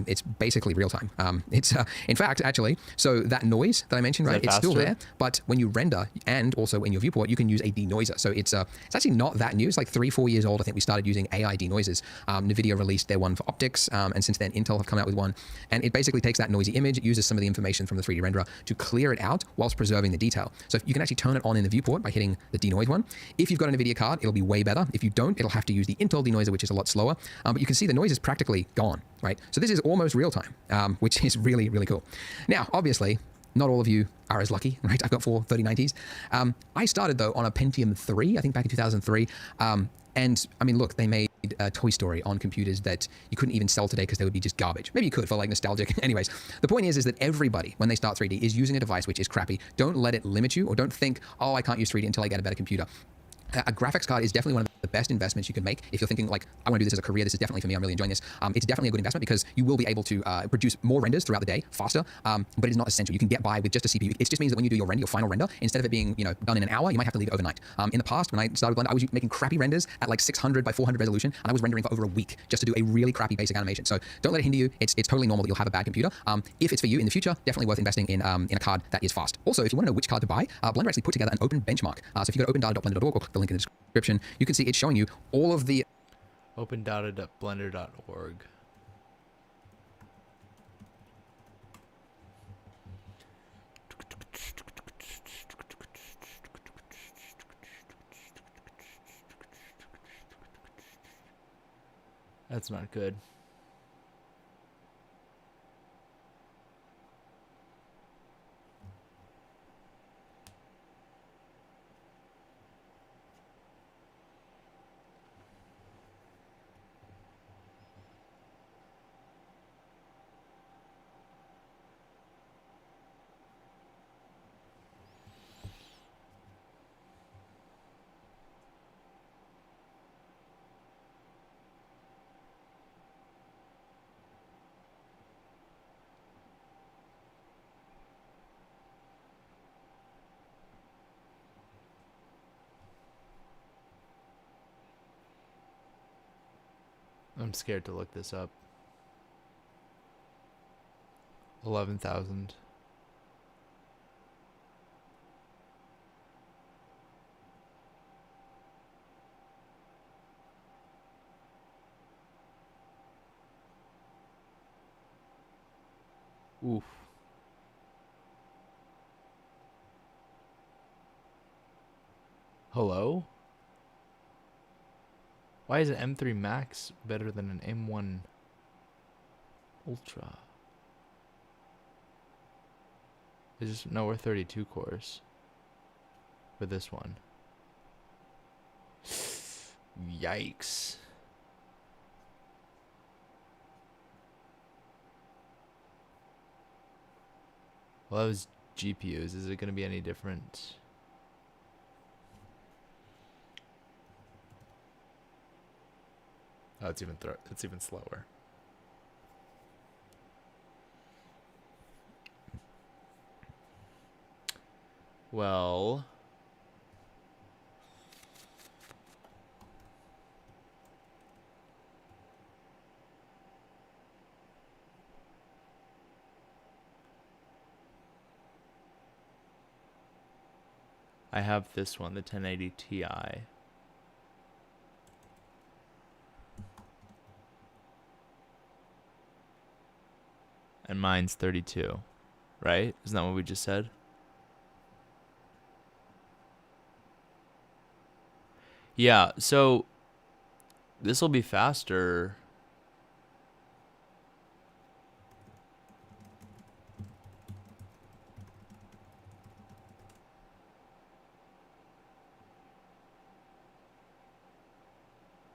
It's basically real time. It's in fact, actually, so that noise that I mentioned, right? It's still there, but when you render and also in your viewport, you can use a denoiser. So it's actually not that new. It's like 3-4 years old. I think we started using AI denoisers. NVIDIA released their one for optics, and since then Intel have come out with one. And it basically takes that noisy image, it uses some of the information from the 3D renderer to clear it out whilst preserving the detail. So you can actually turn it on in the viewport by hitting the denoise one. If you've got an NVIDIA card, it'll be way better. If you don't, it'll have to use the Intel denoiser, which is a lot slower. But you can see the noise is practically gone, right? So this is almost real time, which is really, really cool. Now, obviously, not all of you are as lucky, right? I've got 4 3090s. I started, though, on a Pentium 3, I think back in 2003. And, I mean, look, they made Toy Story on computers that you couldn't even sell today because they would be just garbage. Maybe you could for, like, nostalgic. Anyways, the point is that everybody, when they start 3D, is using a device which is crappy. Don't let it limit you, or don't think, oh, I can't use 3D until I get a better computer. A graphics card is definitely one of the best investments you can make. If you're thinking like, I want to do this as a career, this is definitely for me, I'm really enjoying this. It's definitely a good investment because you will be able to produce more renders throughout the day faster, but it is not essential. You can get by with just a CPU. It just means that when you do your render, your final render, instead of it being done in an hour, you might have to leave it overnight. In the past, when I started Blender, I was making crappy renders at like 600 by 400 resolution, and I was rendering for over a week just to do a really crappy basic animation. So don't let it hinder you. It's totally normal that you'll have a bad computer. If it's for you in the future, definitely worth investing in a card that is fast. Also, if you want to know which card to buy, Blender actually put together an open benchmark. So if you go to opendata.blender.org or click the link in the description, you can see it's showing you all of the opendata.blender.org. That's not good. I'm scared to look this up. 11,000. Oof. Hello? Why is an M3 Max better than an M1 Ultra? There's just nowhere 32 cores for this one. Yikes. Well, that was GPUs. Is it going to be any different? Oh, it's even slower. Well, I have this one, the 1080 Ti. And mine's 32, right? Isn't that what we just said? Yeah, so this will be faster.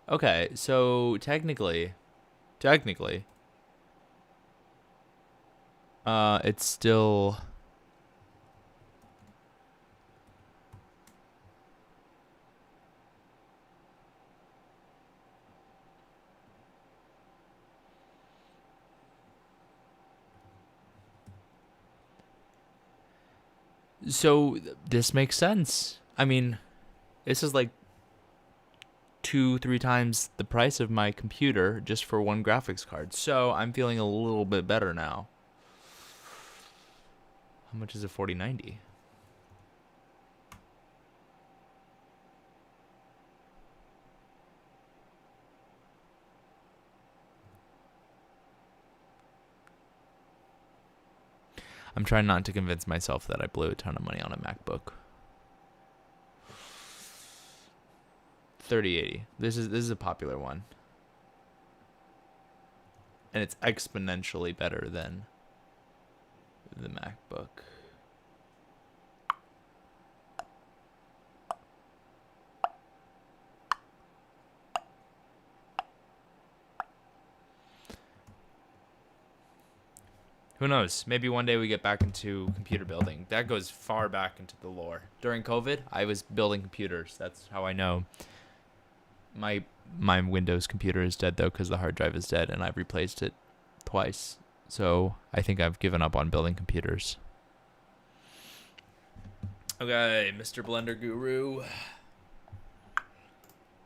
Okay, so technically, it's still So this makes sense. I mean, this is like 2-3 times the price of my computer just for one graphics card. So I'm feeling a little bit better now. How much is a 4090? I'm trying not to convince myself that I blew a ton of money on a MacBook. 3080. This is a popular one. And it's exponentially better than the MacBook. Who knows? Maybe one day we get back into computer building. That goes far back into the lore. During COVID, I was building computers. That's how I know. My Windows computer is dead, though, because the hard drive is dead, and I've replaced it twice. So I think I've given up on building computers. Okay, Mr. Blender Guru.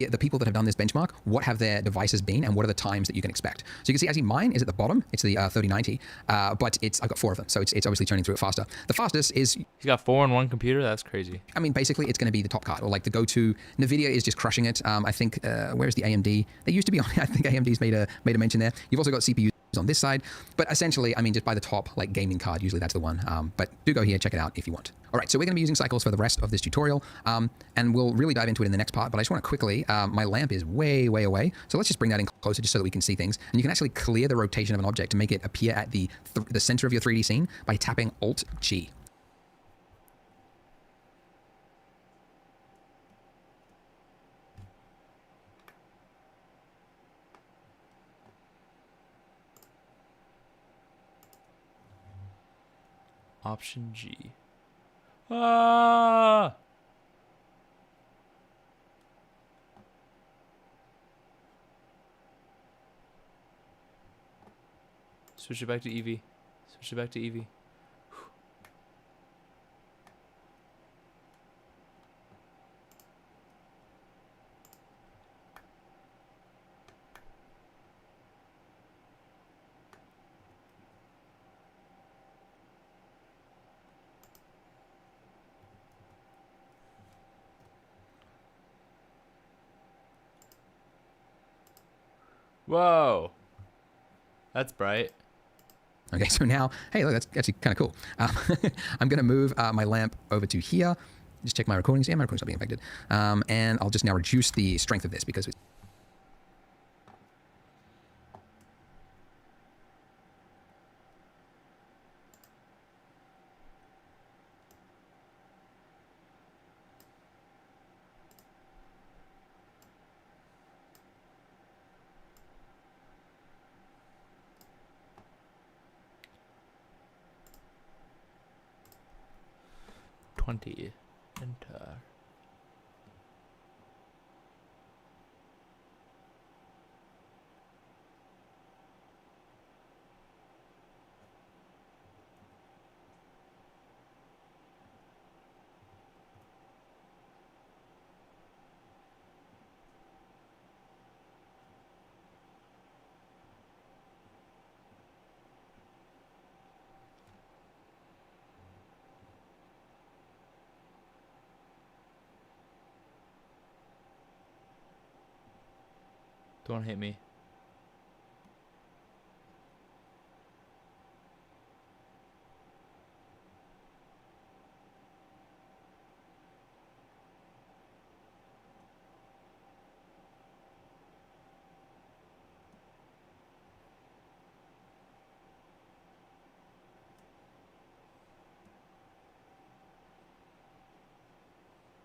The people that have done this benchmark, what have their devices been and what are the times that you can expect? So you can see actually mine is at the bottom. It's the 3090, but I've got 4 of them. So it's obviously turning through it faster. The fastest is... He's got 4 on one computer? That's crazy. I mean, basically it's going to be the top card or like the go-to. NVIDIA is just crushing it. I think, where's the AMD? They used to be on, I think AMD's made a mention there. You've also got CPUs on this side, but essentially, I mean, just by the top, like gaming card, usually that's the one. But do go here, check it out if you want. All right, so we're going to be using Cycles for the rest of this tutorial, and we'll really dive into it in the next part, but I just want to quickly, my lamp is way away, so let's just bring that in closer just so that we can see things. And you can actually clear the rotation of an object to make it appear at the center of your 3D scene by tapping Alt-G. Option G. Ah! Switch it back to Eevee. Switch it back to Eevee. Whoa. That's bright. Okay, so now, hey, look, that's actually kind of cool. I'm going to move my lamp over to here. Just check my recordings. Yeah, my recordings are being affected. And I'll just now reduce the strength of this because it's... Enter. Don't hit me.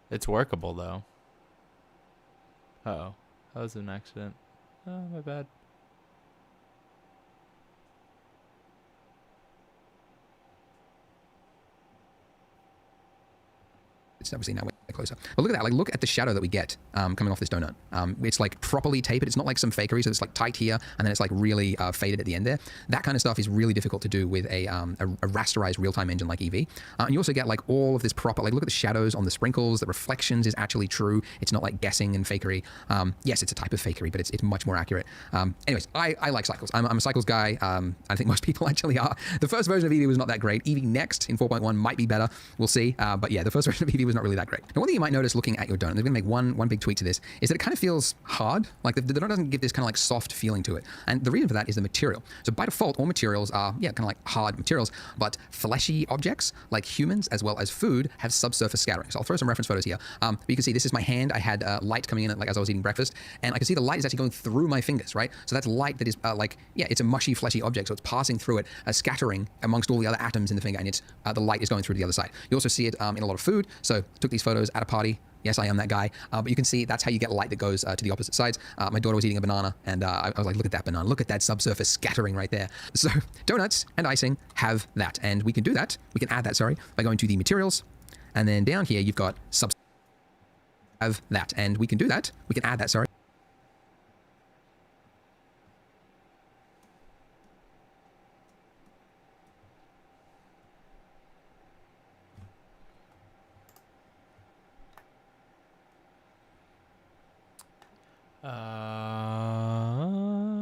It's workable though. Uh-oh. That was an accident. Oh, my bad. It's obviously now closer. But look at that. Like, look at the shadow that we get coming off this donut. It's like properly tapered. It's not like some fakery. So it's like tight here, and then it's like really faded at the end there. That kind of stuff is really difficult to do with a rasterized real-time engine like Eevee. And you also get like all of this proper, like look at the shadows on the sprinkles, the reflections is actually true. It's not like guessing and fakery. Yes, it's a type of fakery, but it's much more accurate. Anyways, I like cycles. I'm a cycles guy. I think most people actually are. The first version of Eevee was not that great. Eevee Next in 4.1 might be better. We'll see. But yeah, the first version of Eevee was not really that great. Now, one thing you might notice looking at your donut, they're going to make one big tweak to this, is that it kind of feels hard. Like the donut doesn't give this kind of like soft feeling to it. And the reason for that is the material. So by default, all materials are, yeah, kind of like hard materials, but fleshy objects like humans as well as food have subsurface scattering. So I'll throw some reference photos here. But you can see this is my hand. I had light coming in like as I was eating breakfast, and I can see the light is actually going through my fingers, right? So that's light that is like, yeah, it's a mushy, fleshy object. So it's passing through it, scattering amongst all the other atoms in the finger, and it's the light is going through to the other side. You also see it in a lot of food. So took these photos at a party. Yes, I am that guy. But you can see that's how you get light that goes to the opposite sides. My daughter was eating a banana, and I was like, look at that banana. Look at that subsurface scattering right there. So donuts and icing have that. And we can do that. We can add that, sorry, by going to the materials. And then down here, you've got have that. And we can do that. We can add that, sorry.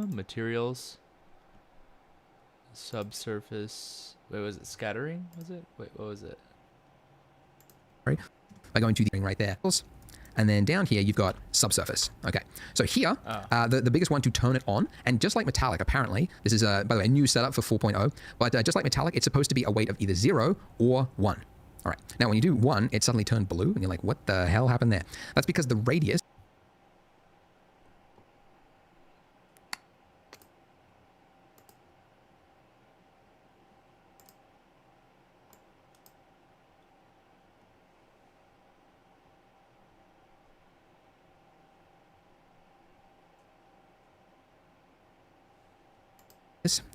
Materials. Subsurface. Wait, was it scattering? Was it? Wait, what was it? Right. By going to the right there. And then down here, you've got subsurface. Okay. So here, the biggest one to turn it on, and just like metallic, apparently, this is, by the way, a new setup for 4.0, but just like metallic, it's supposed to be a weight of either 0 or 1. All right. Now, when you do 1, it suddenly turned blue, and you're like, what the hell happened there? That's because the radius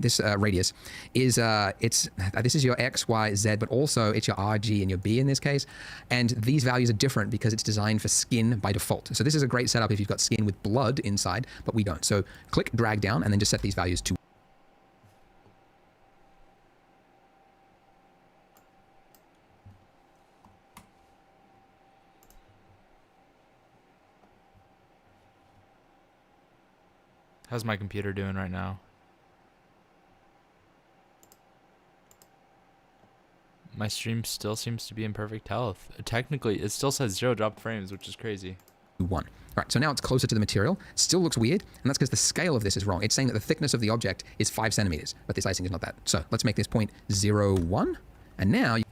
this radius is this is your X, Y, Z, but also it's your R, G, and your B in this case. And these values are different because it's designed for skin by default. So this is a great setup if you've got skin with blood inside, but we don't. So click, drag down, and then just set these values to. How's my computer doing right now? My stream still seems to be in perfect health. Technically, it still says 0 dropped frames, which is crazy. 1. All right, so now it's closer to the material. Still looks weird, and that's because the scale of this is wrong. It's saying that the thickness of the object is 5 centimeters, but this icing is not that. So let's make this point 0, 1, and now you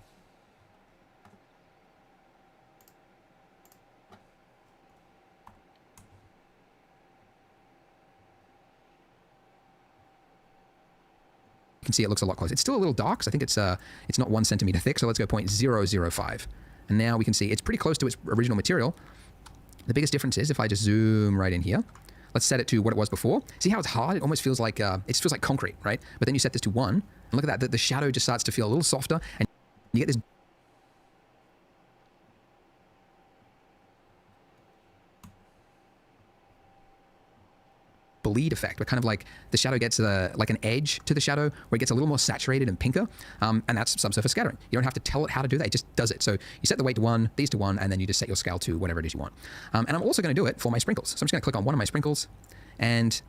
can see it looks a lot closer. It's still a little dark, so I think it's not 1 centimeter thick, so let's go 0.005. And now we can see it's pretty close to its original material. The biggest difference is if I just zoom right in here, let's set it to what it was before. See how it's hard? It almost feels like, it feels like concrete, right? But then you set this to 1, and look at that, the shadow just starts to feel a little softer, and you get this bleed effect, where kind of like the shadow gets like an edge to the shadow where it gets a little more saturated and pinker, and that's subsurface scattering. You don't have to tell it how to do that, it just does it. So you set the weight to 1, these to 1, and then you just set your scale to whatever it is you want. And I'm also going to do it for my sprinkles. So I'm just going to click on one of my sprinkles, and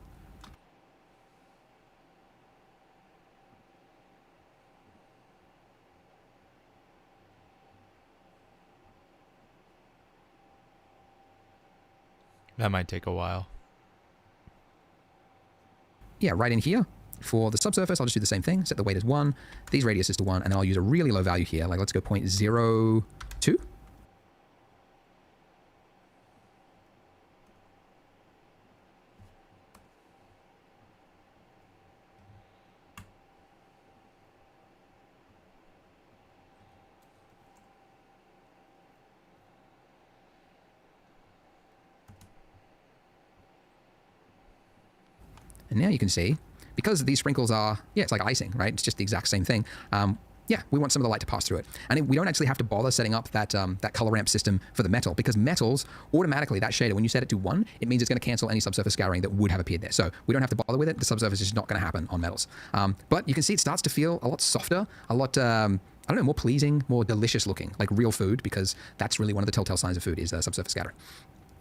That might take a while. yeah, right in here for the subsurface, I'll just do the same thing. Set the weight as 1, these radius is to 1, and then I'll use a really low value here. Like let's go 0.02. And now you can see, because these sprinkles are, yeah, it's like icing, right? It's just the exact same thing. yeah, we want some of the light to pass through it. And we don't actually have to bother setting up that color ramp system for the metal, because metals, automatically, that shader, when you set it to 1, it means it's going to cancel any subsurface scouring that would have appeared there. So we don't have to bother with it. The subsurface is not going to happen on metals. But you can see it starts to feel a lot softer, a lot, I don't know, more pleasing, more delicious looking, like real food, because that's really one of the telltale signs of food is subsurface scattering.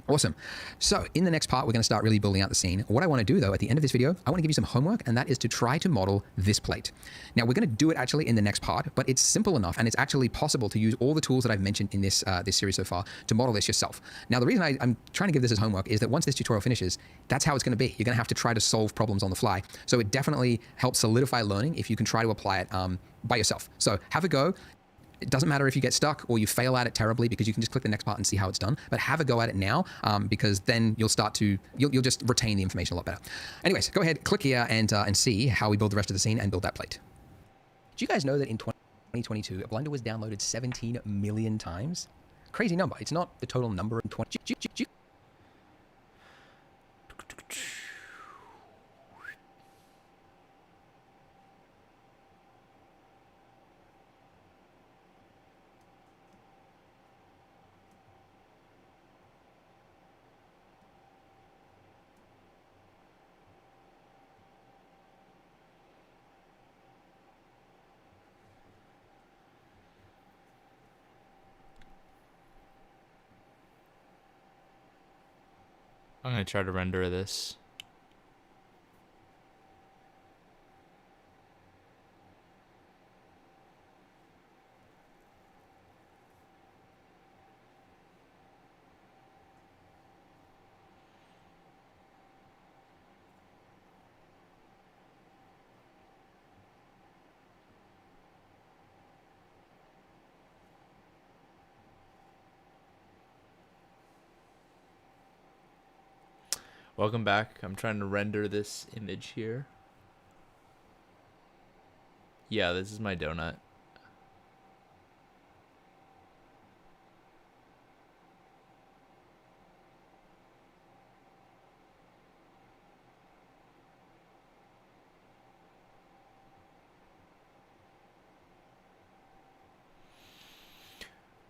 Awesome. So in the next part, we're going to start really building out the scene. What I want to do, though, at the end of this video, I want to give you some homework, and that is to try to model this plate. Now, we're going to do it actually in the next part, but it's simple enough, and it's actually possible to use all the tools that I've mentioned in this this series so far to model this yourself. Now, the reason I'm trying to give this as homework is that once this tutorial finishes, that's how it's going to be. You're going to have to try to solve problems on the fly. So it definitely helps solidify learning if you can try to apply it by yourself. So have a go. It doesn't matter if you get stuck or you fail at it terribly, because you can just click the next part and see how it's done. But have a go at it now, because then you'll just retain the information a lot better. Anyways, go ahead, click here and see how we build the rest of the scene and build that plate. Did you guys know that in 2022, Blender was downloaded 17 million times? Crazy number. It's not the total number in 20. I'm going to try to render this. Welcome back. I'm trying to render this image here. Yeah, this is my donut.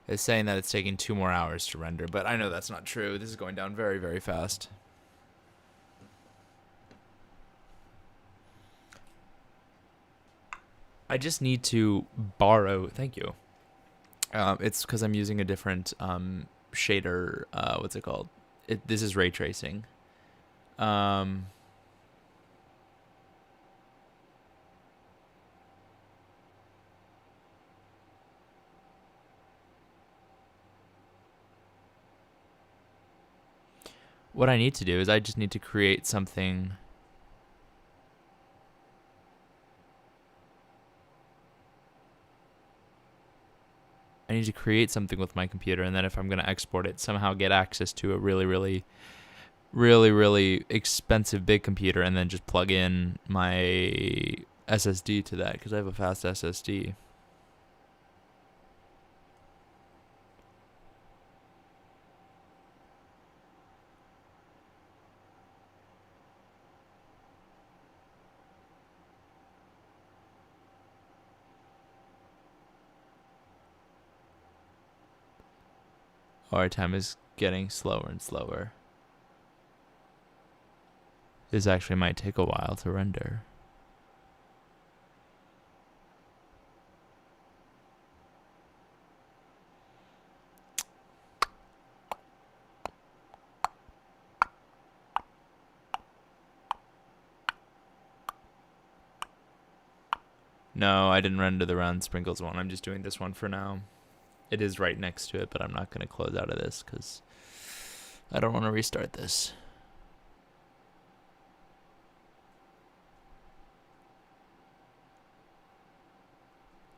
It's saying that it's taking 2 more hours to render, but I know that's not true. This is going down very, very fast. I just need to borrow. Thank you. It's because I'm using a different shader. What's it called? This is ray tracing. What I need to do is I just need to create something. I need to create something with my computer, and then if I'm going to export it, somehow get access to a really, really, really, really expensive big computer, and then just plug in my SSD to that, because I have a fast SSD. Our time is getting slower and slower. This actually might take a while to render. No, I didn't render the round sprinkles one. I'm just doing this one for now. It is right next to it, but I'm not going to close out of this because I don't want to restart this.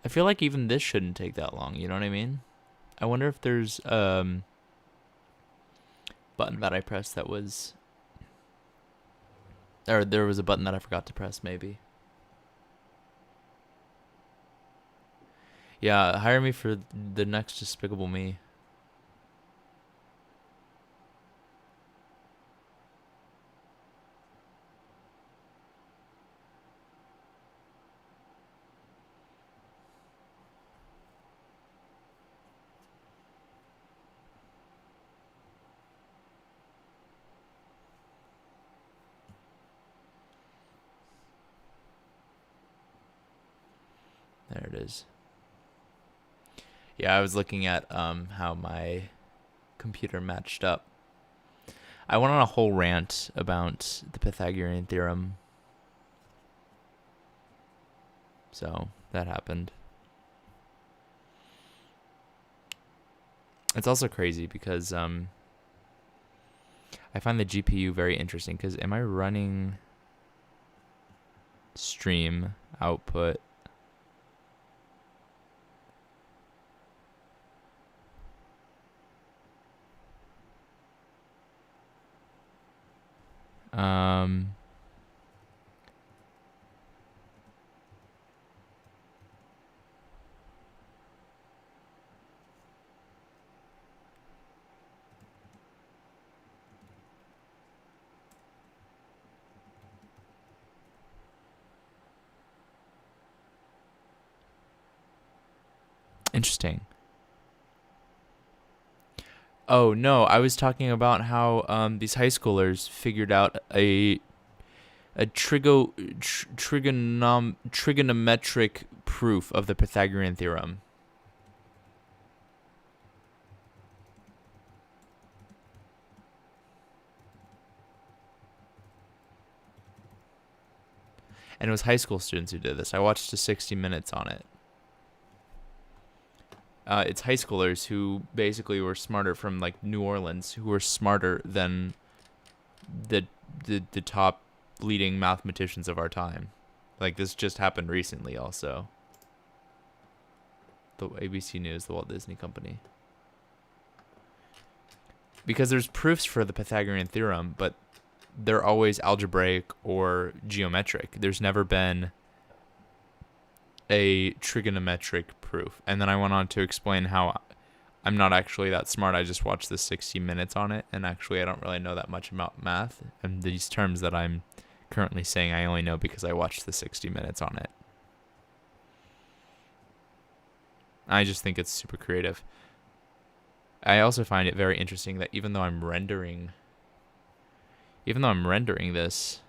I feel like even this shouldn't take that long, you know what I mean? I wonder if there's button that I pressed that was... Or there was a button that I forgot to press, maybe. Yeah, hire me for the next Despicable Me. There it is. Yeah, I was looking at how my computer matched up. I went on a whole rant about the Pythagorean theorem. So that happened. It's also crazy because I find the GPU very interesting because am I running stream output? Interesting. Oh no, I was talking about how these high schoolers figured out a trigonometric proof of the Pythagorean theorem. And it was high school students who did this. I watched a 60 Minutes on it. It's high schoolers who basically were smarter from like New Orleans, who were smarter than the top leading mathematicians of our time. Like this just happened recently also. The ABC News, the Walt Disney Company. Because there's proofs for the Pythagorean theorem, but they're always algebraic or geometric. There's never been a trigonometric proof. And then I went on to explain how I'm not actually that smart. I just watched the 60 Minutes on it, and actually I don't really know that much about math. And these terms that I'm currently saying I only know because I watched the 60 Minutes on it. I just think it's super creative. I also find it very interesting that even though I'm rendering this,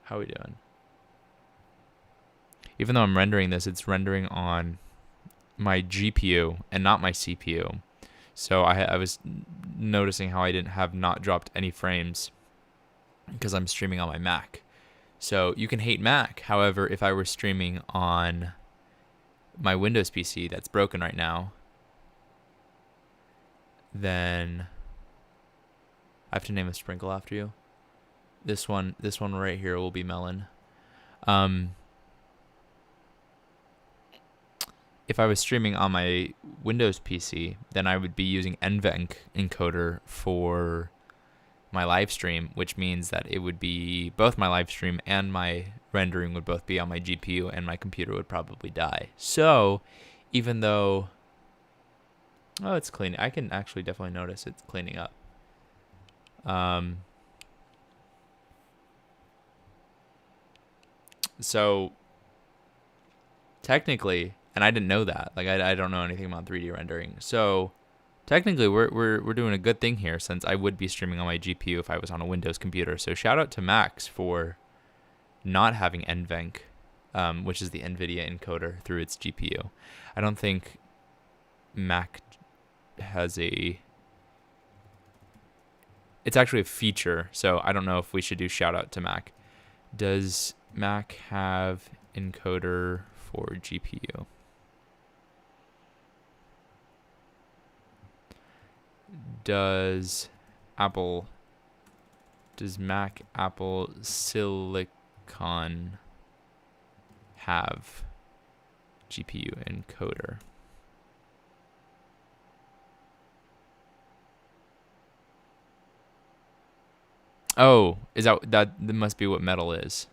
how are we doing? Even though I'm rendering this, it's rendering on my GPU and not my CPU. So I was noticing how I didn't have not dropped any frames because I'm streaming on my Mac. So you can hate Mac. However, if I were streaming on my Windows PC that's broken right now, then I have to name a sprinkle after you. This one right here will be melon. If I was streaming on my Windows PC, then I would be using NVENC encoder for my live stream, which means that it would be both my live stream and my rendering would both be on my GPU, and my computer would probably die. So even though, oh, it's cleaning. I can actually definitely notice it's cleaning up. So technically, and I didn't know that. Like I don't know anything about 3D rendering. So technically, we're doing a good thing here, since I would be streaming on my GPU if I was on a Windows computer. So shout out to Max for not having NVENC, which is the NVIDIA encoder through its GPU. I don't think Mac has a. It's actually a feature, so I don't know if we should do shout out to Mac. Does Mac have encoder for GPU? Does Mac Apple Silicon have GPU encoder? Oh, is that must be what metal is.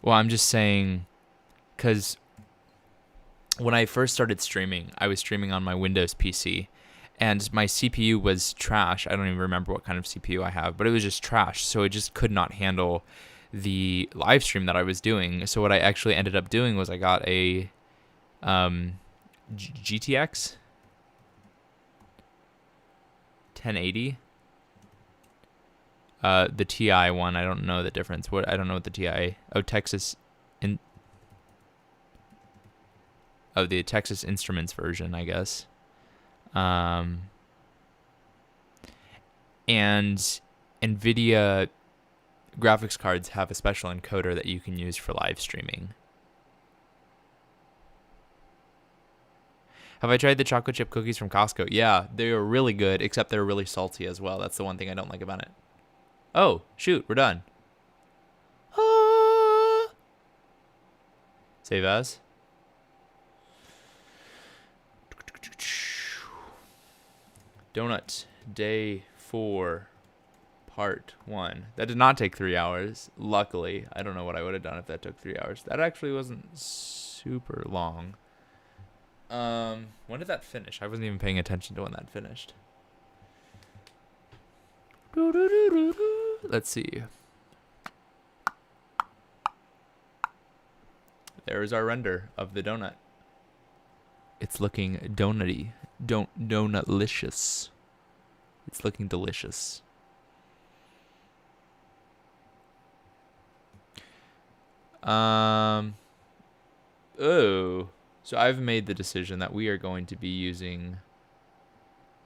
Well, I'm just saying, because when I first started streaming, I was streaming on my Windows PC, and my CPU was trash. I don't even remember what kind of CPU I have, but it was just trash. So it just could not handle the live stream that I was doing. So what I actually ended up doing was I got a GTX 1080. The TI one, I don't know the difference. I don't know what the TI. Oh, the Texas Instruments version, I guess. And NVIDIA graphics cards have a special encoder that you can use for live streaming. Have I tried the chocolate chip cookies from Costco? Yeah, they are really good, except they're really salty as well. That's the one thing I don't like about it. Oh, shoot, we're done. Save as. Donut Day 4 Part 1. That did not take 3 hours, luckily. I don't know what I would have done if that took 3 hours. That actually wasn't super long. When did that finish? I wasn't even paying attention to when that finished. Let's see. There's our render of the donut. It's looking donutty. Donutlicious. It's looking delicious. Oh. So I've made the decision that we are going to be using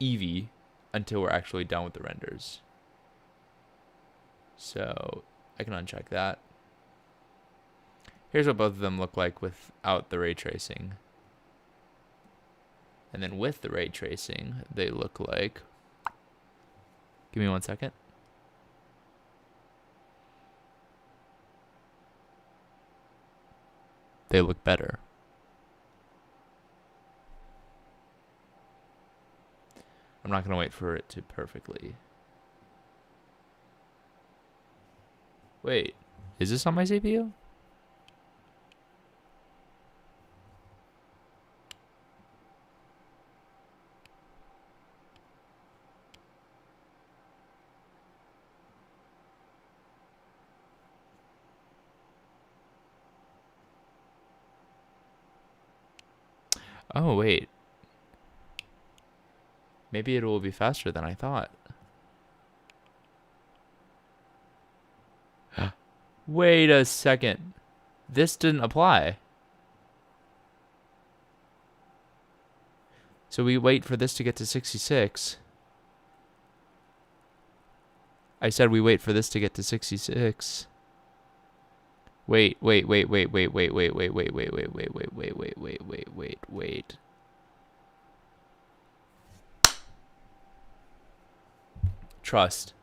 Eevee until we're actually done with the renders. So I can uncheck that. Here's what both of them look like without the ray tracing. And then with the ray tracing, they look like... Give me 1 second. They look better. I'm not going to wait for it to perfectly... Wait, is this on my CPU? Oh, wait. Maybe it will be faster than I thought. Wait a second. This didn't apply. So we wait for this to get to 66. I said we wait for this to get to 66. Wait. Trust.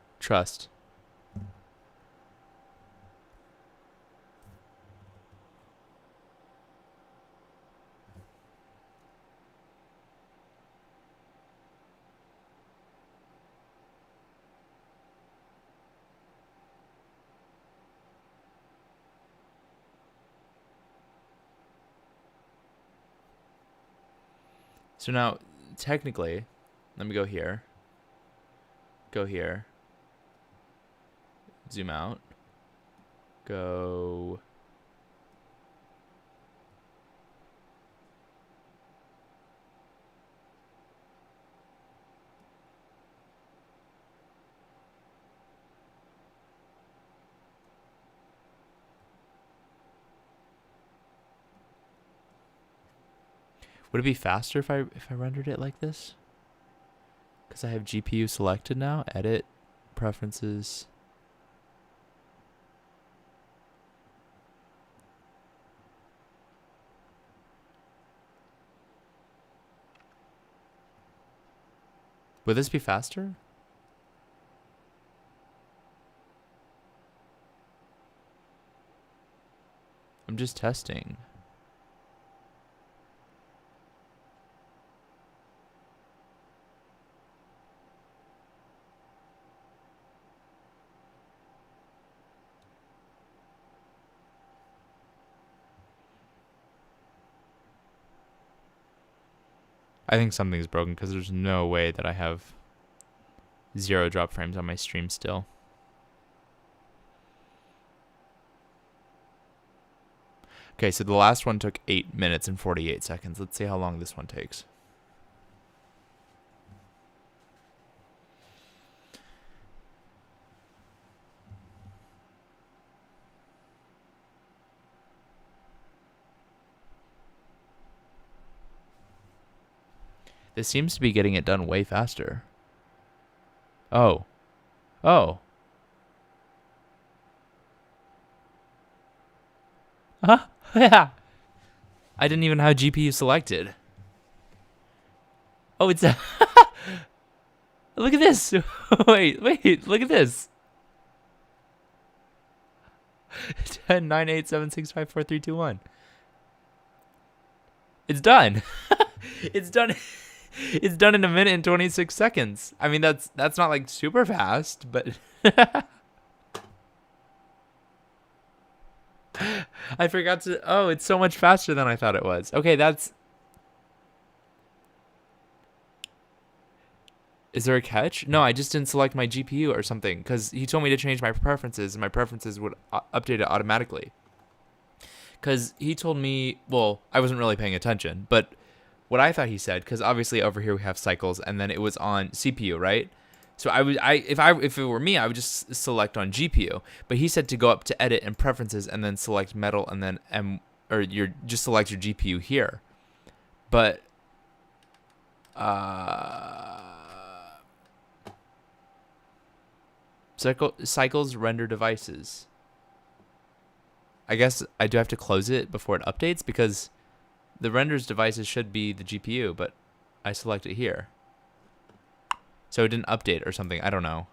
So now, technically, let me go here. Go here. Zoom out. Go... Would it be faster if I rendered it like this? Because I have GPU selected now. Edit, preferences. Would this be faster? I'm just testing. I think something's broken because there's no way that I have 0 drop frames on my stream still. Okay, so the last one took 8 minutes and 48 seconds. Let's see how long this one takes. This seems to be getting it done way faster. Oh. Oh. Huh? Yeah. I didn't even have GPU selected. Oh, it's a look at this. wait, look at this. 10, 9, 8, 7, 6, 5, 4, 3, 2, 1. It's done. It's done. It's done in 1 minute and 26 seconds. I mean, that's not like super fast, but I forgot to. Oh, it's so much faster than I thought it was. Okay, that's. Is there a catch? No, I just didn't select my GPU or something because he told me to change my preferences and my preferences would update it automatically. Because he told me, well, I wasn't really paying attention, but what I thought he said, because obviously over here we have cycles, and then it was on CPU, right? So if it were me, I would just select on GPU. But he said to go up to edit and preferences, and then select metal, and then just select your GPU here. But cycles render devices. I guess I do have to close it before it updates because the renders devices should be the GPU, but I select it here. So it didn't update or something. I don't know.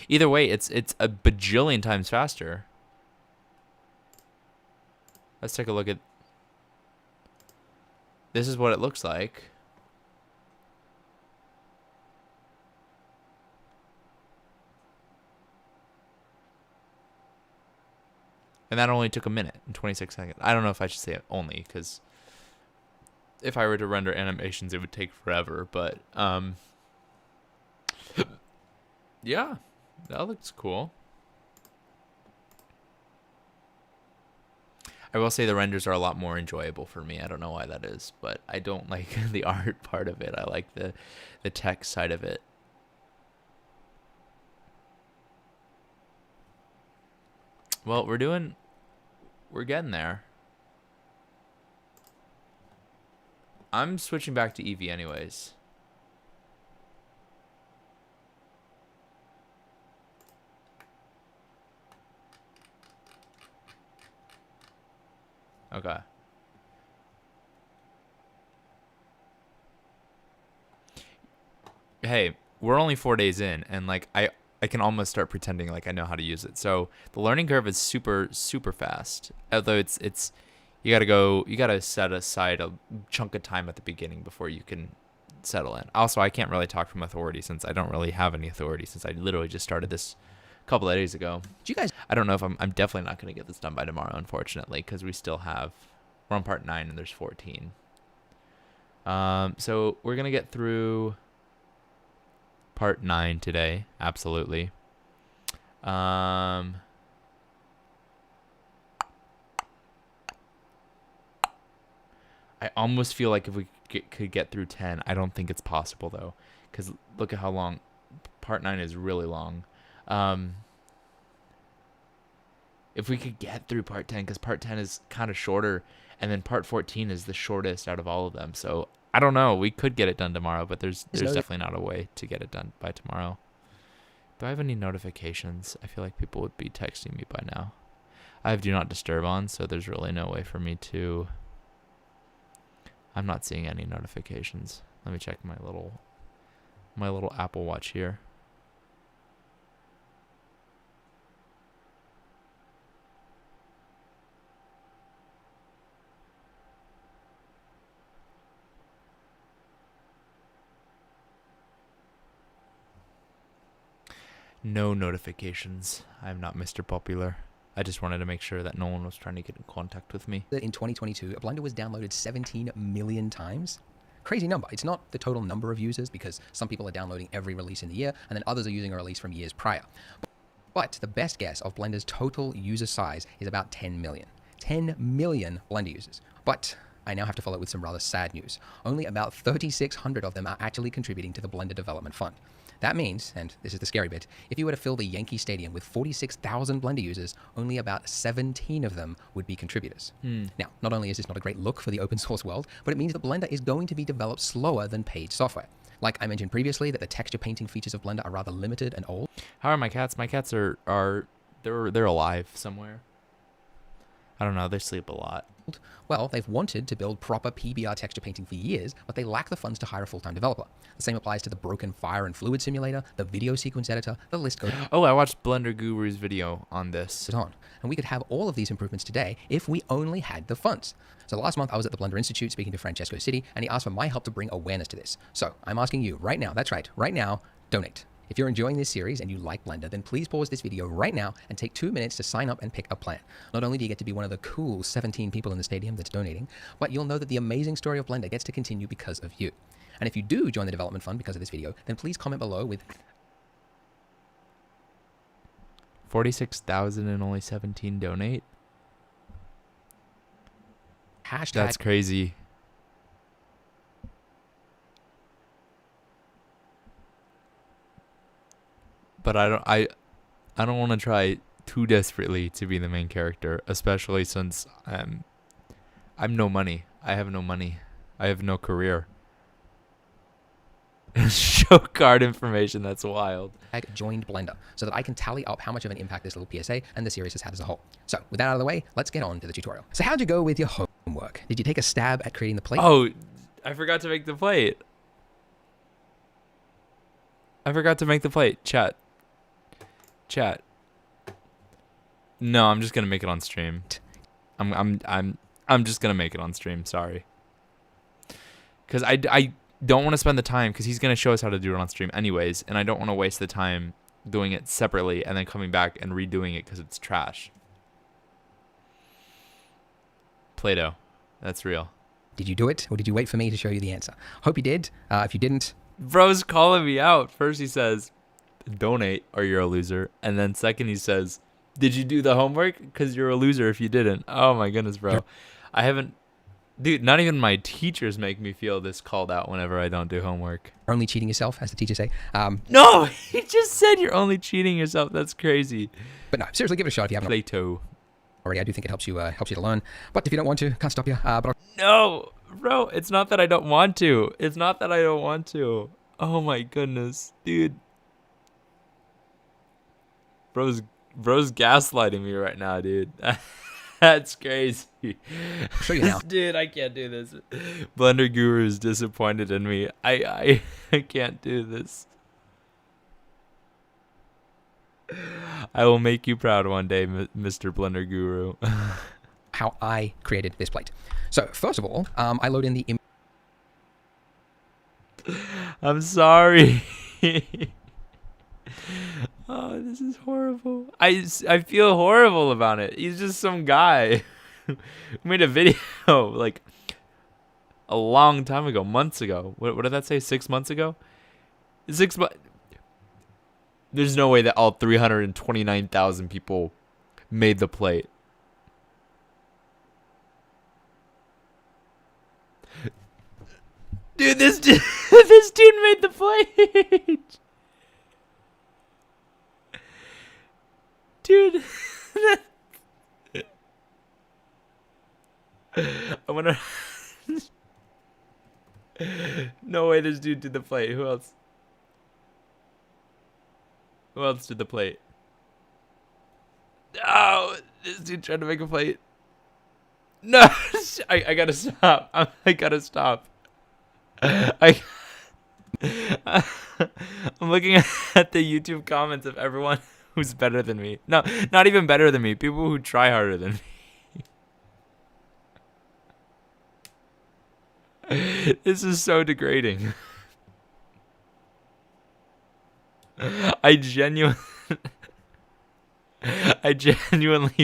Either way, it's a bajillion times faster. Let's take a look at. This is what it looks like. And that only took 1 minute and 26 seconds. I don't know if I should say it only, because if I were to render animations, it would take forever. But, yeah, that looks cool. I will say the renders are a lot more enjoyable for me. I don't know why that is, but I don't like the art part of it. I like the tech side of it. Well, we're getting there. I'm switching back to Eevee anyways. Okay. Hey, we're only 4 days in, and like I can almost start pretending like I know how to use it. So the learning curve is super, super fast. Although it's you gotta set aside a chunk of time at the beginning before you can settle in. Also, I can't really talk from authority since I don't really have any authority since I literally just started this a couple of days ago. Do you guys? I don't know if I'm definitely not gonna get this done by tomorrow, unfortunately, because we're on part 9 and there's 14. So we're gonna get through part 9 today, absolutely. I almost feel like if we could get through 10, I don't think it's possible though, because look at how long part 9 is. Really long. If we could get through part 10, because part 10 is kind of shorter, and then part 14 is the shortest out of all of them, so I don't know. We could get it done tomorrow, but there's definitely not a way to get it done by tomorrow. Do I have any notifications? I feel like people would be texting me by now. I have Do Not Disturb on, so there's really no way for me to. I'm not seeing any notifications. Let me check my little Apple Watch here. No notifications. I'm not Mr. Popular. I just wanted to make sure that no one was trying to get in contact with me. In 2022, Blender was downloaded 17 million times. Crazy number. It's not the total number of users because some people are downloading every release in the year and then others are using a release from years prior. But the best guess of Blender's total user size is about 10 million. 10 million Blender users. But I now have to follow it with some rather sad news. Only about 3,600 of them are actually contributing to the Blender Development Fund. That means, and this is the scary bit, if you were to fill the Yankee Stadium with 46,000 Blender users, only about 17 of them would be contributors. Now, not only is this not a great look for the open source world, but it means that Blender is going to be developed slower than paid software. Like I mentioned previously, that the texture painting features of Blender are rather limited and old. How are my cats? My cats are they're alive somewhere. I don't know. They sleep a lot. Well, they've wanted to build proper PBR texture painting for years, but they lack the funds to hire a full-time developer. The same applies to the broken fire and fluid simulator, the video sequence editor, the list goes Oh, I watched Blender Guru's video on this. on. And we could have all of these improvements today if we only had the funds. So last month I was at the Blender Institute speaking to Francesco City, and he asked for my help to bring awareness to this. So I'm asking you right now, that's right, right now, donate. If you're enjoying this series and you like Blender, then please pause this video right now and take 2 minutes to sign up and pick a plan. Not only do you get to be one of the cool 17 people in the stadium that's donating, but you'll know that the amazing story of Blender gets to continue because of you. And if you do join the development fund because of this video, then please comment below with 46,000 and only 17 donate. hashtag That's crazy. But I don't want to try too desperately to be the main character, especially since I'm no money. I have no money. I have no career. Show card information. That's wild. joined Blender so that I can tally up how much of an impact this little PSA and the series has had as a whole. So with that out of the way, let's get on to the tutorial. So how'd you go with your homework? Did you take a stab at creating the plate? Oh, I forgot to make the plate. I forgot to make the plate. Chat. No, I'm just gonna make it on stream. I'm just gonna make it on stream. Sorry. Cause I don't want to spend the time because he's gonna show us how to do it on stream anyways, and I don't want to waste the time doing it separately and then coming back and redoing it because it's trash. Play-Doh, that's real. Did you do it, or did you wait for me to show you the answer? Hope you did. If you didn't, Bro's calling me out. First he says, donate or you're a loser. And then second he says, did you do the homework? Because you're a loser if you didn't. Oh my goodness, bro. I haven't... Dude, not even my teachers make me feel this called out whenever I don't do homework. you're only cheating yourself, as the teachers say. No, he just said you're only cheating yourself. That's crazy. But no, seriously, give it a shot if you haven't Play-Doh. already. I do think it helps you to learn. But if you don't want to, can't stop you. But No, bro, it's not that I don't want to. It's not that I don't want to. Oh my goodness, dude. Bro's gaslighting me right now, dude. That's crazy. I'll show you now. Dude, I can't do this. Blender Guru is disappointed in me. I can't do this. I will make you proud one day, Mr. Blender Guru. How I created this plate. So first of all, I load in the I'm sorry. Oh, this is horrible. I feel horrible about it. He's just some guy who made a video like a long time ago, months ago. What did that say? 6 months ago? 6 months. There's no way that all 329,000 people made the plate. Dude, this dude made the plate. Dude. I wonder. No way this dude did the plate. Who else? Who else did the plate? Oh, this dude tried to make a plate. No, I gotta stop. I gotta stop. I'm looking at the YouTube comments of everyone who's better than me. No, not even better than me. People who try harder than me. This is so degrading. I genuinely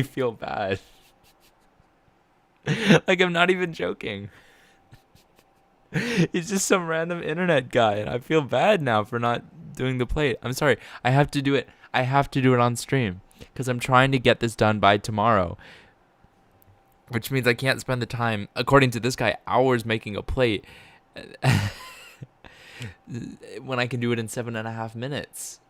feel bad. Like, I'm not even joking. He's just some random internet guy, and I feel bad now for not doing the plate. I'm sorry. I have to do it. I have to do it on stream because I'm trying to get this done by tomorrow, which means I can't spend the time, according to this guy, hours making a plate when I can do it in 7.5 minutes.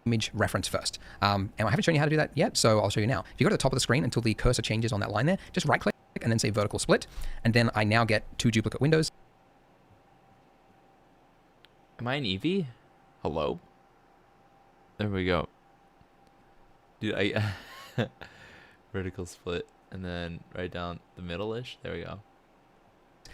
Image reference first. And I haven't shown you how to do that yet, so I'll show you now. If you go to the top of the screen until the cursor changes on that line there, just right click and then say vertical split. And then I now get 2 duplicate windows. Am I an Eevee? Hello? There we go. Dude, I vertical split and then right down the middle-ish. There we go.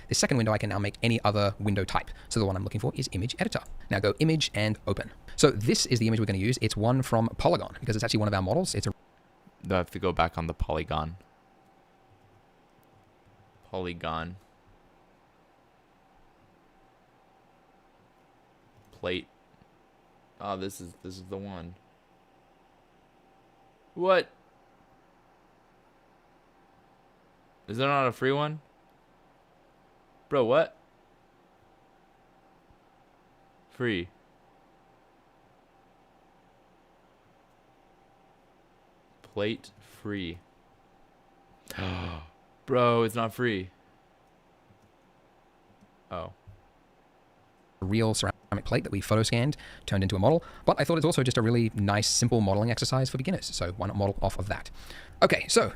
This second window, I can now make any other window type. So the one I'm looking for is image editor. Now go image and open. So this is the image we're going to use. It's one from Polygon because it's actually one of our models. It's a Do I have to go back on the polygon? Polygon. Plate. Oh, this is the one. What? Is there not a free one? Bro, what? Free. Plate free. Bro, it's not free. Oh. real ceramic plate that we photo scanned, turned into a model. But I thought it's also just a really nice, simple modeling exercise for beginners. So why not model off of that? Okay, so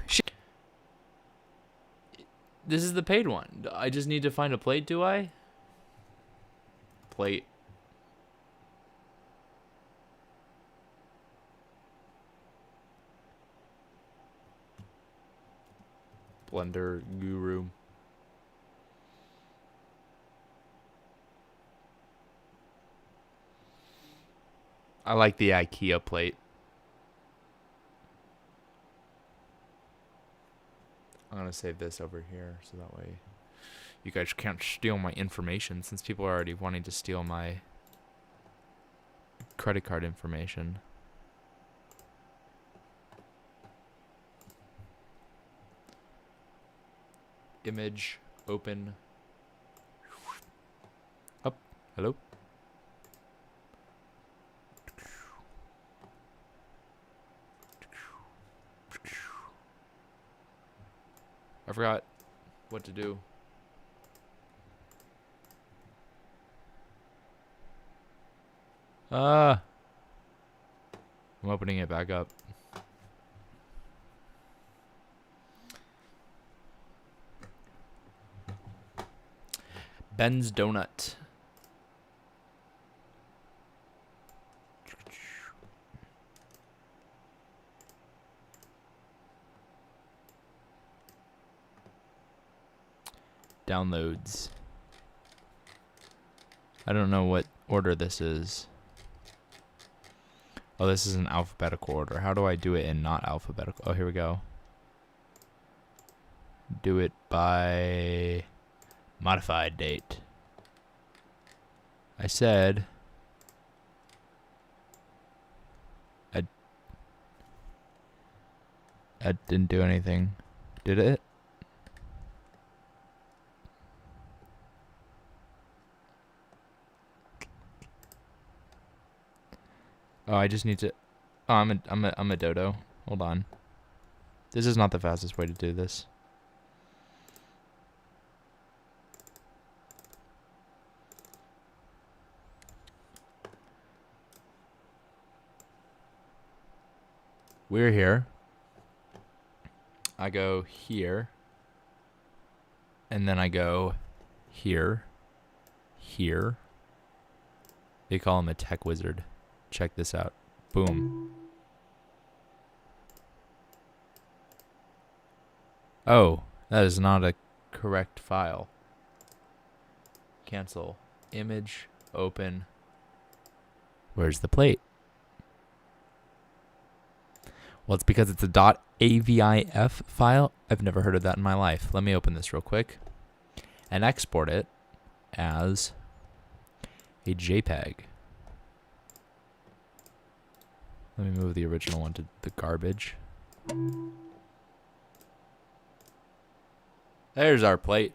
this is the paid one. I just need to find a plate, do I? Plate. Blender guru. I like the IKEA plate. I'm gonna save this over here so that way you guys can't steal my information, since people are already wanting to steal my credit card information. Image, open. Up. Hello. I forgot what to do. I'm opening it back up. Ben's Donut. Downloads. I don't know what order this is. Oh, this is an alphabetical order. How do I do it in not alphabetical? Oh, here we go. Do it by modified date. I said I didn't do anything. Did it? Oh, I just need to. Oh, I'm a dodo. Hold on. This is not the fastest way to do this. We're here. I go here. And then I go here. Here. They call him a tech wizard. Check this out. Boom. Oh, that is not a correct file. Cancel. Image. Open. Where's the plate? Well, it's because it's a .avif file. I've never heard of that in my life. Let me open this real quick and export it as a JPEG. Let me move the original one to the garbage. There's our plate.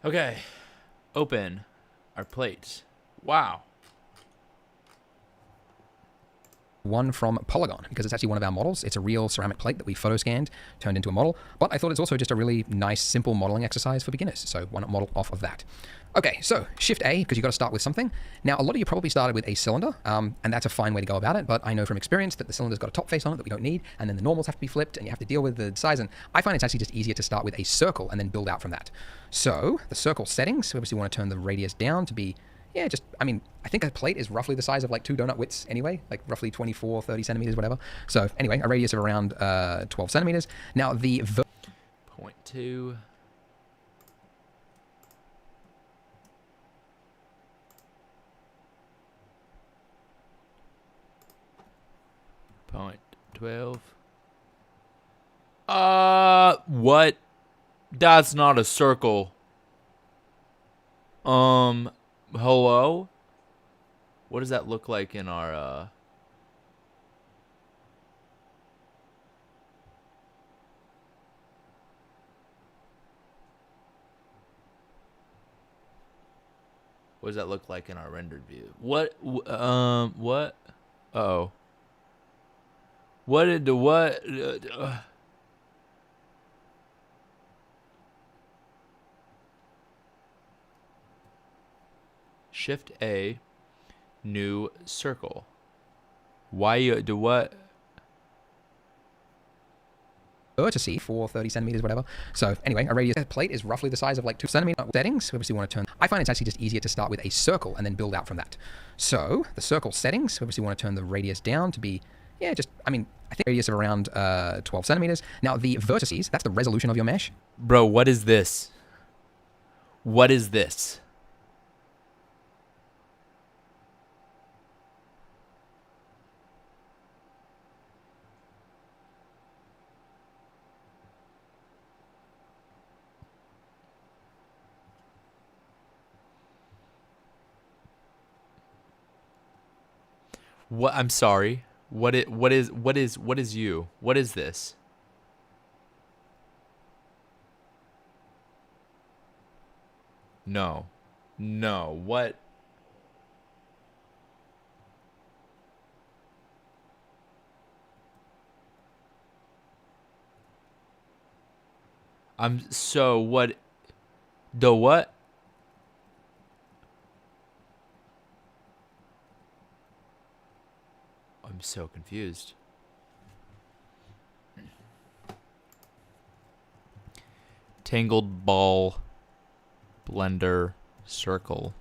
Okay. Open our plate. Wow. One from Polygon, because it's actually one of our models. It's a real ceramic plate that we photo scanned, turned into a model. But I thought it's also just a really nice, simple modeling exercise for beginners. So why not model off of that? Okay, so Shift A, because you've got to start with something. Now, a lot of you probably started with a cylinder, and that's a fine way to go about it. But I know from experience that the cylinder's got a top face on it that we don't need, and then the normals have to be flipped, and you have to deal with the size. And I find it's actually just easier to start with a circle and then build out from that. So the circle settings, we obviously want to turn the radius down to be, yeah, just, I mean, I think a plate is roughly the size of like 2 donut widths anyway, like roughly 24, 30 centimeters, whatever. So anyway, a radius of around 12 centimeters. Now the 0.2. Point 12. What? That's not a circle. Hello? What does that look like in our, what does that look like in our rendered view? What? What? Uh-oh. What did the what? Shift A, new circle. Why you do what? vertices for 30 centimeters, whatever. So anyway, a radius plate is roughly the size of like 2 centimeter settings. We obviously want to turn, I find it's actually just easier to start with a circle and then build out from that. So the circle settings, we obviously want to turn the radius down to be, yeah, just, I mean, I think radius of around 12 centimeters. Now the vertices, that's the resolution of your mesh. Bro, what is this? What is this? What? I'm sorry. What is you? What is this? No. No. What? I'm so what? The what? I'm so confused. Tangled ball blender circle.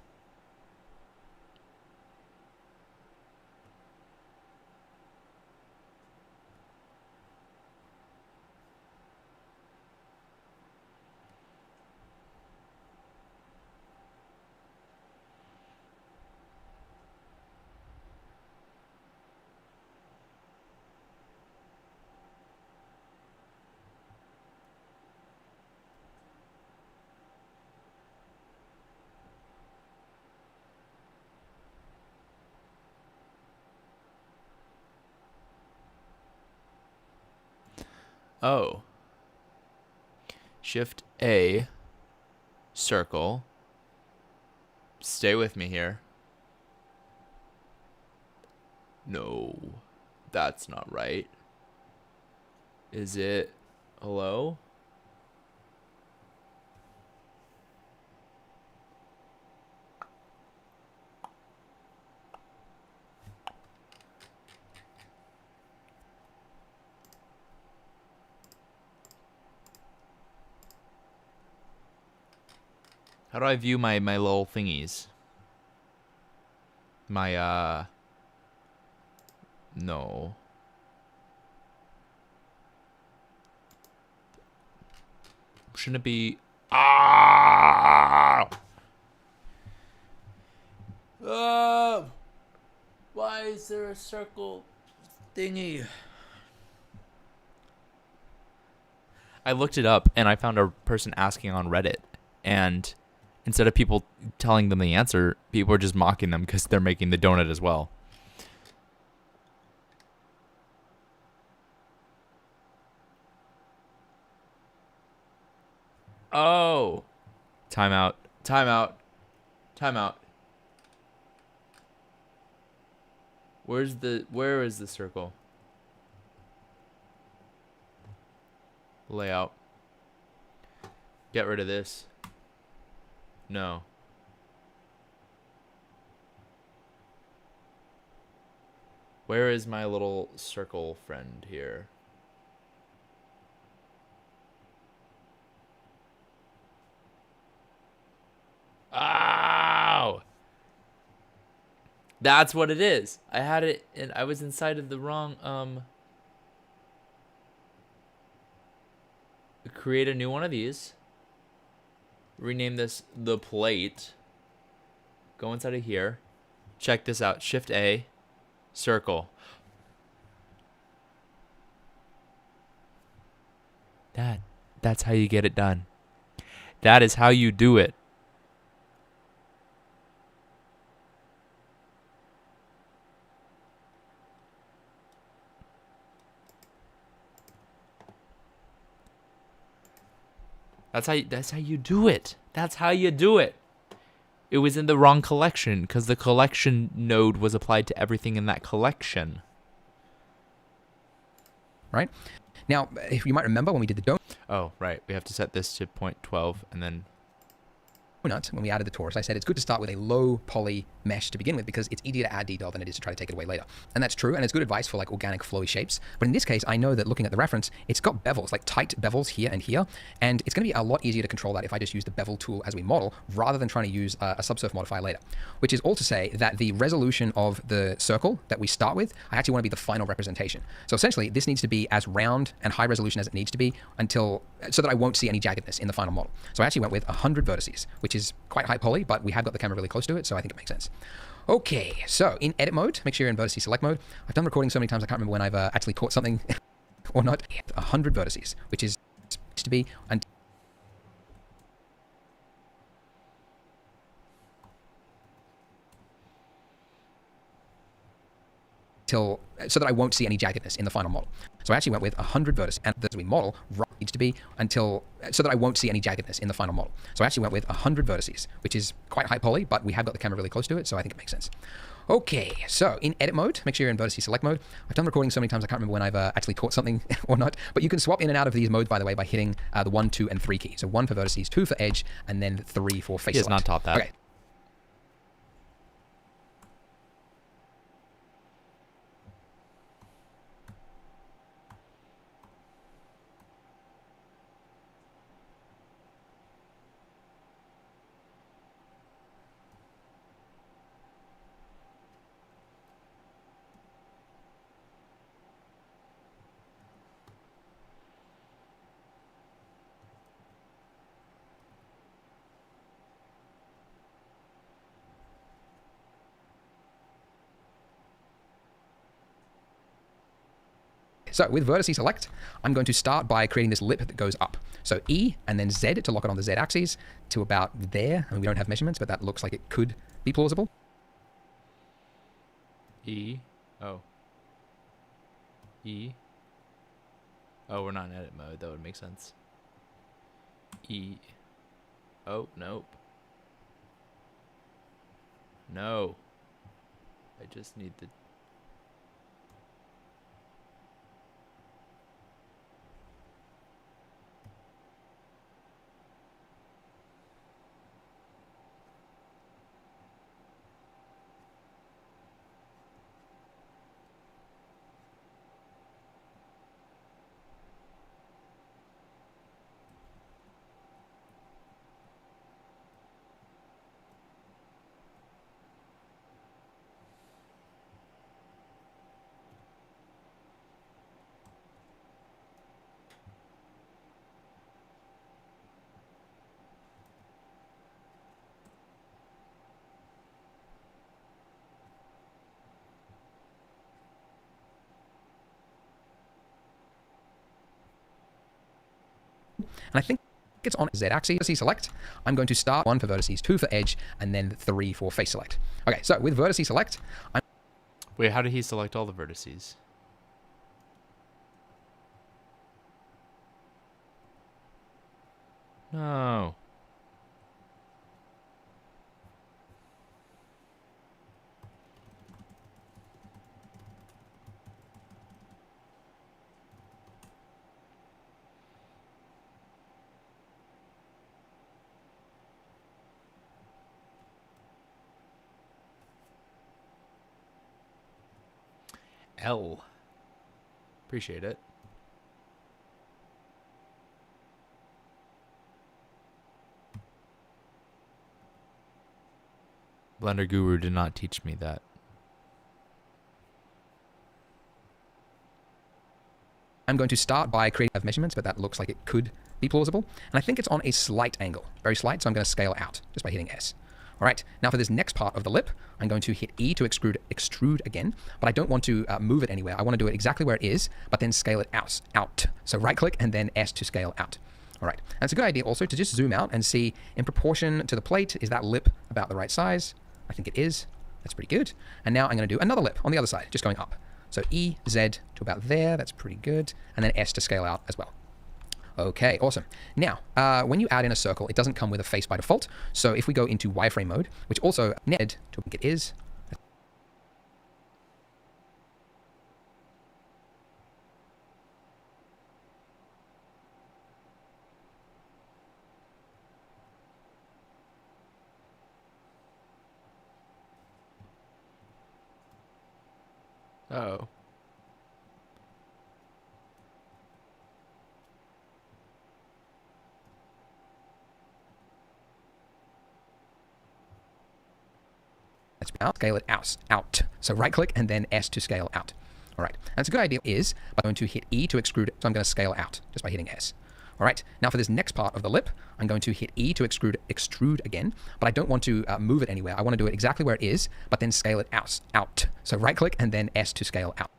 Oh. Shift A, circle. Stay with me here. No, that's not right. Is it? Hello? How do I view my little thingies? My no. Shouldn't it be why is there a circle thingy? I looked it up and I found a person asking on Reddit, and instead of people telling them the answer, people are just mocking them because they're making the donut as well. Oh. Timeout. Timeout. Timeout. Where is the circle? Layout. Get rid of this. No. Where is my little circle friend here? Ow! That's what it is. I had it and I was inside of the wrong create a new one of these. Rename this the plate. Go inside of here. Check this out. Shift A. Circle. That's how you get it done. That is how you do it. That's how you do it. That's how you do it. It was in the wrong collection because the collection node was applied to everything in that collection. Right? Now, if you might remember when we did the Oh, right. We have to set this to 0.12 and then donut, when we added the torus, I said it's good to start with a low poly mesh to begin with because it's easier to add detail than it is to try to take it away later. And that's true, and it's good advice for like organic flowy shapes. But in this case, I know that looking at the reference, it's got bevels, like tight bevels here and here, and it's going to be a lot easier to control that if I just use the bevel tool as we model rather than trying to use a subsurf modifier later. Which is all to say that the resolution of the circle that we start with, I actually want to be the final representation. So essentially, this needs to be as round and high resolution as it needs to be so that I won't see any jaggedness in the final model. So I actually went with 100 vertices, which is quite high poly, but we have got the camera really close to it, so I think it makes sense. Okay, so in edit mode, make sure you're in vertices select mode. I've done recording so many times I can't remember when I've actually caught something or not. 100 vertices, which is to be so that I won't see any jaggedness in the final model. So I actually went with 100 vertices, and as we model, needs to be so that I won't see any jaggedness in the final model. So I actually went with 100 vertices, which is quite high poly, but we have got the camera really close to it, so I think it makes sense. Okay, so in edit mode, make sure you're in vertices select mode. I've done recording so many times I can't remember when I've actually caught something or not, but you can swap in and out of these modes, by the way, by hitting the 1, 2, and 3 key. So 1 for vertices, 2 for edge, and then 3 for face he has select. not taught that. Okay. So with vertices select, I'm going to start by creating this lip that goes up. So E and then Z to lock it on the Z axis to about there. I mean, we don't have measurements, but that looks like it could be plausible. E. Oh. E. Oh, we're not in edit mode. That would make sense. E. Oh, nope. No. I just need the... And I think it's on Z axis. Vertices select, I'm going to start 1 for vertices, 2 for edge, and then 3 for face select. Okay, so with vertices select, Wait, how did he select all the vertices? No. L. Appreciate it. Blender Guru did not teach me that. I'm going to start by creating measurements, but that looks like it could be plausible. And I think it's on a slight angle, very slight, so I'm going to scale out just by hitting S. All right, now for this next part of the lip, I'm going to hit E to extrude again, but I don't want to move it anywhere. I want to do it exactly where it is, but then scale it out. So right click and then S to scale out. All right, and it's a good idea also to just zoom out and see in proportion to the plate, is that lip about the right size? I think it is. That's pretty good. And now I'm going to do another lip on the other side, just going up. So E, Z to about there, that's pretty good. And then S to scale out as well. Okay, awesome. Now, when you add in a circle, it doesn't come with a face by default. So if we go into wireframe mode, which also netted to think it is, Oh. let's scale it out. So right click and then S to scale out. All right, and it's a good idea is, but I'm going to hit E to extrude it, so I'm going to scale out just by hitting S. All right, now for this next part of the lip, I'm going to hit E to extrude again, but I don't want to move it anywhere. I want to do it exactly where it is, but then scale it out. So right click and then S to scale out.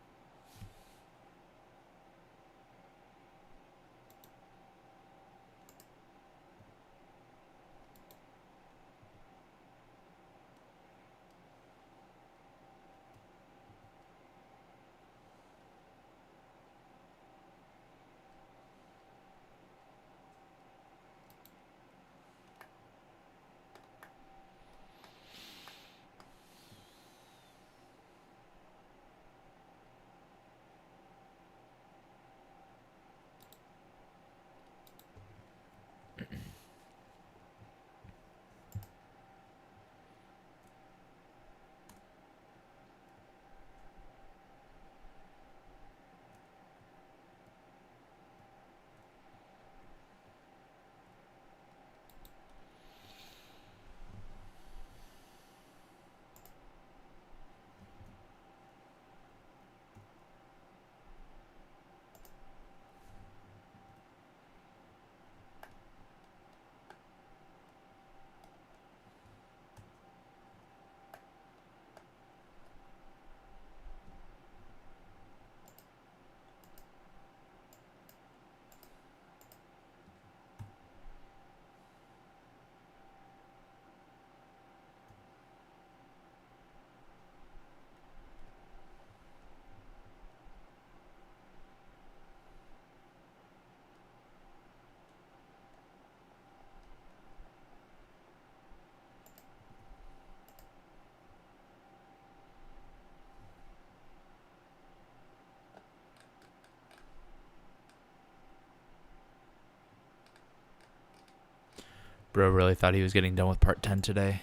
Bro really thought he was getting done with part 10 today.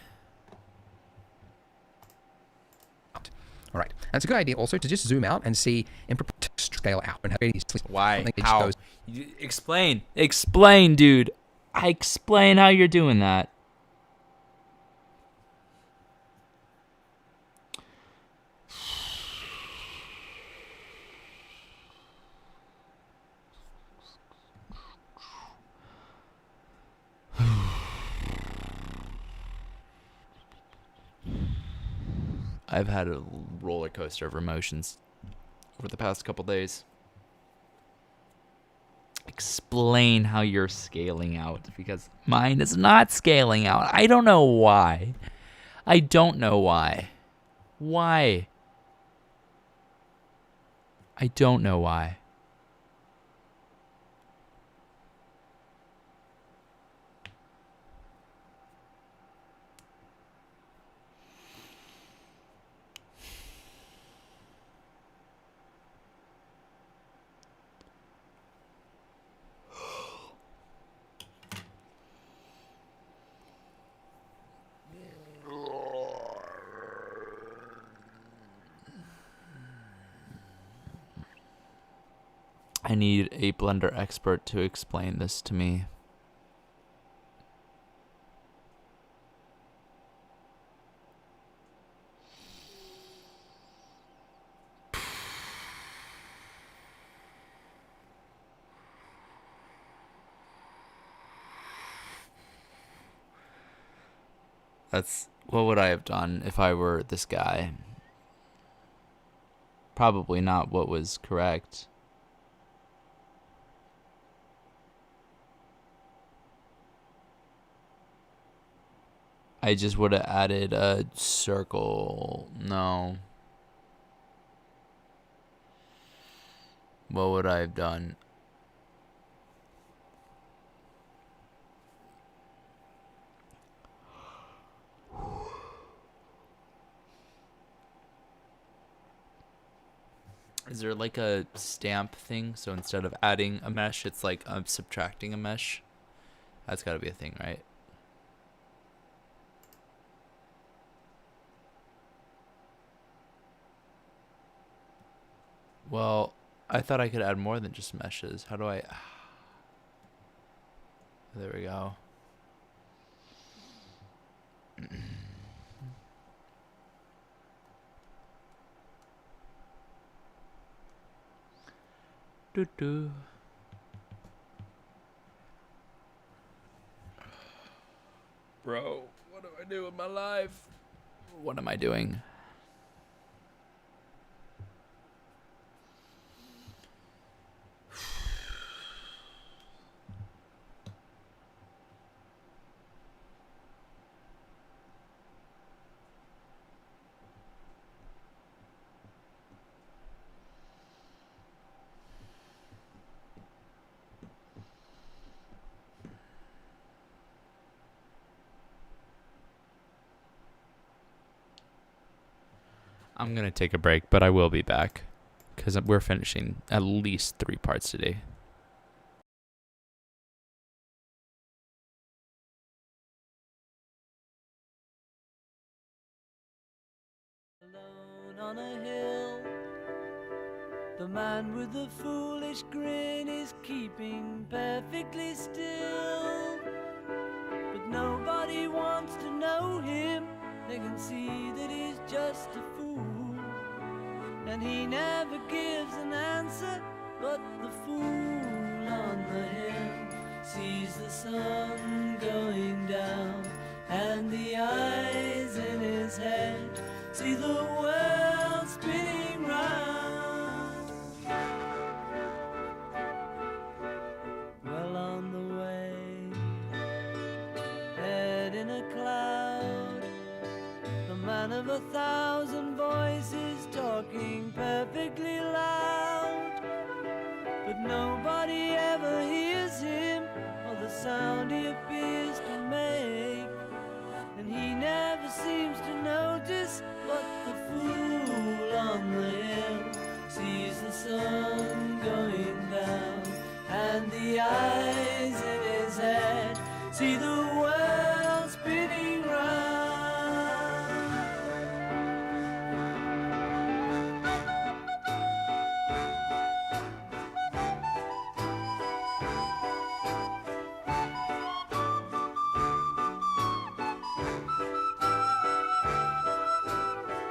All right, and it's a good idea also to just zoom out and see in scale out and have these. Why? How? Explain. Explain, dude. Explain how you're doing that. I've had a roller coaster of emotions over the past couple days. Explain how you're scaling out, because mine is not scaling out. I don't know why. I don't know why. Why? I don't know why. I need a Blender expert to explain this to me. What would I have done if I were this guy? Probably not what was correct. I just would have added a circle. No. What would I have done? Is there like a stamp thing? So instead of adding a mesh, it's like I'm subtracting a mesh. That's got to be a thing, right? Well, I thought I could add more than just meshes. How do I... There we go. Doo-doo. Bro, what do I do with my life? What am I doing? I'm going to take a break, but I will be back because we're finishing at least 3 parts today. Alone on a hill, the man with the foolish grin is keeping perfectly still. But nobody wants to know him, they can see that he's just a fool. And he never gives an answer, but the fool on the hill sees the sun going down, and the eyes in his head see the world spinning round. Well on the way, head in a cloud, the man of 1,000 voices talking perfectly loud. But nobody ever hears him or the sound he appears to make. And he never seems to notice, but the fool on the hill sees the sun going down, and the eyes in his head see the world spinning round.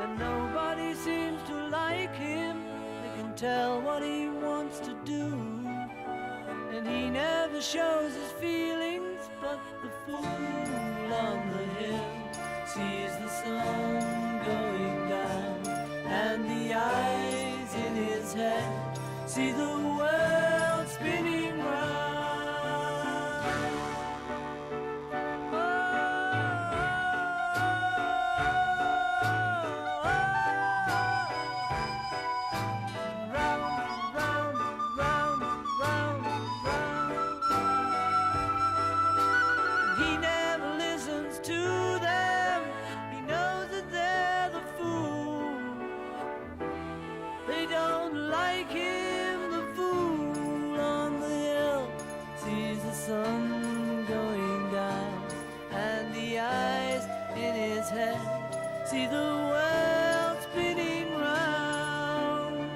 And nobody seems to like him, they can tell what he wants to do. And he never shows his feelings, but the fool on the hill sees the sun going down, and the eyes in his head see the world spinning round. Round, round, round, round, round. He never listens to them, he knows that they're the fool. They don't like him, the fool on the hill sees the sun going down, and the eyes in his head see the world spinning round.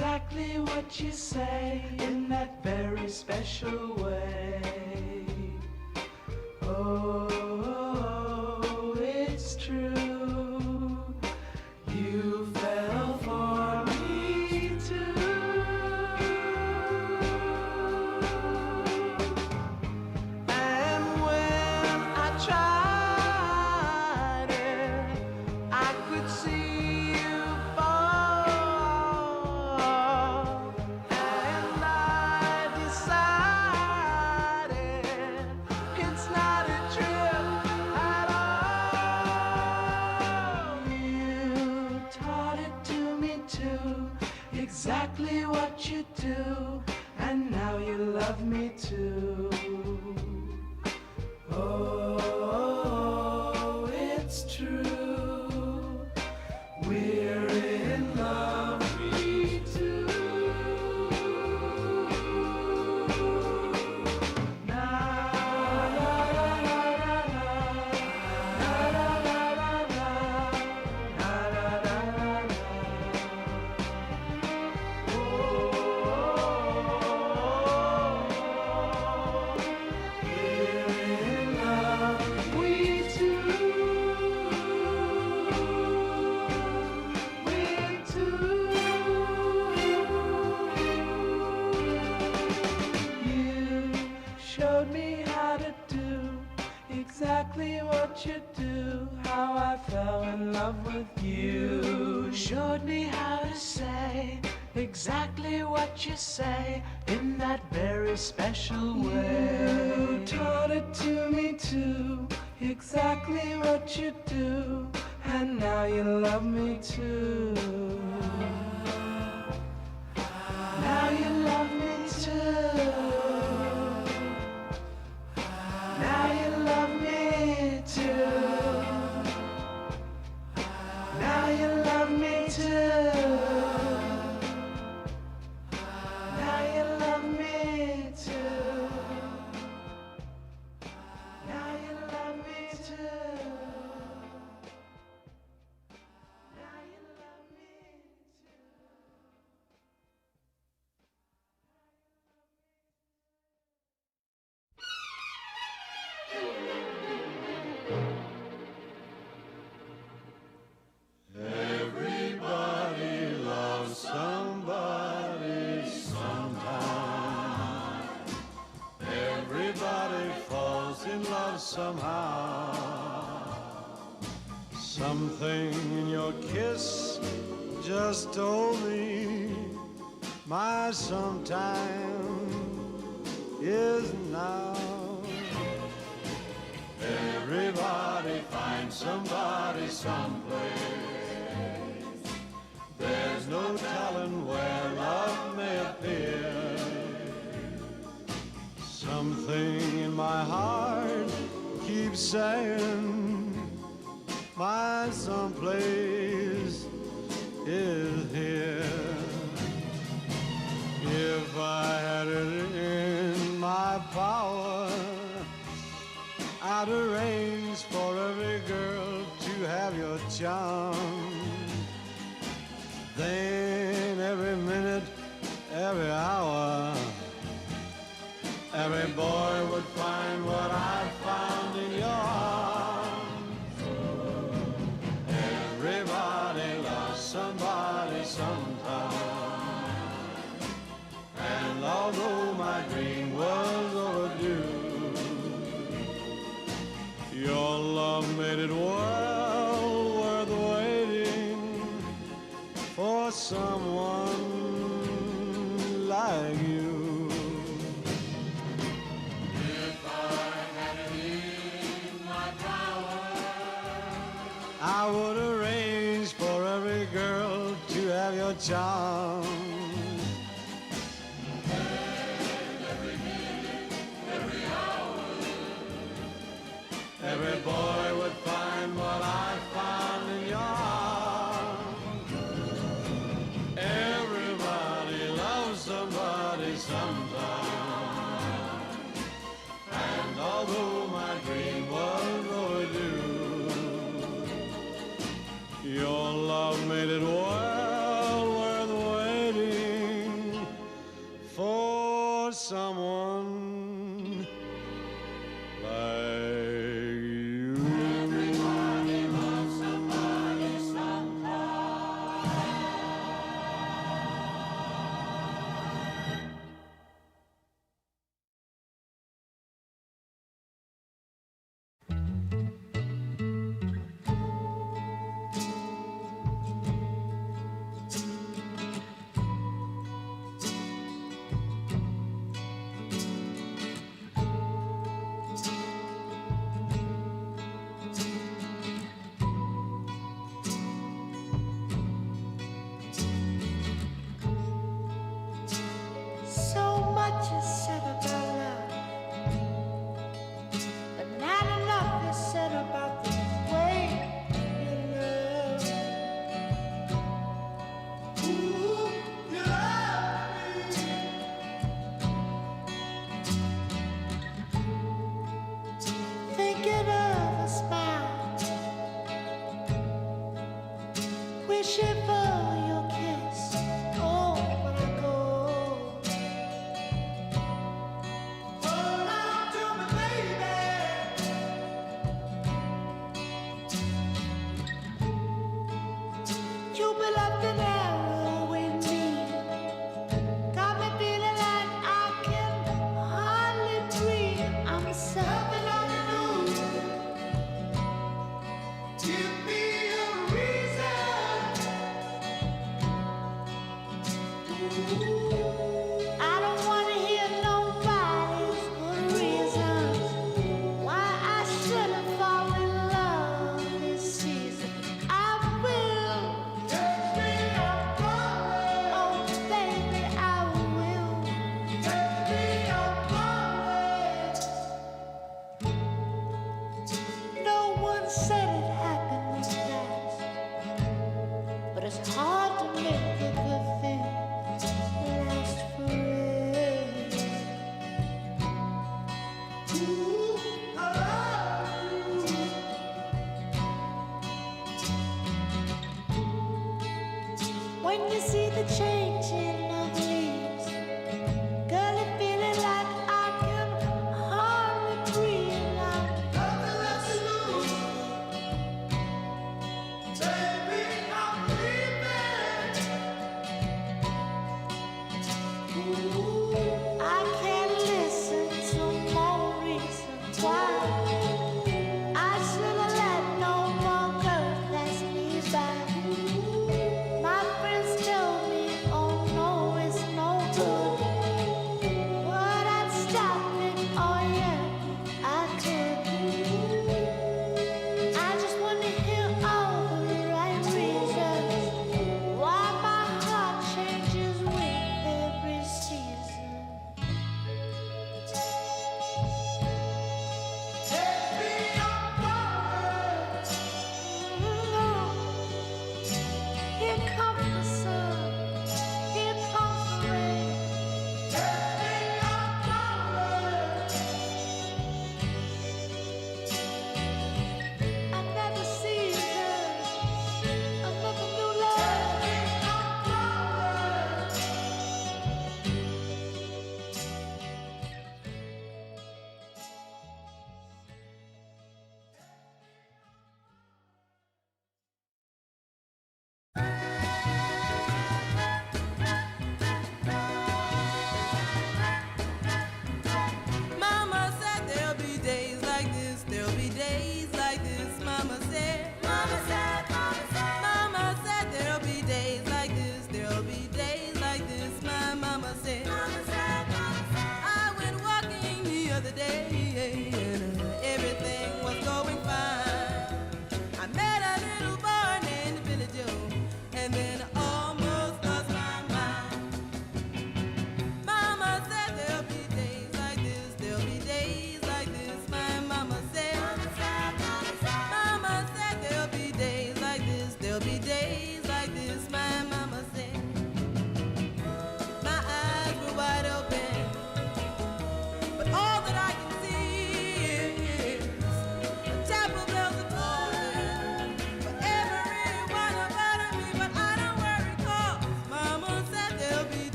exactly what you say in that very special way. Oh, it's true. You fell for me too. And when I tried it, I could see you fall. And I decided it's not a trip at all. You taught it to me too, exactly what you do, and now you love me too. Oh, it's true. We're in love, me too. Na la la la la la la la la la la la la la. Oh, we're in love, we two. We two. You showed me how to do exactly what you do, how I fell in love with you. Showed me how to say exactly what you say in that very special way. You taught it to me too, exactly what you do, and now you love me too. Now you love me too. Now you love me too. Now you love me too. Now you love me too. Now you love me too. Now you love me too. Everybody loves somebody sometime. Everybody falls in love somehow. Something in your kiss just told me my sometime is now. Everybody finds somebody someplace. There's no telling where love may appear. Something in my heart keeps saying my someplace is here. If I had it in my power, I'd arrange for every girl to have your charm. Then every minute, every hour, every boy would find what I found in your arms. Everybody loves somebody sometime. And although my dream was overdue, your love made it well worth waiting for someone like you. If I had it in my power, I would arrange for every girl to have your charm. Every boy would find what I found in your arms. Everybody loves somebody sometime. And although my dream was overdue, your love made it well worth waiting someone like you. So much is said about love, but not enough is said about the way you love. Ooh, you love me. Thinking of a smile, wishing for your kiss. Oh, when I go. Hold on to me, baby. You be left an arrow with me. Got me feeling like I can hardly breathe. I'm something on the news. Give me a reason. I don't want to hear nobody's good reasons why I shouldn't fall in love this season. I will. Catch me up, oh baby, I will. Catch me up, no one said it happened fast, but it's hard to make a good thing last forever. Ooh, I love you. When you see the changing of leaves, girl, I'm feeling like I can hardly breathe. I'm nothing left to lose. Baby, I'm leaving. I can't listen to more reasons why I should've let no more girls pass me by. My friends tell me, oh no, it's no good, but I'd stop it, oh yeah, I could. I just want to hear all the right reasons why my heart changes with every season.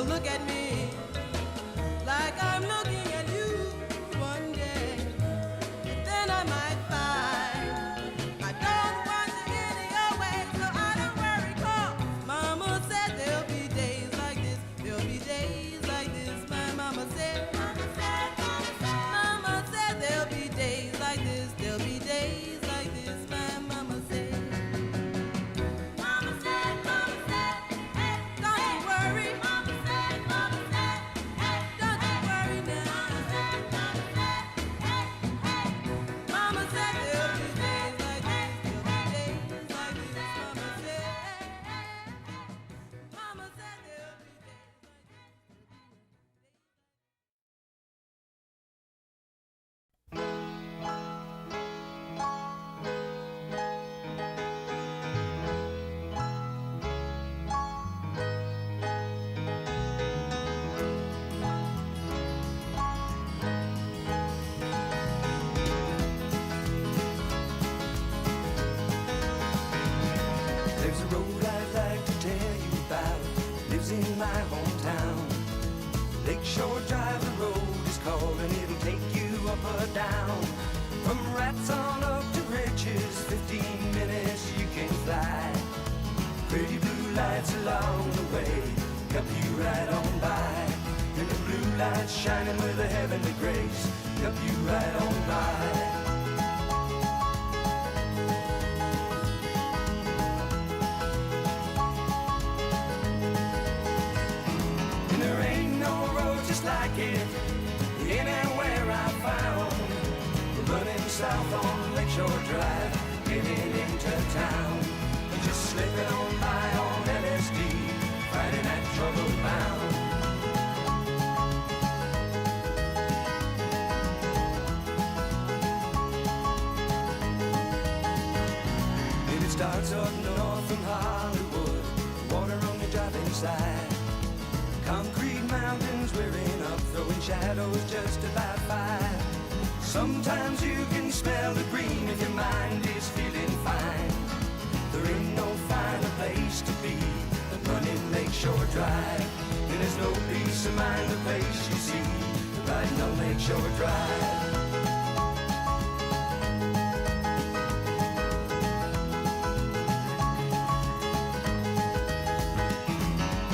look at me like I'm looking at you one day. And then I might find I don't want to any your way, so I don't worry, 'cause Mama said there'll be days like this. There'll be days like this. My mama said. Mama said there'll be days like this. There'll be days like this. My mama said. Mama said, hey, don't you worry. Mama said, hey, don't you worry now. Mama said there'll be days like this. There'll be days like this. Mama said. Mama said there'll be days like this. There's a road I'd like to tell you about. Lives in my hometown. Lakeshore Drive, the road is called, and it'll take you up or down. From rats on up to riches, 15 minutes you can fly. Pretty blue lights along the way help you right on by. And the blue lights shining with a heavenly grace help you right on by. And there ain't no road just like it anywhere I found. We're running south on Lakeshore Drive, getting into town. And just slipping on by on LSD, fighting that trouble bound. And it starts up north from Hollywood, water on the driving side. Concrete mountains rearing up, throwing shadows just about five. Sometimes you can smell the green if your mind is feeling fine. There ain't no finer place to be than running Lakeshore Drive. And there's no peace of mind the place you see riding on Lakeshore Drive.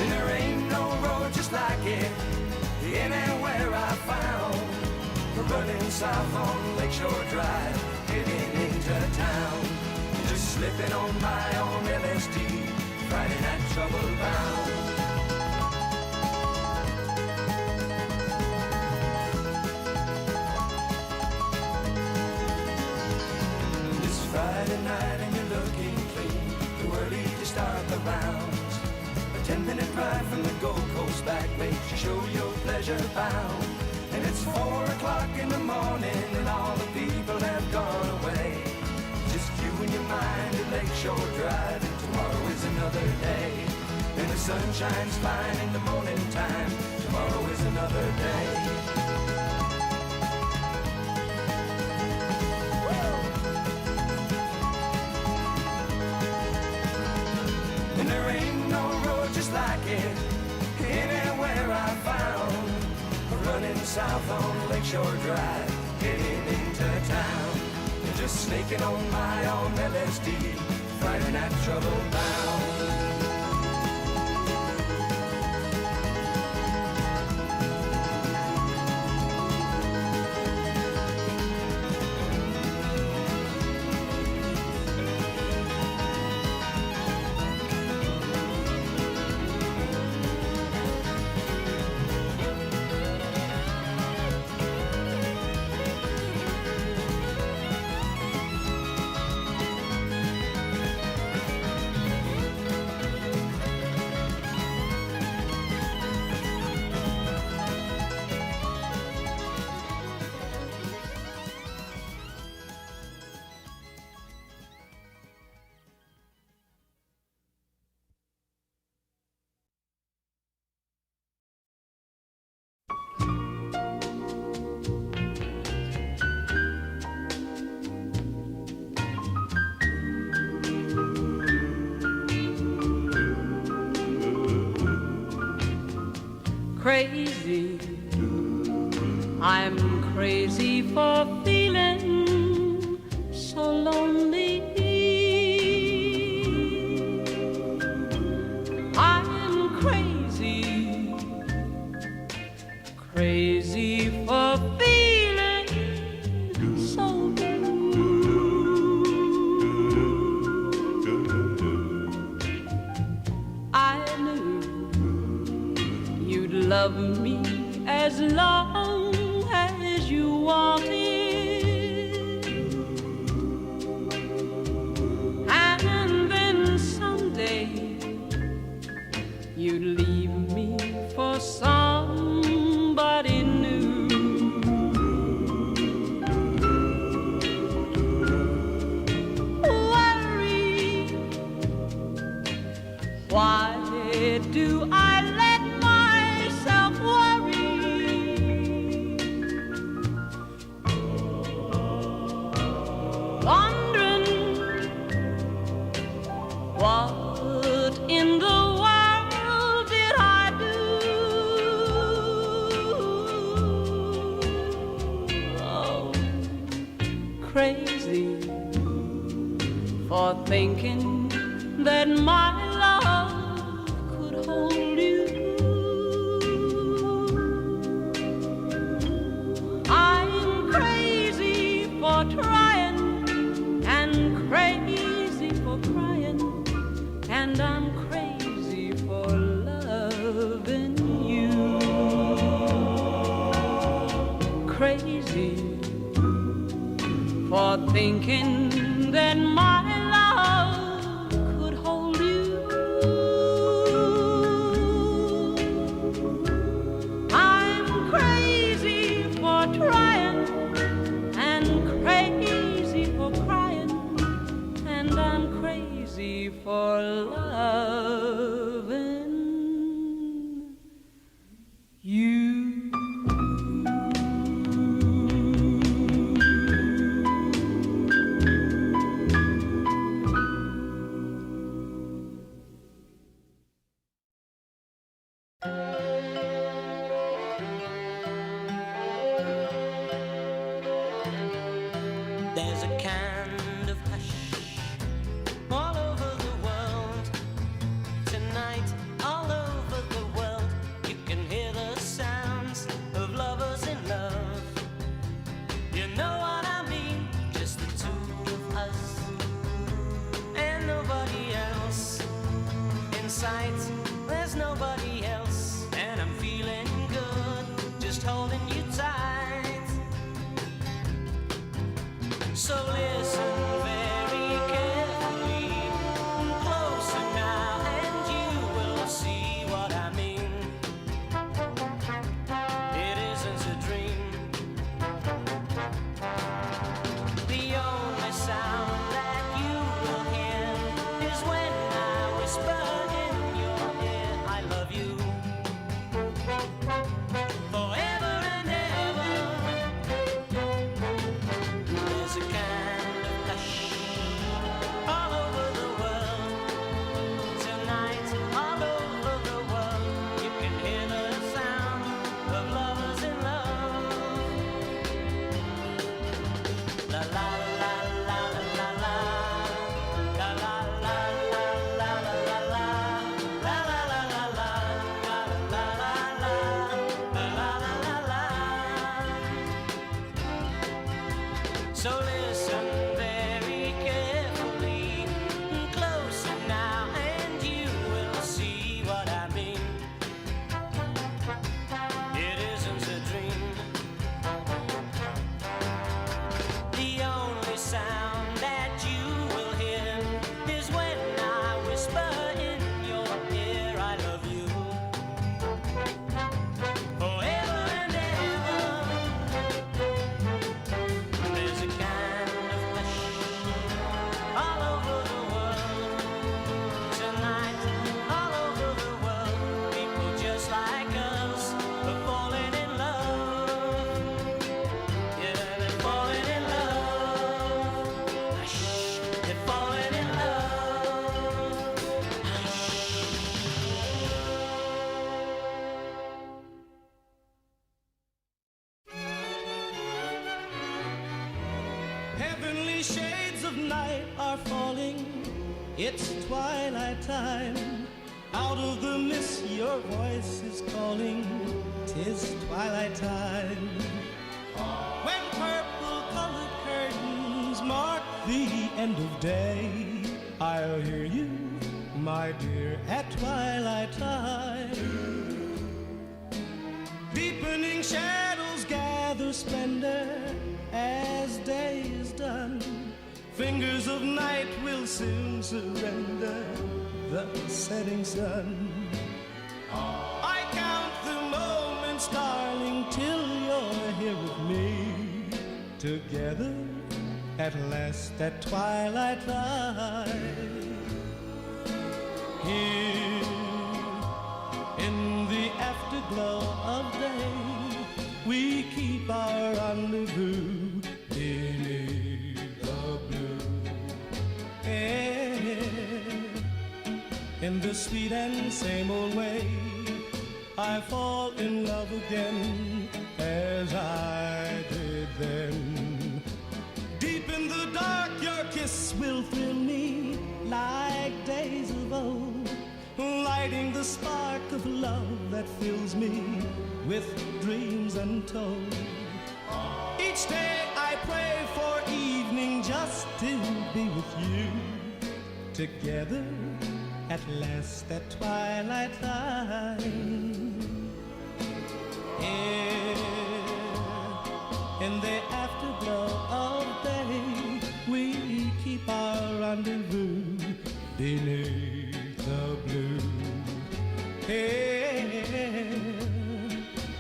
And there ain't no road just like it anywhere I found. We're running south on Lakeshore Drive, getting into town. Just slipping on by on LSD, fighting that trouble bound. It's Friday night and you're looking clean, too early to start the rounds. A 10-minute ride from the Gold Coast back makes you show your pleasure bound. And it's 4 o'clock in the morning and all the people have gone away. Just you and your mind at Lakeshore Drive, and tomorrow is another day. And the sun shines fine in the morning time, tomorrow is another day. And there ain't no road just like it anywhere I found. Running south on Lakeshore Drive, getting into town. And just snaking on by on LSD, fighting that trouble bound. crazy. I'm crazy for feeling so lonely. I'm crazy, crazy for feeling so blue. I knew you'd love me as long as you wanted, and then someday you'd leave me for somebody new. Worry, why do I let myself worry? Wondering what in the world did I do? Oh, crazy for thinking that my love could hold you. I'm crazy for trying and crazy for crying, and I'm crazy for loving you. Crazy for thinking that my love could hold you. I'm crazy for trying and crazy for crying, and I'm crazy for loving you. There's a kind of hush all over the world tonight, all over the world. You can hear the sounds of lovers in love. You know what I mean? Just the two of us and nobody else in sight. There's nobody else, and I'm feeling good just holding you tight. So listen very carefully, closer now, and you will see what I mean. It isn't a dream. The only sound that you will hear is when I whisper in your ear, I love you. Forever and ever. There's a kind of hush all over the world tonight, all over the world. You can hear the sound of lovers in love. La la la la la la la la la la la la la la la la la la so listen very carefully, closer now, and you will see what I mean. It isn't a dream. The only sound that you will hear is when I whisper in your ear, I love you. Forever and ever. There's a kind Heavenly shades of night are falling. It's twilight time. Out of the mist your voice is calling. 'Tis twilight time. When purple-colored curtains mark the end of day, I'll hear you, my dear, at twilight time. Deepening shadows gather splendor as day is done. Fingers of night will soon surrender the setting sun. I count the moments, darling, till you're here with me. Together at last at twilight time. Here in the afterglow of day, we keep our rendezvous beneath the blue. In the sweet and same old way, I fall in love again as I did then. Deep in the dark, your kiss will thrill me like days of old, lighting the spark of love that fills me with dreams untold. Each day I pray for evening just to be with you. Together at last at twilight time. In the afterglow of day, we keep our rendezvous beneath the blue.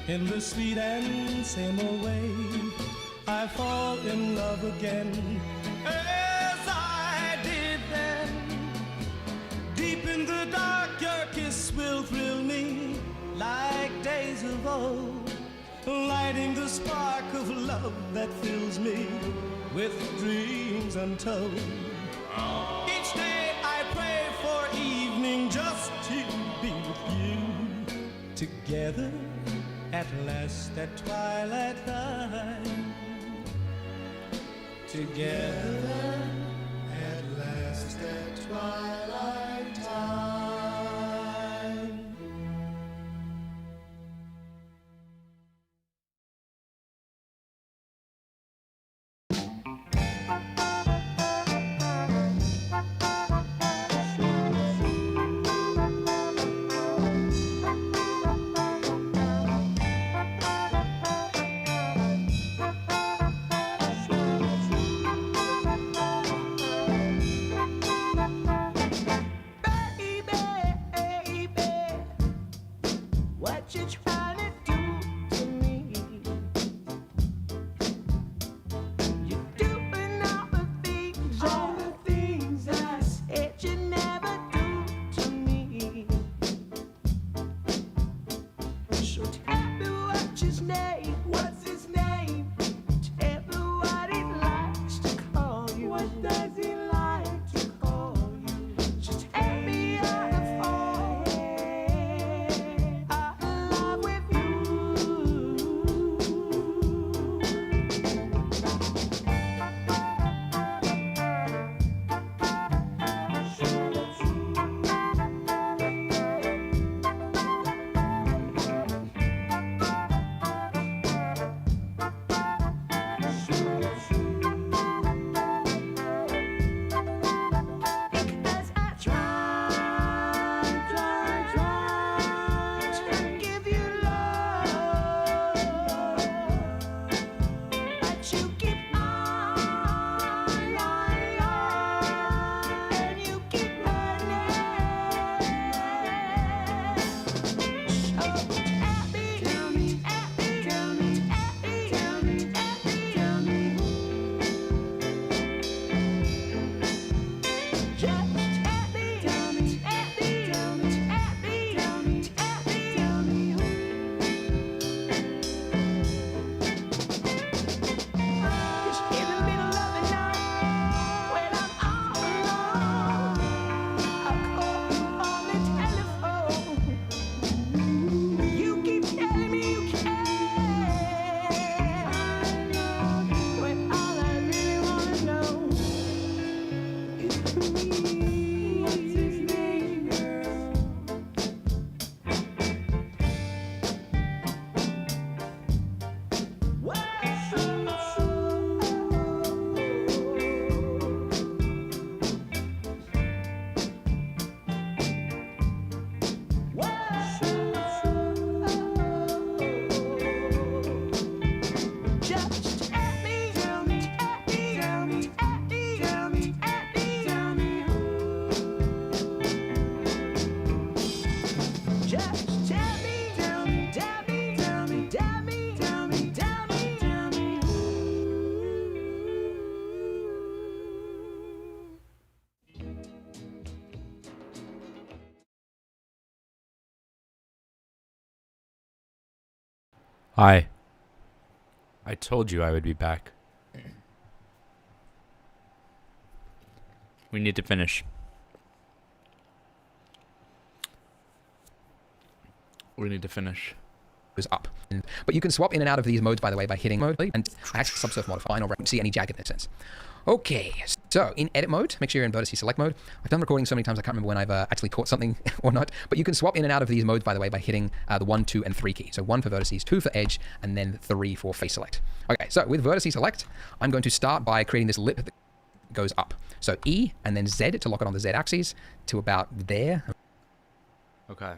In the sweet and same old way, I fall in love again as I did then. Deep in the dark, your kiss will thrill me like days of old, lighting the spark of love that fills me with dreams untold. Each day I pray for evening just to be with you. Together at last at twilight time. Together at last at twilight time. What you trying to do to me? You're doing all the things I said you never do to me. So tell me what's his name? What's his name? Tell me what he likes to call you. What does he like to call you? Just tell me on the phone. I'm in love with you. Hi. I told you I would be back. We need to finish. We need to finish. Goes up. But you can swap in and out of these modes, by the way, by hitting mode and actually subsurf modify or see any jaggedness sense. Okay, so in edit mode, make sure you're in vertice select mode. I've done recording so many times I can't remember when I've actually caught something or not. But you can swap in and out of these modes, by the way, by hitting the 1, 2, and 3 key. So 1 for vertices, 2 for edge, and then 3 for face select. Okay, so with vertice select, I'm going to start by creating this lip that goes up. So E and then Z to lock it on the Z axis to about there. Okay.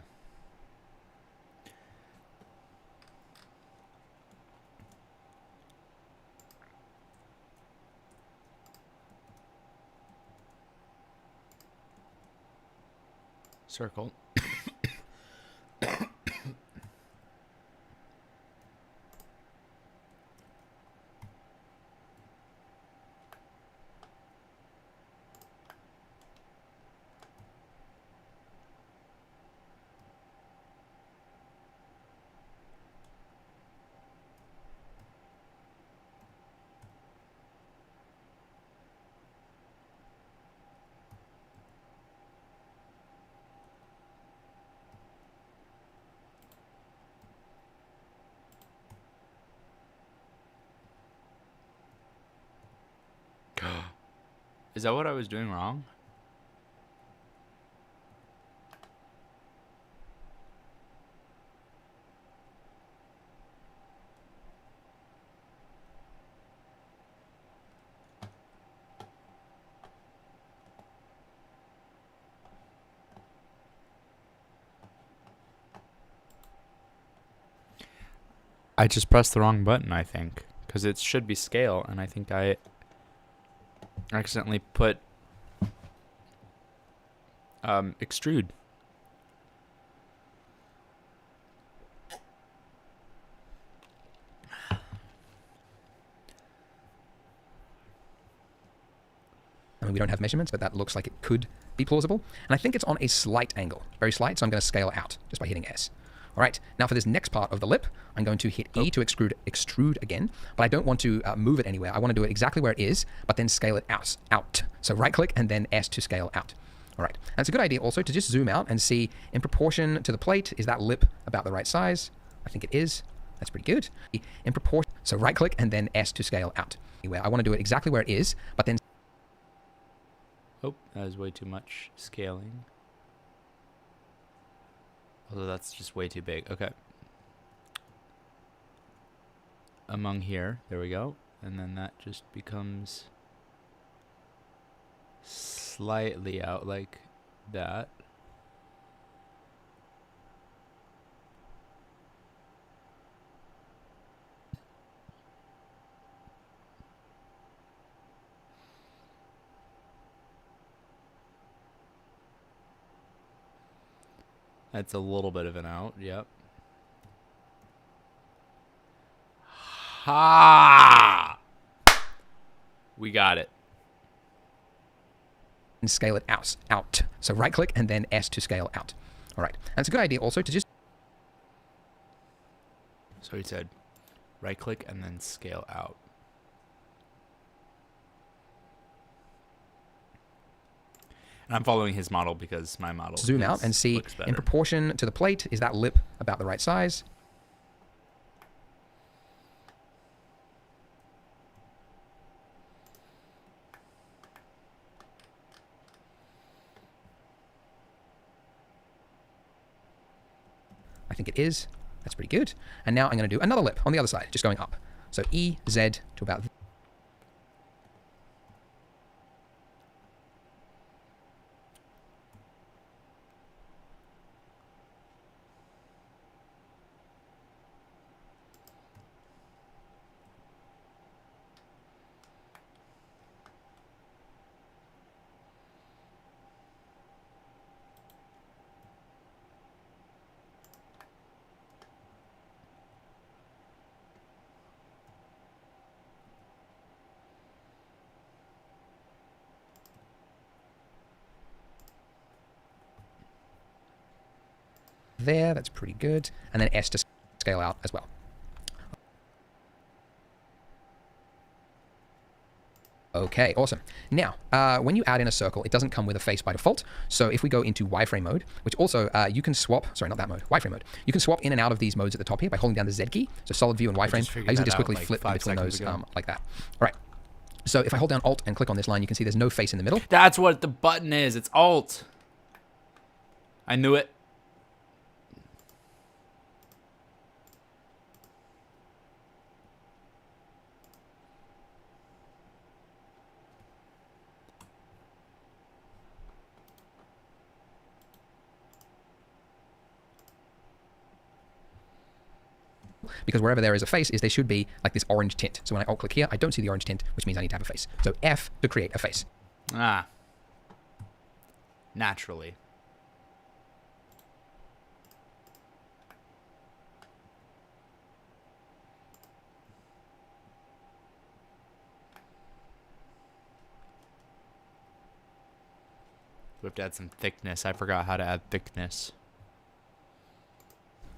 Circle. Is that what I was doing wrong? I just pressed the wrong button, I think. Because it should be scale, and I think I accidentally put extrude. I mean, we don't have measurements, but that looks like it could be plausible. And I think it's on a slight angle, very slight, so I'm going to scale out just by hitting S. All right, now for this next part of the lip, I'm going to hit E to extrude again, but I don't want to move it anywhere. I want to do it exactly where it is, but then scale it out. So right click and then S to scale out. All right, and it's a good idea also to just zoom out and see in proportion to the plate, is that lip about the right size? I think it is. That's pretty good. In proportion, so right click and then S to scale out. Anywhere. I want to do it exactly where it is, but then... Oh, that is way too much scaling. Although that's just way too big. Okay. Among here. There we go. And then that just becomes slightly out like that. That's a little bit of an out, yep. Ha! We got it. And scale it out. So right click and then S to scale out. All right, and it's a good idea also to just... So he said right click and then scale out. And I'm following his model because my model zoom out and see in proportion to the plate, is that lip about the right size? I think it is. That's pretty good. And now I'm going to do another lip on the other side, just going up. So E, Z to about... there, that's pretty good. And then S to scale out as well. Okay, awesome. Now, when you add in a circle, it doesn't come with a face by default. So if we go into wireframe mode, which also you can swap, sorry, not that mode, wireframe mode. You can swap in and out of these modes at the top here by holding down the Z key. So solid view and wireframe. I usually just quickly flip in between those like that. All right. So if I hold down Alt and click on this line, you can see there's no face in the middle. That's what the button is. It's Alt. I knew it. Because wherever there is a face, there should be like this orange tint. So when I alt click here, I don't see the orange tint, which means I need to have a face. So F to create a face. Ah. Naturally. We have to add some thickness. I forgot how to add thickness.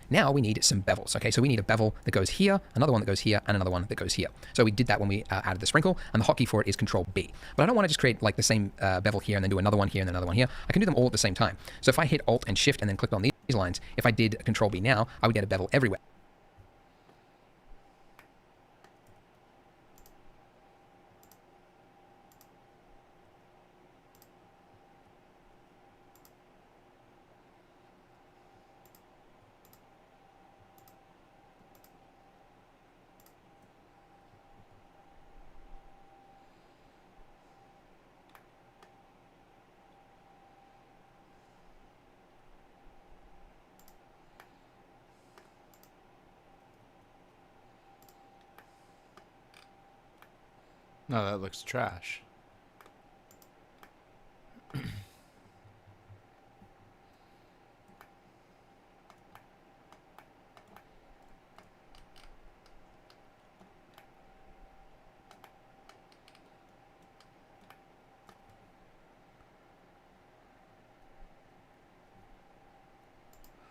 Now we need some bevels. Okay, so we need a bevel that goes here, another one that goes here, and another one that goes here. So we did that when we added the sprinkle, and the hotkey for it is Control B. But I don't want to just create like the same bevel here and then do another one here and then another one here. I can do them all at the same time. So if I hit Alt and Shift and then clicked on these lines, if I did Control B now, I would get a bevel everywhere. No, that looks trash.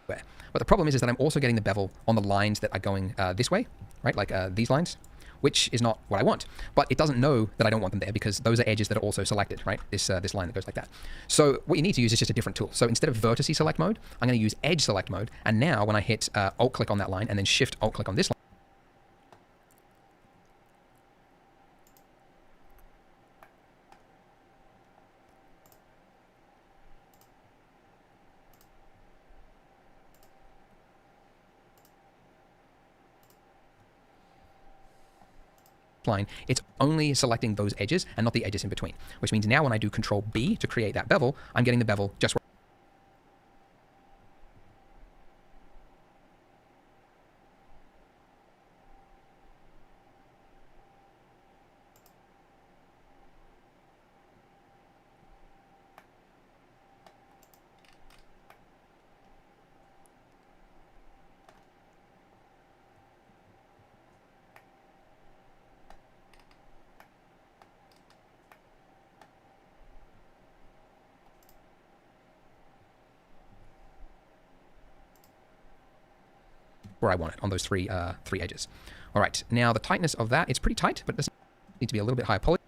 But the problem is that I'm also getting the bevel on the lines that are going this way, right? Like these lines, which is not what I want. But it doesn't know that I don't want them there because those are edges that are also selected, right? This line that goes like that. So what you need to use is just a different tool. So instead of vertice select mode, I'm going to use edge select mode. And now when I hit Alt click on that line and then Shift Alt click on this line, line, it's only selecting those edges and not the edges in between, which means now when I do Control B to create that bevel, I'm getting the bevel just where I want it on those three edges. All right, now the tightness of that, it's pretty tight, but it does need to be a little bit higher poly.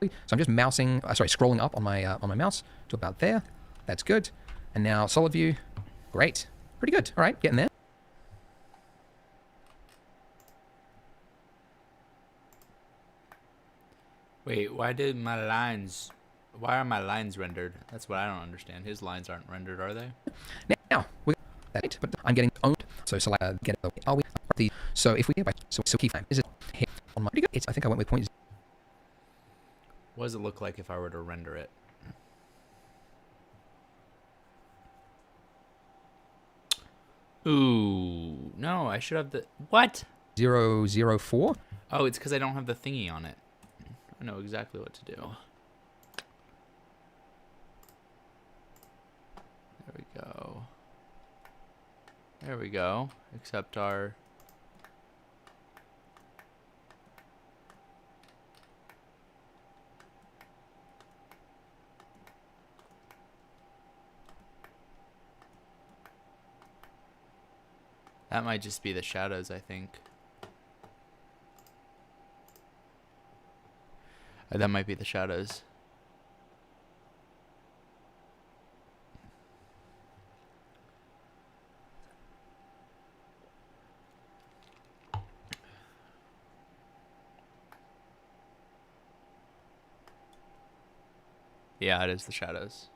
So I'm just mousing, scrolling up on my mouse to about there. That's good. And now solid view, great, pretty good. All right, getting there. Wait, why are my lines rendered? That's what I don't understand. His lines aren't rendered, are they? Now we that, but I'm getting owned. So select get it. Are we the so if we get by so keyframe is it hit on my? It's, I think I went with point. What does it look like if I were to render it? Ooh, no, I should have the what? 004. Oh, it's because I don't have the thingy on it. I know exactly what to do. There we go. There we go. Except our... That might just be the shadows, I think. That might be the shadows. Yeah, it is the shadows.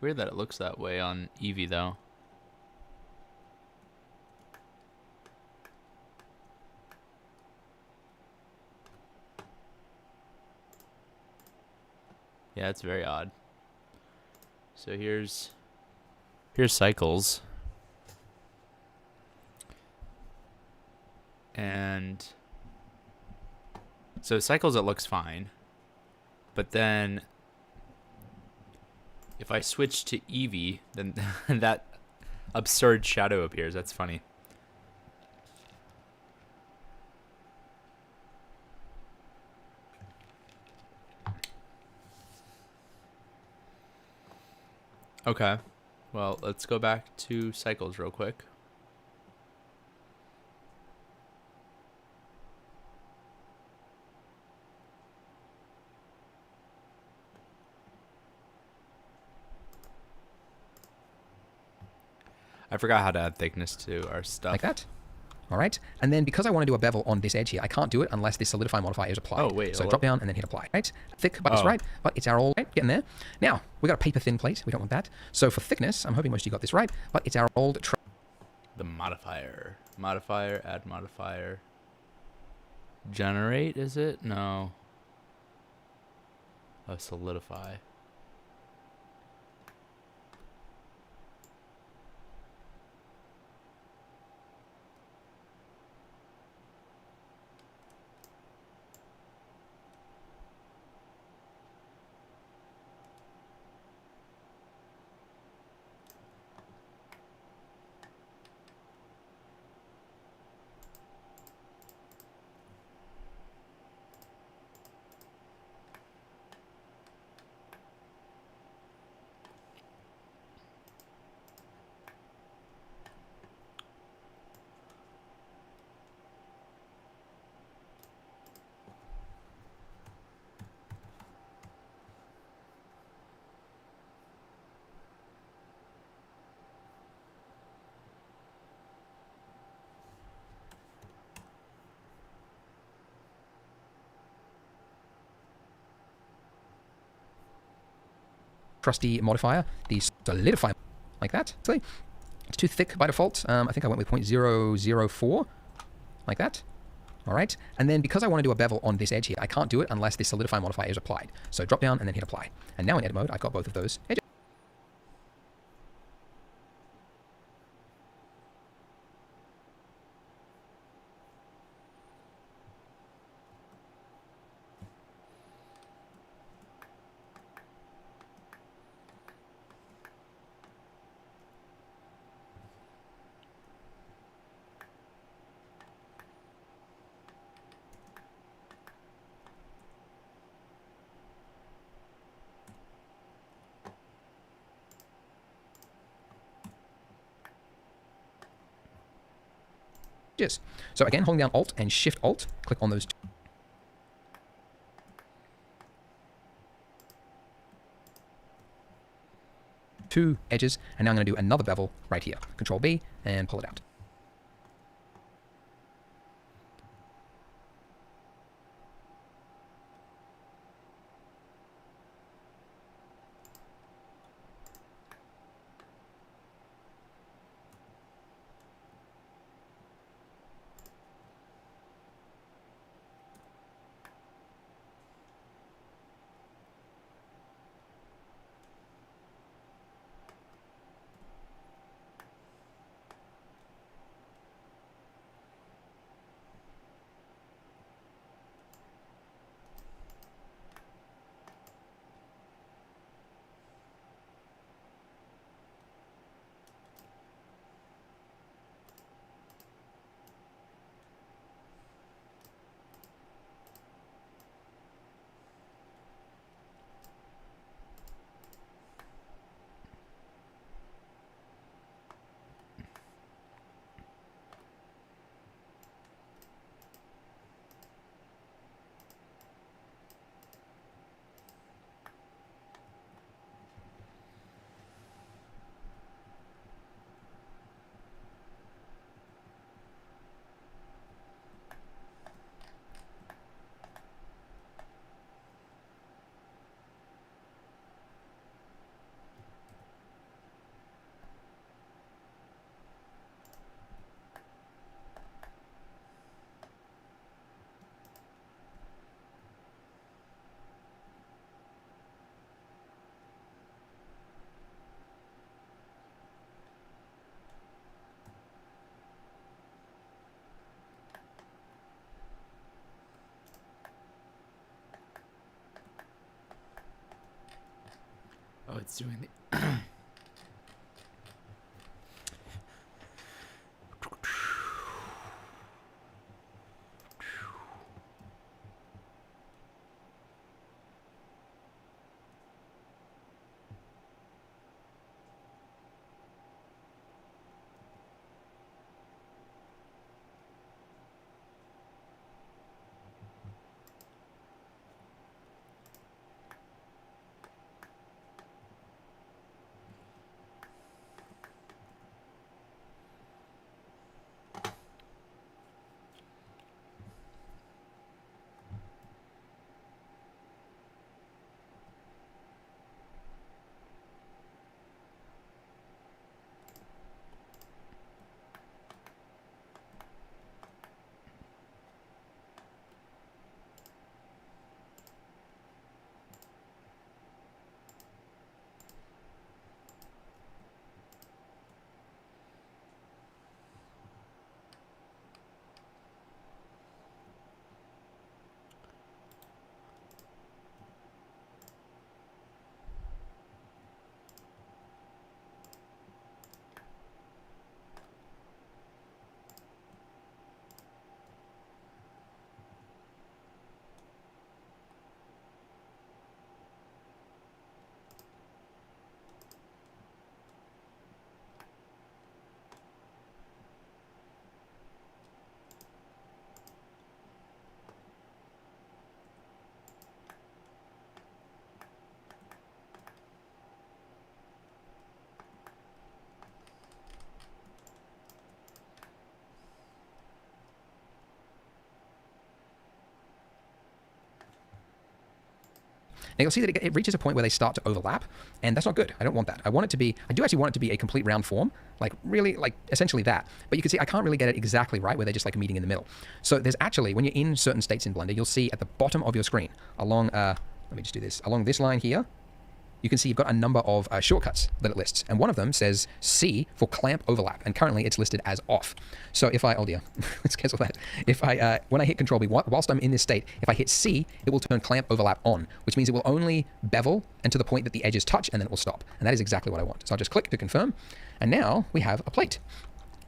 Weird that it looks that way on Eevee, though. Yeah, it's very odd. So here's Cycles. And so Cycles, it looks fine. But then if I switch to Eevee, then that absurd shadow appears. That's funny. Okay. Well, let's go back to Cycles real quick. I forgot how to add thickness to our stuff. Like that. All right. And then because I want to do a bevel on this edge here, I can't do it unless this solidify modifier is applied. Oh, wait. So Hello? drop down and then hit apply. Right. Thick, but it's right. But it's our old, right? Getting there. Now, we got a paper thin plate. We don't want that. So for thickness, I'm hoping most of you got this right, but it's our old The modifier. Modifier, add modifier. Generate, is it? No. Oh, solidify. trusty modifier, the solidify, like that. See? It's too thick by default. I think I went with 0.004, like that. All right. And then because I want to do a bevel on this edge here, I can't do it unless this solidify modifier is applied. So drop down and then hit apply. And now in edit mode, I've got both of those edges. So again, holding down Alt and Shift Alt, click on those two edges, and now I'm going to do another bevel right here. Control B and pull it out. it's doing the Now you'll see that it reaches a point where they start to overlap, and that's not good. I don't want that. I do actually want it to be a complete round form, like really, like essentially that. But you can see I can't really get it exactly right where they're just like meeting in the middle. So there's actually, when you're in certain states in Blender, you'll see at the bottom of your screen, along, let me just do this, along this line here, you can see you've got a number of shortcuts that it lists. And one of them says C for clamp overlap. And currently it's listed as off. So if I, oh dear, let's cancel that. If I, when I hit Control B, whilst I'm in this state, if I hit C, it will turn clamp overlap on, which means it will only bevel and to the point that the edges touch, and then it will stop. And that is exactly what I want. So I'll just click to confirm. And now we have a plate.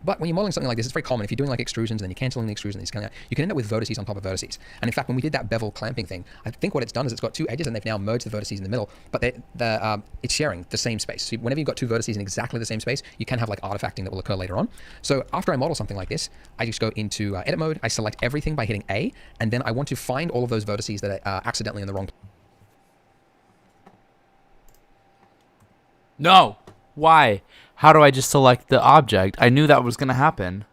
But when you're modeling something like this, it's very common. If you're doing like extrusions and then you're canceling the extrusion, you can end up with vertices on top of vertices. And in fact, when we did that bevel clamping thing, I think what it's done is it's got two edges and they've now merged the vertices in the middle, but it's sharing the same space. So whenever you've got two vertices in exactly the same space, you can have like artifacting that will occur later on. So after I model something like this, I just go into edit mode, I select everything by hitting A, and then I want to find all of those vertices that are accidentally in the wrong place. No! Why? How do I just select the object? I knew that was going to happen.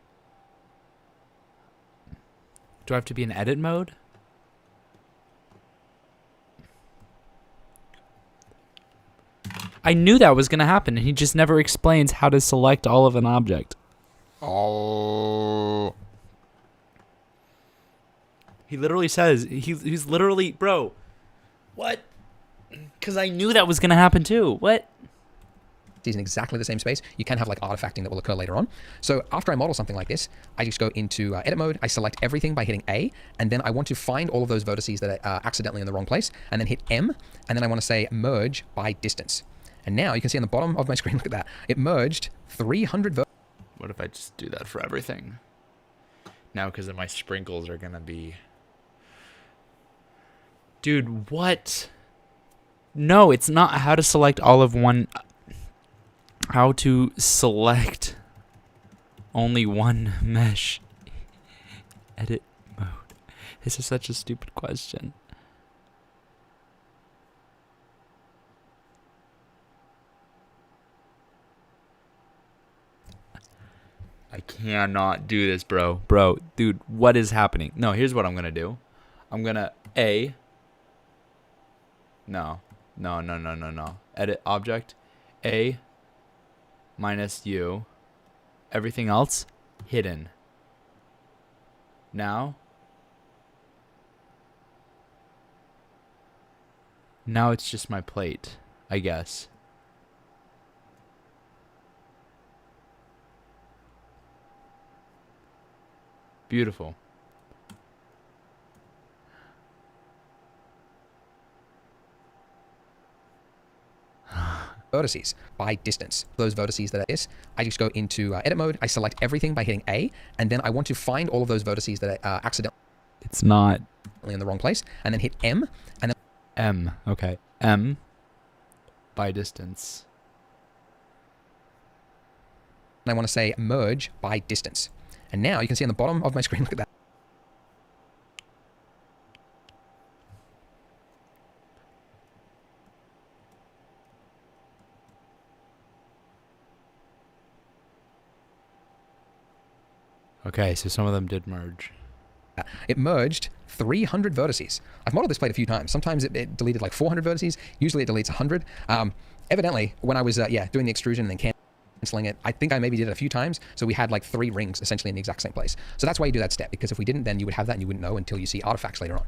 Do I have to be in edit mode? I knew that was going to happen, and he just never explains how to select all of an object. Oh. He literally says, he's literally, bro, what? Because I knew that was going to happen too. What? In exactly the same space, you can have like artifacting that will occur later on. So after I model something like this, I just go into edit mode, I select everything by hitting A, and then I want to find all of those vertices that are accidentally in the wrong place, and then hit M, and then I want to say merge by distance. And now you can see on the bottom of my screen, look at that, it merged 300 vertices. What if I just do that for everything? Now, because then my sprinkles are gonna be... Dude, what? No, it's not how to select all of one... How to select only one mesh. Edit mode. This is such a stupid question. I cannot do this, bro. Bro, dude, what is happening? No, here's what I'm going to do. I'm going to No. Edit object. A minus U, everything else hidden. Now it's just my plate, I guess. Beautiful. vertices by distance. Those vertices that are this, I just go into edit mode. I select everything by hitting A, and then I want to find all of those vertices that are accidentally It's not in the wrong place, and then hit M, and then M. Okay. M by distance. I want to say merge by distance. And now you can see on the bottom of my screen, look at that. Okay, so some of them did merge. It merged 300 vertices. I've modeled this plate a few times. Sometimes it deleted like 400 vertices. Usually it deletes 100. Evidently, when I was doing the extrusion and then canceling it, I think I maybe did it a few times. So we had like 3 rings essentially in the exact same place. So that's why you do that step, because if we didn't, then you would have that and you wouldn't know until you see artifacts later on.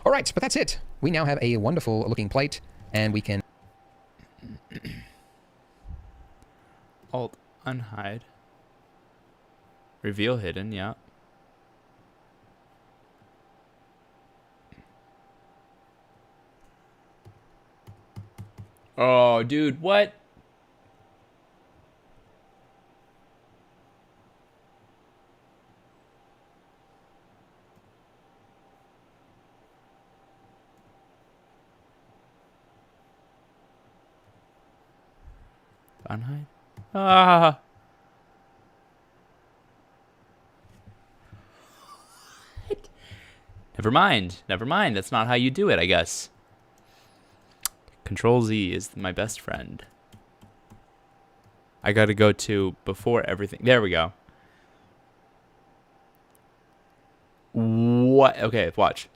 All right, but that's it. We now have a wonderful looking plate, and we can Alt unhide. Reveal hidden, yeah. Oh, dude, what? Unhide? Ah. What? Never mind. Never mind. That's not how you do it, I guess. Control Z is my best friend. I gotta go to before everything. There we go. What? Okay, watch.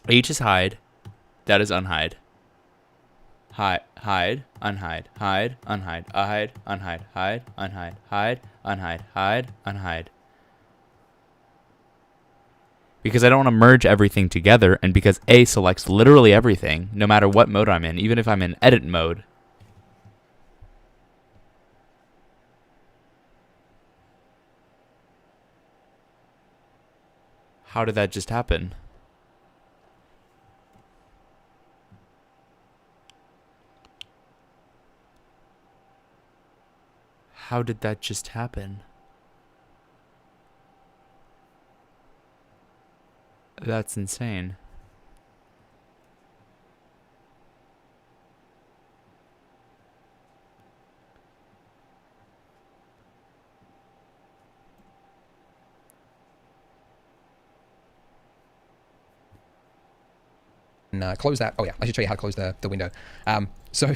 H is hide. That is unhide. Hide, unhide, hide, unhide, hide, unhide, hide, unhide, hide, unhide, hide, unhide. Because I don't want to merge everything together, and because A selects literally everything, no matter what mode I'm in, even if I'm in edit mode. How did that just happen? How did that just happen? That's insane. And close that. Oh yeah, I should show you how to close the window. So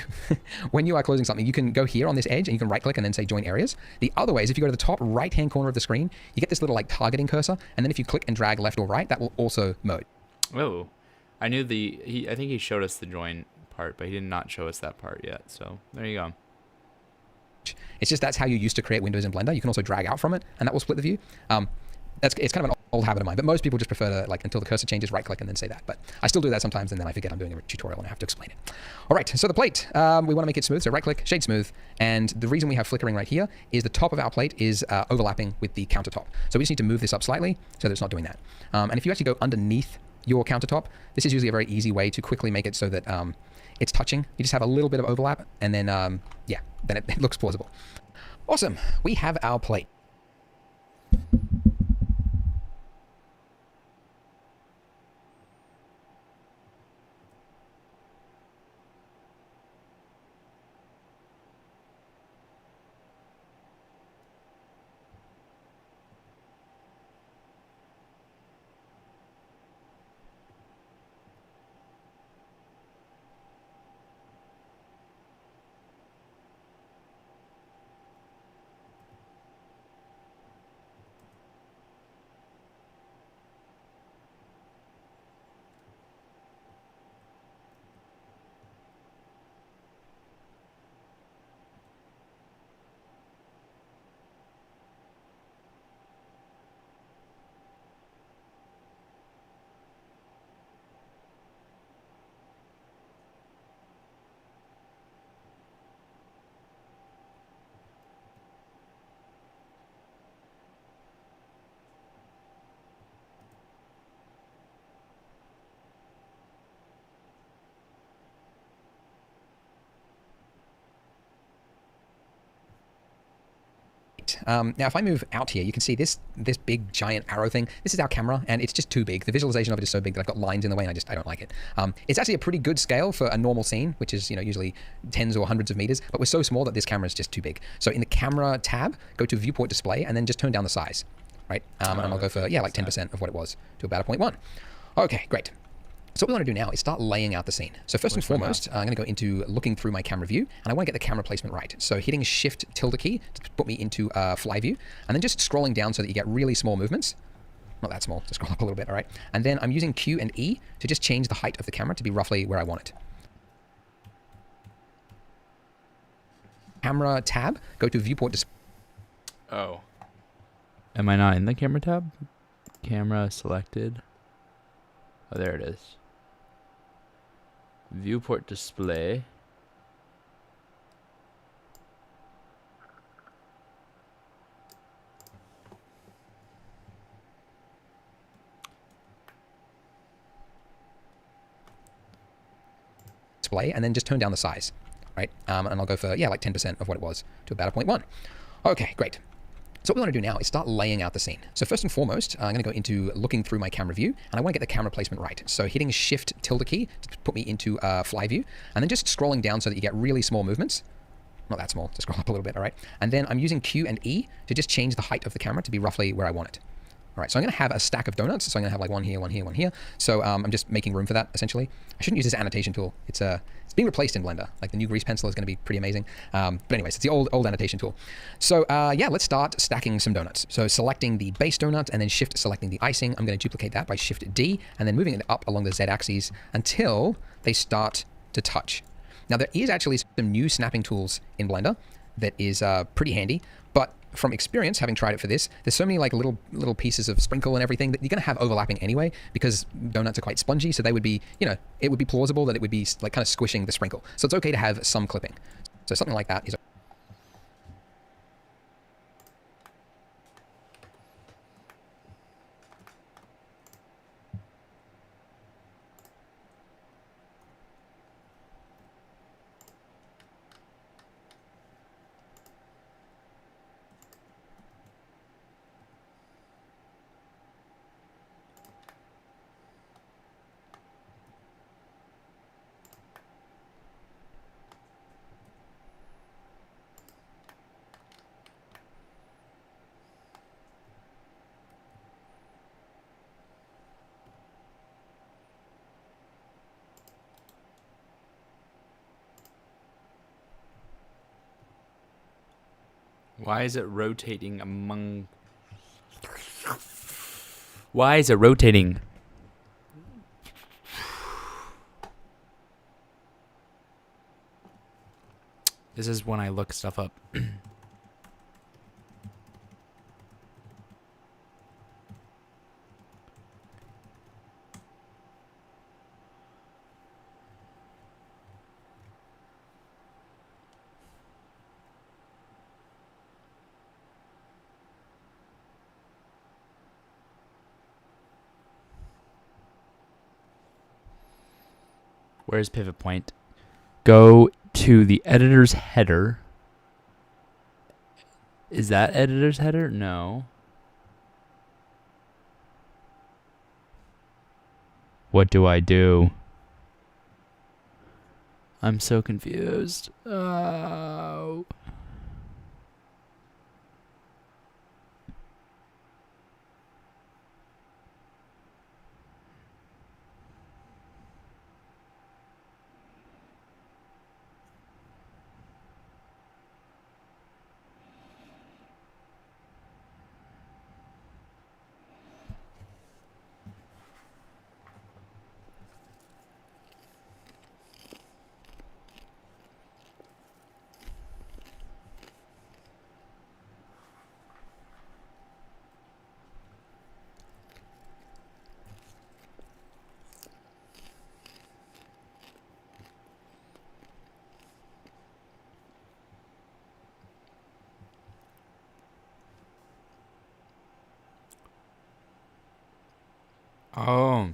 when you are closing something, you can go here on this edge and you can right click and then say join areas. The other way is if you go to the top right hand corner of the screen, you get this little like targeting cursor, and then if you click and drag left or right, that will also merge. Oh, I knew I think he showed us the join part, but he did not show us that part yet. So there you go. It's just that's how you used to create windows in Blender. You can also drag out from it, and that will split the view. It's kind of an old habit of mine, but most people just prefer to, like, until the cursor changes, right click and then say that. But I still do that sometimes, and then I forget I'm doing a tutorial and I have to explain it. All right, so the plate, we want to make it smooth, so right click, shade smooth, and the reason we have flickering right here is the top of our plate is overlapping with the countertop. So we just need to move this up slightly so that it's not doing that. And if you actually go underneath your countertop, this is usually a very easy way to quickly make it so that it's touching. You just have a little bit of overlap, and then, yeah, then it looks plausible. Awesome, we have our plate. Now, if I move out here, you can see this big giant arrow thing. This is our camera, and it's just too big. The visualization of it is so big that I've got lines in the way, and I don't like it. It's actually a pretty good scale for a normal scene, which is usually tens or hundreds of meters, but we're so small that this camera is just too big. So in the camera tab, go to viewport display, and then just turn down the size, right? And I'll go for like 10% of what it was to about a 0.1. Okay, great. So what we want to do now is start laying out the scene. So first and foremost, I'm going to go into looking through my camera view, and I want to get the camera placement right. So hitting Shift tilde key to put me into fly view, and then just scrolling down so that you get really small movements. Not that small, just scroll up a little bit, all right? And then I'm using Q and E to just change the height of the camera to be roughly where I want it. Camera tab, go to viewport display. Oh. Am I not in the camera tab? Camera selected. Oh, there it is. Viewport display. Display, and then just turn down the size, right? And I'll go for like 10% of what it was to about a 0.1. Okay, great. So what we want to do now is start laying out the scene. So first and foremost, I'm going to go into looking through my camera view, and I want to get the camera placement right. So hitting Shift tilde key to put me into fly view, and then just scrolling down so that you get really small movements. Not that small, just scroll up a little bit, all right? And then I'm using Q and E to just change the height of the camera to be roughly where I want it. All right, so I'm going to have a stack of donuts. So I'm going to have like one here, one here, one here. So I'm just making room for that, essentially. I shouldn't use this annotation tool. It's being replaced in Blender. Like the new grease pencil is going to be pretty amazing. But anyways, it's the old annotation tool. So yeah, let's start stacking some donuts. So selecting the base donut and then Shift selecting the icing. I'm going to duplicate that by Shift D and then moving it up along the Z axis until they start to touch. Now there is actually some new snapping tools in Blender that is pretty handy, but from experience, having tried it for this, there's so many like little pieces of sprinkle and everything that you're going to have overlapping anyway because donuts are quite spongy. So they would be, it would be plausible that it would be like kind of squishing the sprinkle. So it's okay to have some clipping. So something like that is. Why is it rotating among... Why is it rotating? This is when I look stuff up. Where's pivot point? Go to the editor's header. Is that editor's header? No. What do I do? I'm so confused. Oh. Oh.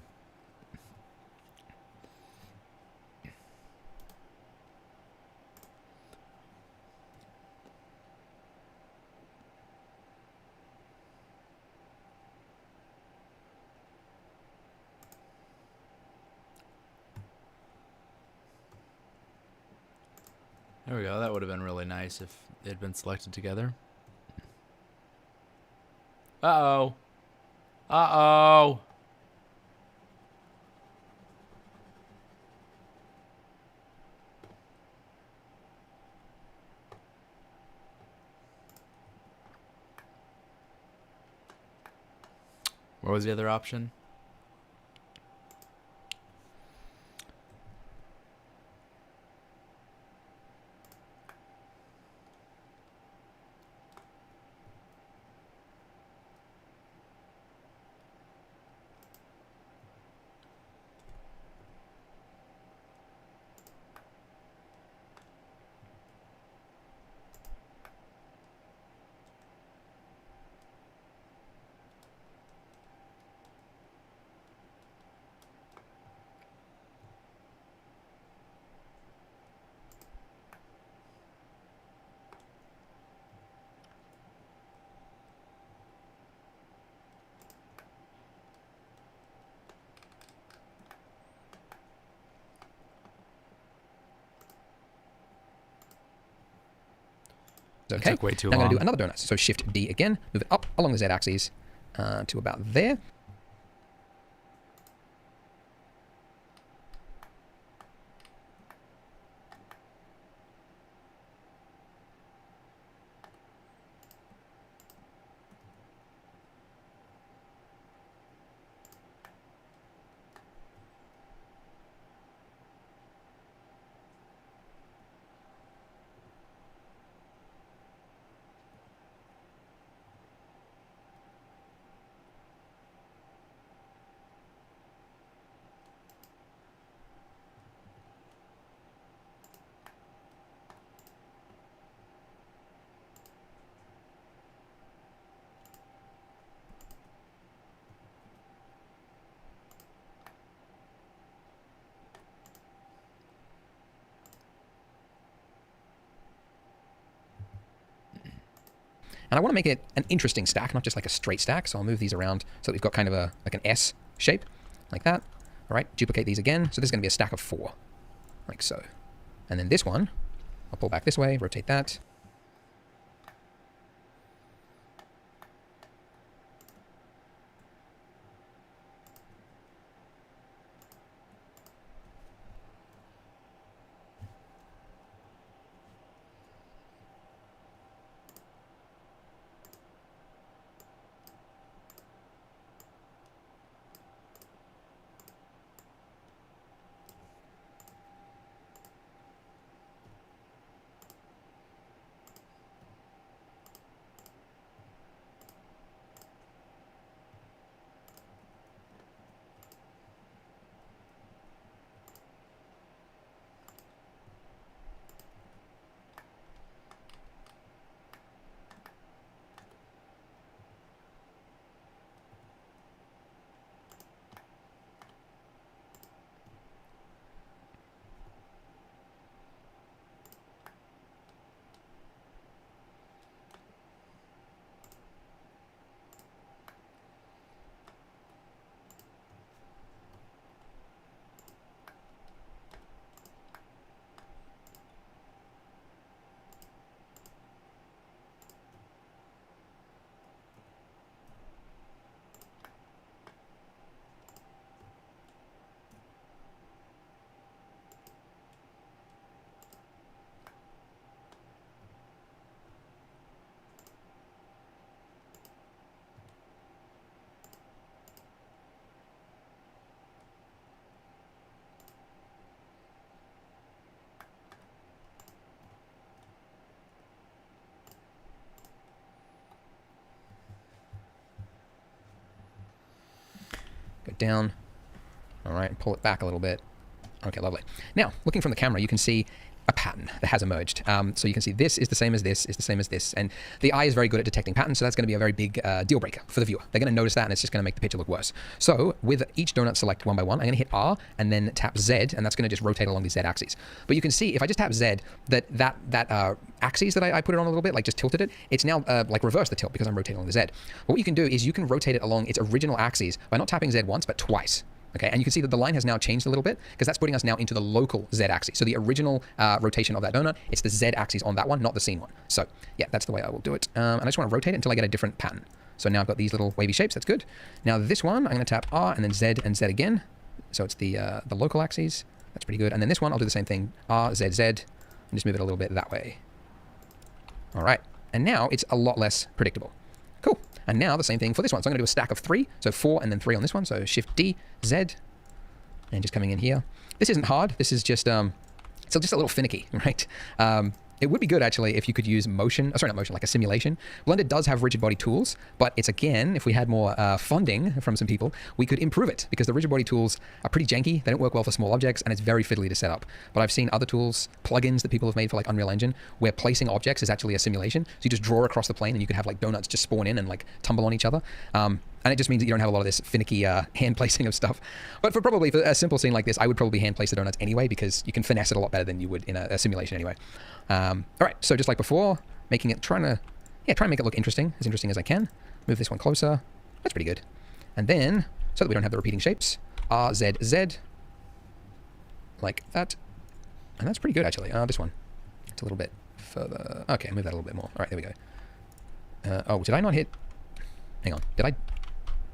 There we go. That would have been really nice if it had been selected together. Uh-oh. Uh-oh. What was the other option? Okay. took way too now I'm going to long. do another donut. So Shift D again, move it up along the Z axis to about there. And I want to make it an interesting stack, not just like a straight stack. So I'll move these around so that we've got kind of a like an S shape, like that. All right, duplicate these again. So this is going to be a stack of 4, like so. And then this one, I'll pull back this way, rotate that. Go down. All right, pull it back a little bit. Okay, lovely. Now, looking from the camera, you can see a pattern that has emerged. So you can see this is the same as this, is the same as this. And the eye is very good at detecting patterns, so that's going to be a very big deal breaker for the viewer. They're going to notice that, and it's just going to make the picture look worse. So with each donut select one by one, I'm going to hit R and then tap Z, and that's going to just rotate along the Z axis. But you can see if I just tap Z, that axis that I put it on a little bit, like just tilted it, it's now like reverse the tilt because I'm rotating along the Z. But what you can do is you can rotate it along its original axis by not tapping Z once, but twice. Okay, and you can see that the line has now changed a little bit because that's putting us now into the local z-axis. So the original rotation of that donut, it's the z-axis on that one, not the scene one. So yeah, that's the way I will do it. And I just want to rotate it until I get a different pattern. So now I've got these little wavy shapes. That's good. Now this one, I'm going to tap R and then Z and Z again. So it's the local axes. That's pretty good. And then this one, I'll do the same thing. R, Z, Z, and just move it a little bit that way. All right. And now it's a lot less predictable. Cool. And now the same thing for this one. So I'm going to do a stack of 3. So 4 and then 3 on this one. So Shift D, Z, and just coming in here. This isn't hard. This is just, it's just a little finicky, right? It would be good actually if you could use motion, sorry, not motion, like a simulation. Blender does have rigid body tools, but it's again, if we had more funding from some people, we could improve it because the rigid body tools are pretty janky. They don't work well for small objects and it's very fiddly to set up. But I've seen other tools, plugins that people have made for like Unreal Engine, where placing objects is actually a simulation. So you just draw across the plane and you could have like donuts just spawn in and like tumble on each other. And it just means that you don't have a lot of this finicky hand placing of stuff. But for a simple scene like this, I would probably hand place the donuts anyway because you can finesse it a lot better than you would in a simulation anyway. All right, so just like before, trying to make it look interesting as I can. Move this one closer. That's pretty good. And then, so that we don't have the repeating shapes, R, Z, Z, like that. And that's pretty good actually. This one, it's a little bit further. Okay, move that a little bit more. All right, there we go. Oh, did I not hit? Hang on, did I?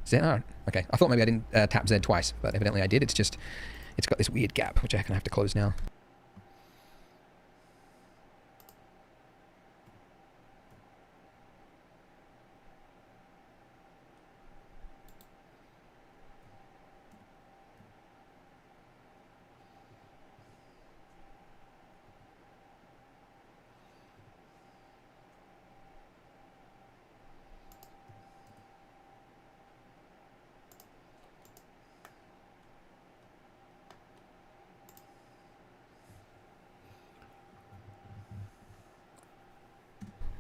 Z? Oh, okay. I thought maybe I didn't tap Z twice, but evidently I did. It's got this weird gap, which I'm gonna have to close now.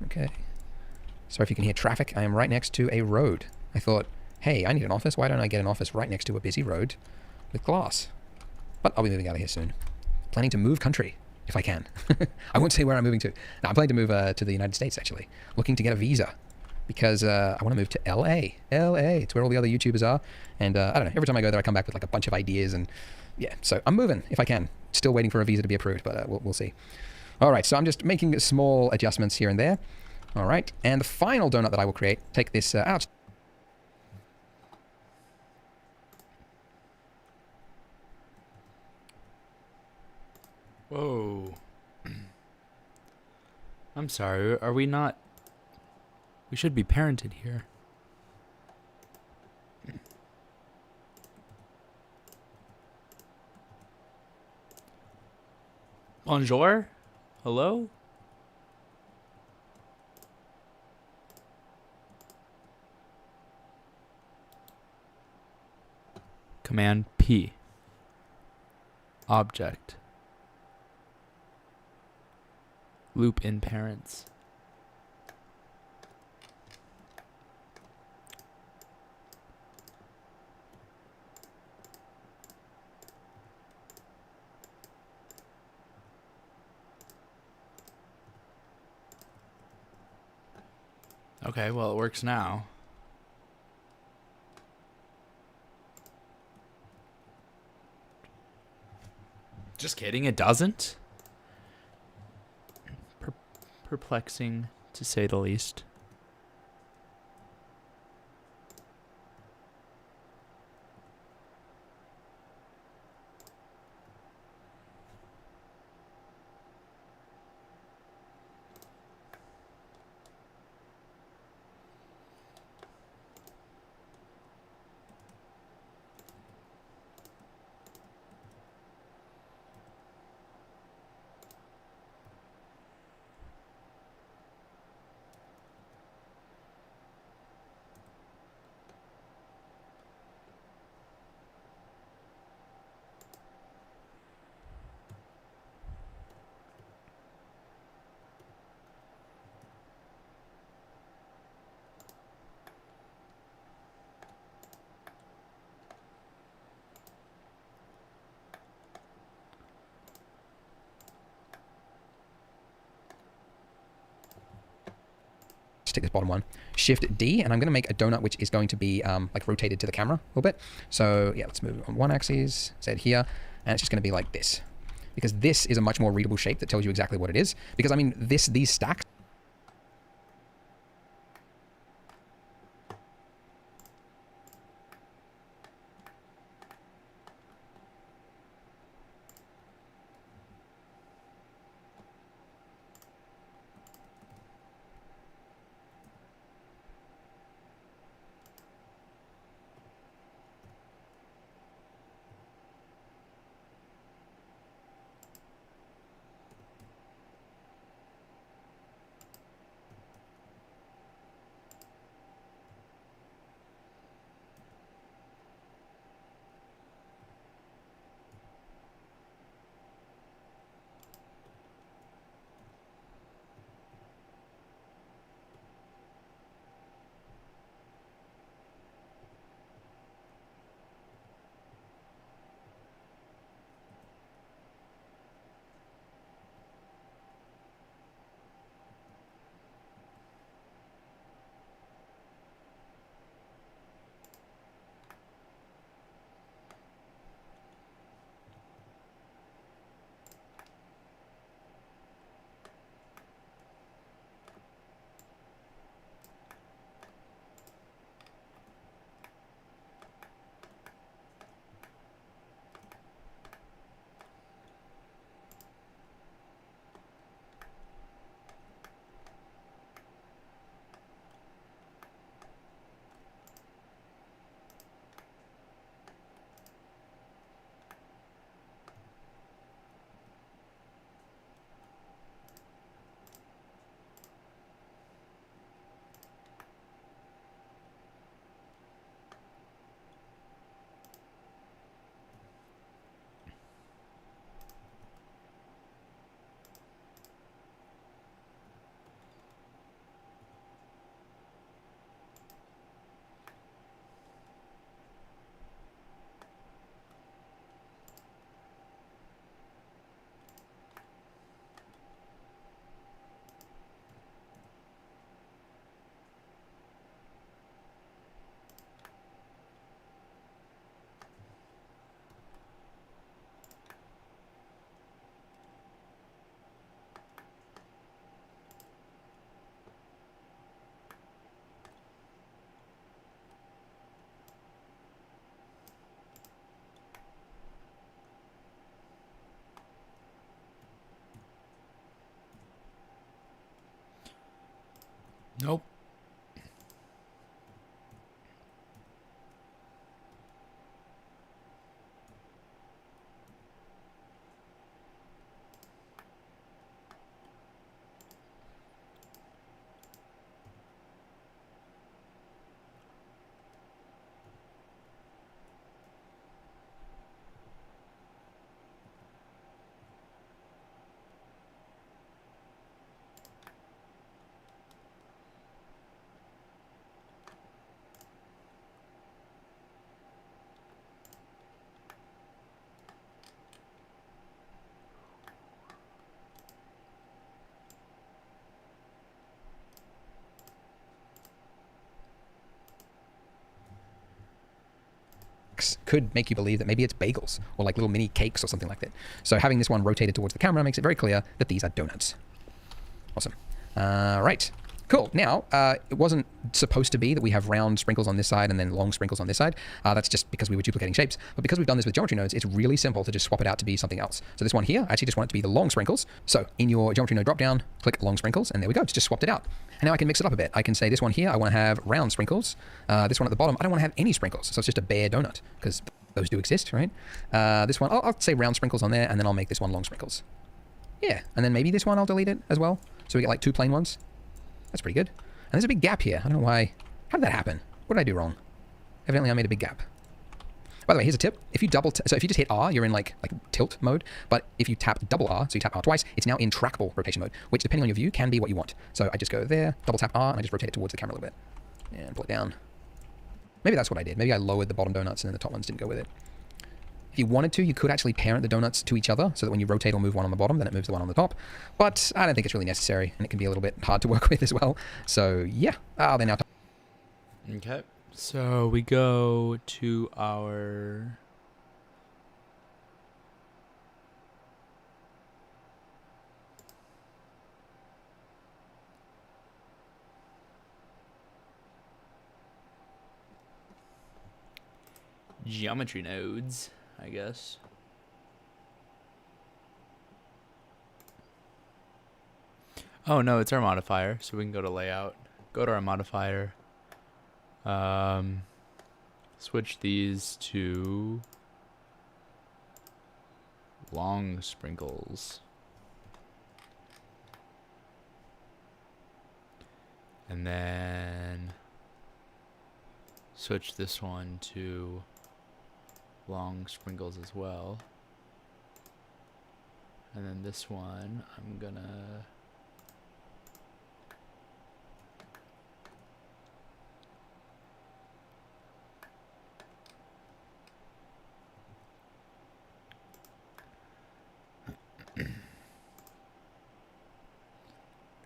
Okay. Sorry if you can hear traffic. I am right next to a road. I thought, hey, I need an office. Why don't I get an office right next to a busy road with glass? But I'll be moving out of here soon. Planning to move country, if I can. I won't say where I'm moving to. No, I'm planning to move to the United States, actually. Looking to get a visa. Because I want to move to LA. LA. It's where all the other YouTubers are. And I don't know. Every time I go there, I come back with like a bunch of ideas. And yeah, so I'm moving, if I can. Still waiting for a visa to be approved, but we'll see. All right, so I'm just making small adjustments here and there. All right, and the final donut that I will create, take this out. Whoa. I'm sorry, are we not... We should be parented here. Bonjour? Hello? Command P. Object. Loop in parents. Okay, well, it works now. Just kidding, it doesn't? Perplexing, to say the least. take this bottom one, Shift D, and I'm going to make a donut which is going to be like rotated to the camera a little bit. So yeah, let's move on one axis, set here, and it's just going to be like this. Because this is a much more readable shape that tells you exactly what it is. Because I mean, these stacks, Nope. could make you believe that maybe it's bagels or like little mini cakes or something like that. So having this one rotated towards the camera makes it very clear that these are donuts. Awesome. Right. Cool. Now, it wasn't supposed to be that we have round sprinkles on this side and then long sprinkles on this side. That's just because we were duplicating shapes. But because we've done this with geometry nodes, it's really simple to just swap it out to be something else. So this one here, I actually just want it to be the long sprinkles. So in your geometry node dropdown, click long sprinkles, and there we go. It's just swapped it out. And now I can mix it up a bit. I can say this one here, I want to have round sprinkles. This one at the bottom, I don't want to have any sprinkles. So it's just a bare donut because those do exist, right? This one, I'll say round sprinkles on there, and then I'll make this one long sprinkles. Yeah, and then maybe this one I'll delete it as well. So we get like two plain ones. That's pretty good. And there's a big gap here. I don't know why. How did that happen? What did I do wrong? Evidently I made a big gap. By the way, here's a tip. If you so if you just hit R, you're in like tilt mode. But if you tap double R, so you tap R twice, it's now in trackable rotation mode, which depending on your view can be what you want. So I just go there, double tap R, and I just rotate it towards the camera a little bit. And pull it down. Maybe that's what I did. Maybe I lowered the bottom donuts and then the top ones didn't go with it. If you wanted to, you could actually parent the donuts to each other so that when you rotate or move one on the bottom, then it moves the one on the top. But I don't think it's really necessary, and it can be a little bit hard to work with as well. So yeah, they now. Okay. So we go to our geometry nodes, I guess. Oh no, it's our modifier, so we can go to layout, go to our modifier, switch these to long sprinkles, and then switch this one to long sprinkles as well, and then this one I'm gonna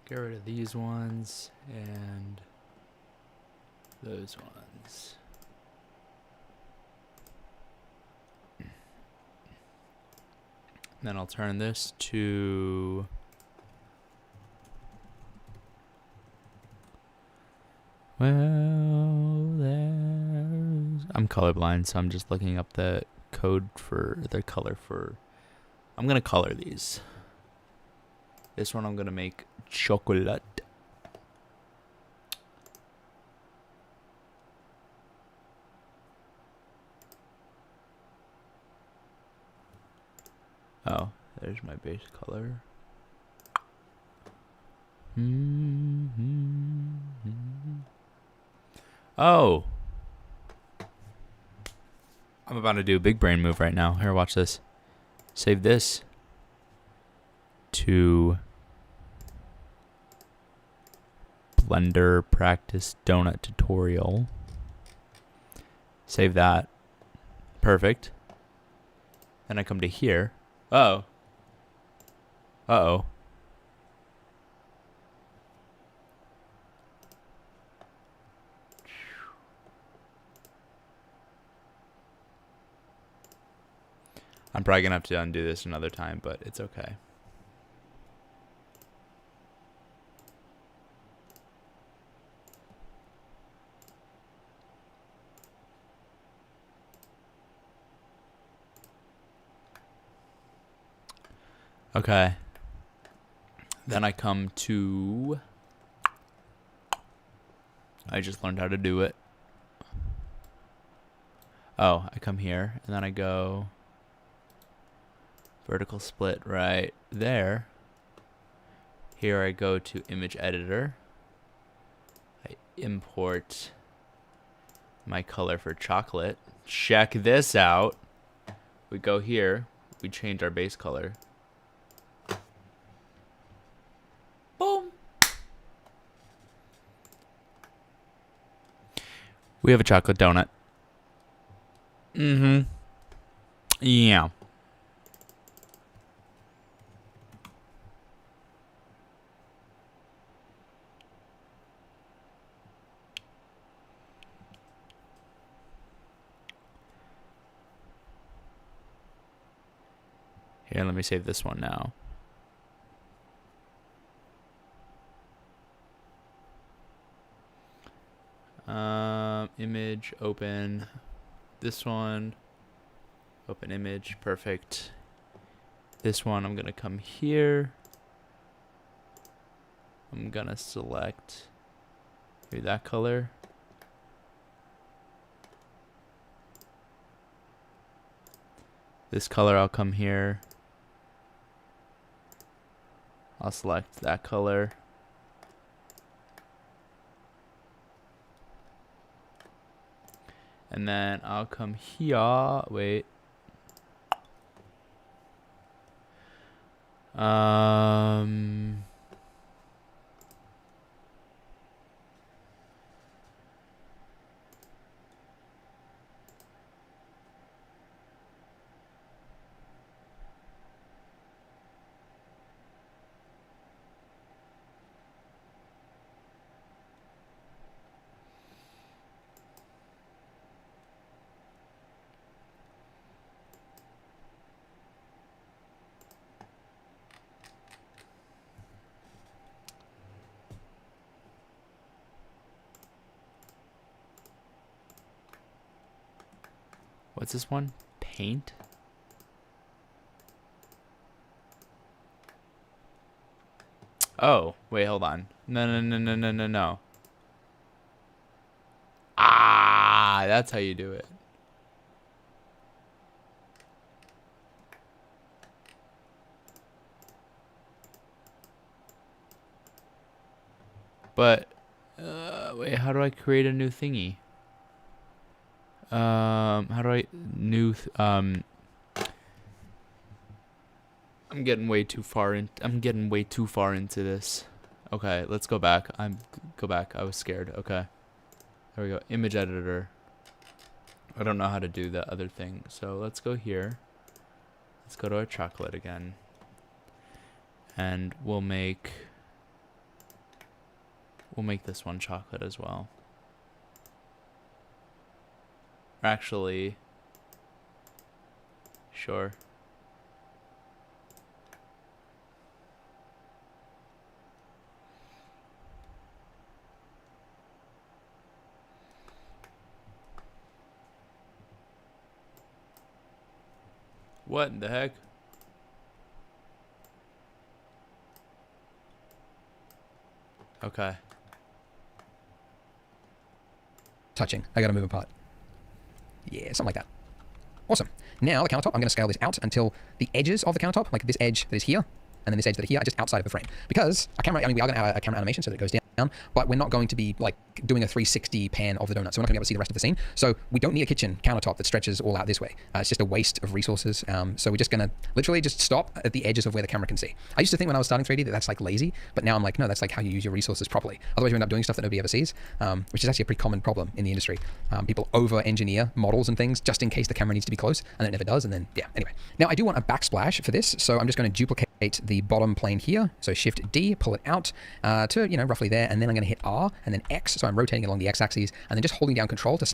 get rid of these ones and those ones. Then I'll turn this to I'm colorblind, so I'm just looking up the code for the color for. I'm gonna color these. This one I'm gonna make chocolate. Oh, there's my base color. Oh. I'm about to do a big brain move right now. Here, watch this. Save this to Blender practice donut tutorial. Save that. Perfect. Then I come to here. Oh. Uh-oh. I'm probably gonna have to undo this another time, but it's okay. Okay. Then I come to. I just learned how to do it. Oh, I come here and then I go vertical split right there. Here I go to image editor. I import my color for chocolate. Check this out. We go here. We change our base color. Boom. We have a chocolate donut. Mm-hmm. Yeah. Here, let me save this one now. Image, open. This one. Open image, perfect. This one, I'm gonna come here. I'm gonna select that color. This color, I'll come here. I'll select that color. And then I'll come here. Wait. What's this one? Paint? Oh, wait, hold on. No. Ah, that's how you do it. But, wait, how do I create a new thingy? How do I, I'm getting way too far into this. Okay, let's go back. Go back. I was scared. Okay. There we go. Image editor. I don't know how to do the other thing. So let's go here. Let's go to our chocolate again. And we'll make this one chocolate as well. Actually, sure. What in the heck? Okay. Touching. I gotta move apart. Yeah, something like that. Awesome. Now the countertop, I'm going to scale this out until the edges of the countertop, like this edge that is here, and then this edge that is here, are just outside of the frame. Because a camera, I mean, we are going to have a camera animation so that it goes down, but we're not going to be like doing a 360 pan of the donut, so we're not going to be able to see the rest of the scene. So we don't need a kitchen countertop that stretches all out this way. It's just a waste of resources. So we're just going to literally just stop at the edges of where the camera can see. I used to think when I was starting 3D that that's like lazy, but now I'm like, no, that's like how you use your resources properly. Otherwise you end up doing stuff that nobody ever sees, which is actually a pretty common problem in the industry. People over-engineer models and things just in case the camera needs to be close, and it never does, and then, yeah, anyway. Now I do want a backsplash for this, so I'm just going to duplicate the bottom plane here. So Shift D, pull it out to, you know, roughly there, and then I'm going to hit R and then X. So I'm rotating along the X axis and then just holding down Control to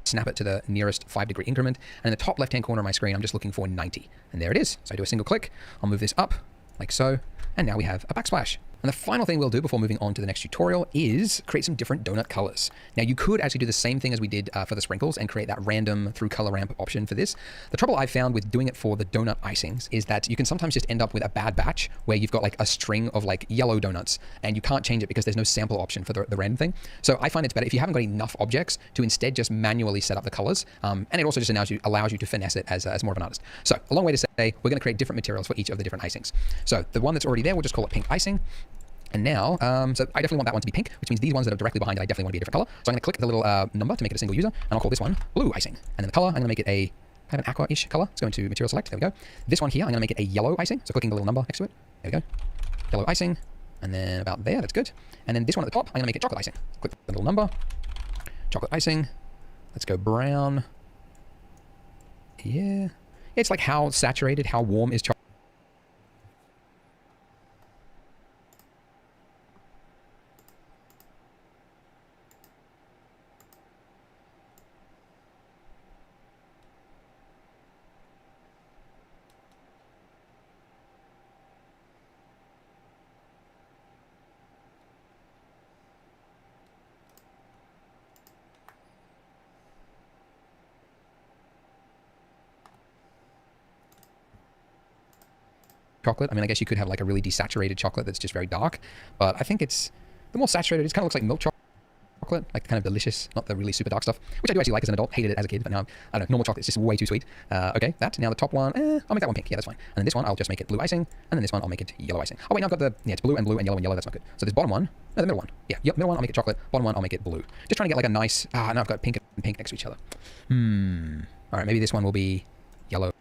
snap it to the nearest 5-degree increment. And in the top left-hand corner of my screen, I'm just looking for 90. And there it is. So I do a single click. I'll move this up like so. And now we have a backsplash. And the final thing we'll do before moving on to the next tutorial is create some different donut colors. Now you could actually do the same thing as we did for the sprinkles and create that random through color ramp option for this. The trouble I've found with doing it for the donut icings is that you can sometimes just end up with a bad batch where you've got like a string of like yellow donuts and you can't change it because there's no sample option for the random thing. So I find it's better if you haven't got enough objects to instead just manually set up the colors. And it also just allows you to finesse it as more of an artist. So a long way to say, we're going to create different materials for each of the different icings. So the one that's already there, we'll just call it pink icing. And now, so I definitely want that one to be pink, which means these ones that are directly behind it, I definitely want to be a different color. So I'm going to click the little number to make it a single user, and I'll call this one blue icing. And then the color, I'm going to make it a kind of an aqua-ish color. Let's go into material select. There we go. This one here, I'm going to make it a yellow icing. So clicking the little number next to it. There we go. Yellow icing. And then about there, that's good. And then this one at the top, I'm going to make it chocolate icing. Click the little number. Chocolate icing. Let's go brown. Yeah. It's like how saturated, how warm is chocolate. Chocolate. I mean, I guess you could have like a really desaturated chocolate that's just very dark, but I think it's the more saturated. It kind of looks like milk chocolate, like kind of delicious, not the really super dark stuff, which I do actually like as an adult. Hated it as a kid, but now I don't know. Normal chocolate is just way too sweet. Okay, that. Now the top one, I'll make that one pink. Yeah, that's fine. And then this one, I'll just make it blue icing, and then this one, I'll make it yellow icing. Oh wait, now I've got the it's blue and yellow. That's not good. So this bottom one, no, the middle one. Yeah, yep, middle one, I'll make it chocolate. Bottom one, I'll make it blue. Just trying to get like a nice. Now I've got pink and pink next to each other. All right, maybe this one will be yellow.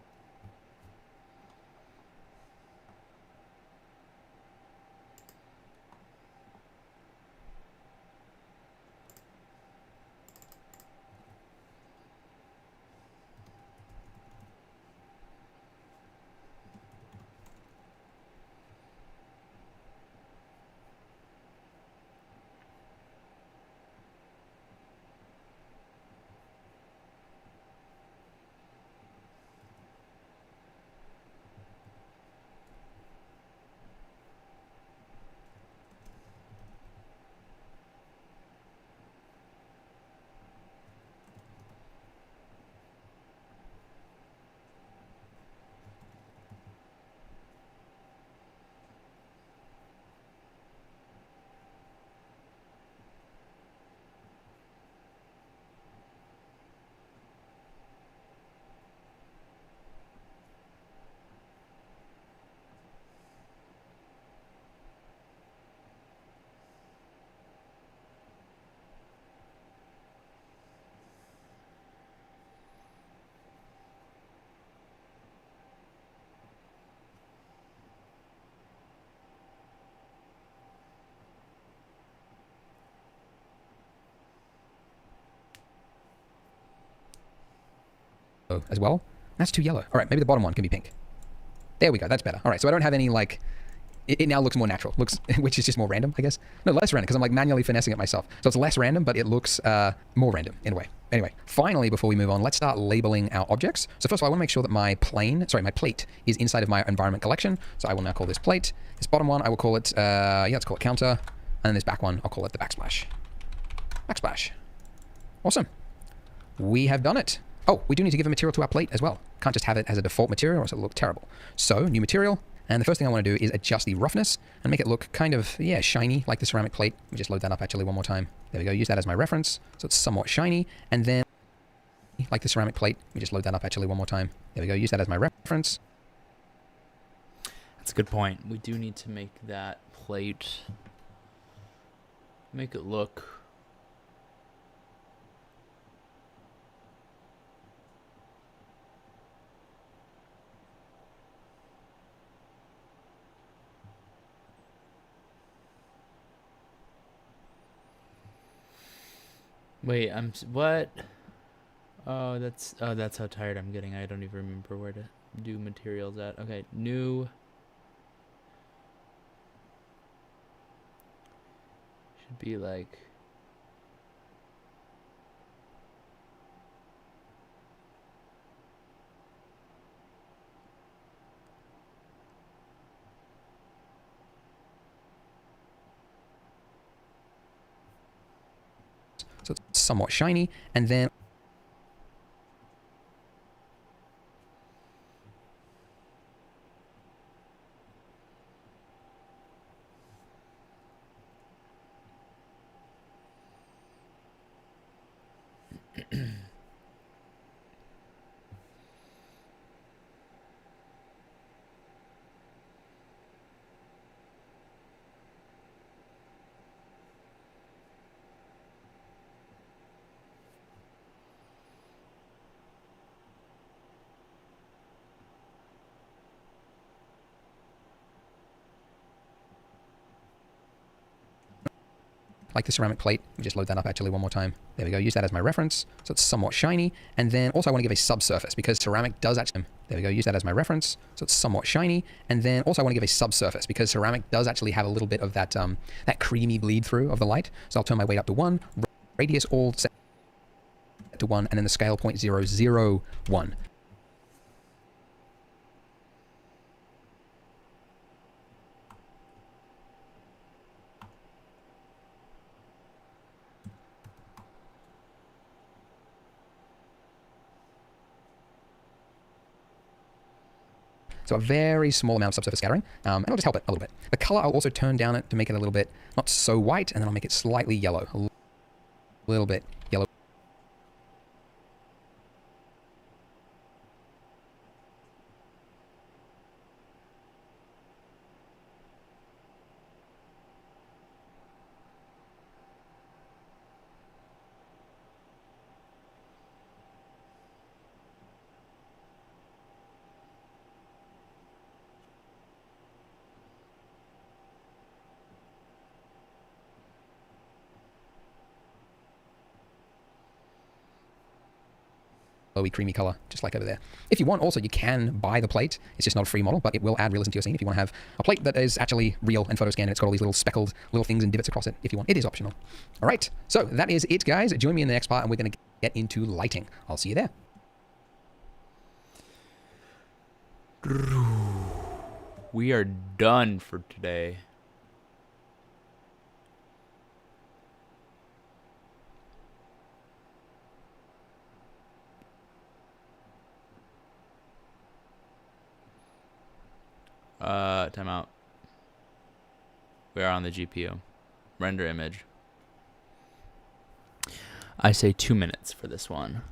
as well. That's too yellow. All right, maybe the bottom one can be pink. There we go. That's better. All right, so I don't have any like. It now looks more natural. Looks, which is just more random, I guess. No, less random because I'm like manually finessing it myself. So it's less random, but it looks more random in a way. Anyway, finally, before we move on, let's start labeling our objects. So first of all, I want to make sure that my plate is inside of my environment collection. So I will now call this plate. This bottom one, I will call it, let's call it counter. And then this back one, I'll call it the backsplash. Backsplash. Awesome. We have done it. Oh, we do need to give a material to our plate as well. Can't just have it as a default material or else it'll look terrible. So, new material. And the first thing I want to do is adjust the roughness and make it look kind of, shiny like the ceramic plate. Let me just load that up actually one more time. There we go. Use that as my reference. So it's somewhat shiny. And then, like the ceramic plate, let me just load that up actually one more time. There we go. Use that as my reference. That's a good point. We do need to make that plate, make it look Wait, what? Oh, that's how tired I'm getting. I don't even remember where to do materials at. Okay, new. Should be like. So it's somewhat shiny. And then like the ceramic plate, let me just load that up actually one more time. There we go. Use that as my reference. So it's somewhat shiny. And then also I want to give a subsurface because ceramic does actually, there we go. Use that as my reference. So it's somewhat shiny. And then also I want to give a subsurface because ceramic does actually have a little bit of that, that creamy bleed through of the light. So I'll turn my weight up to 1, radius all set to 1, and then the scale 0.001. So a very small amount of subsurface scattering, and it'll just help it a little bit. The color, I'll also turn down it to make it a little bit, not so white, and then I'll make it slightly yellow, a little bit yellow. Creamy color, just like over there. If you want, also, you can buy the plate. It's just not a free model, but it will add realism to your scene if you want to have a plate that is actually real and photo scanned, and it's got all these little speckled little things and divots across it if you want. It is optional. All right, so that is it, guys. Join me in the next part, and we're going to get into lighting. I'll see you there. We are done for today. Timeout. We are on the GPU. Render image. I say 2 minutes for this one.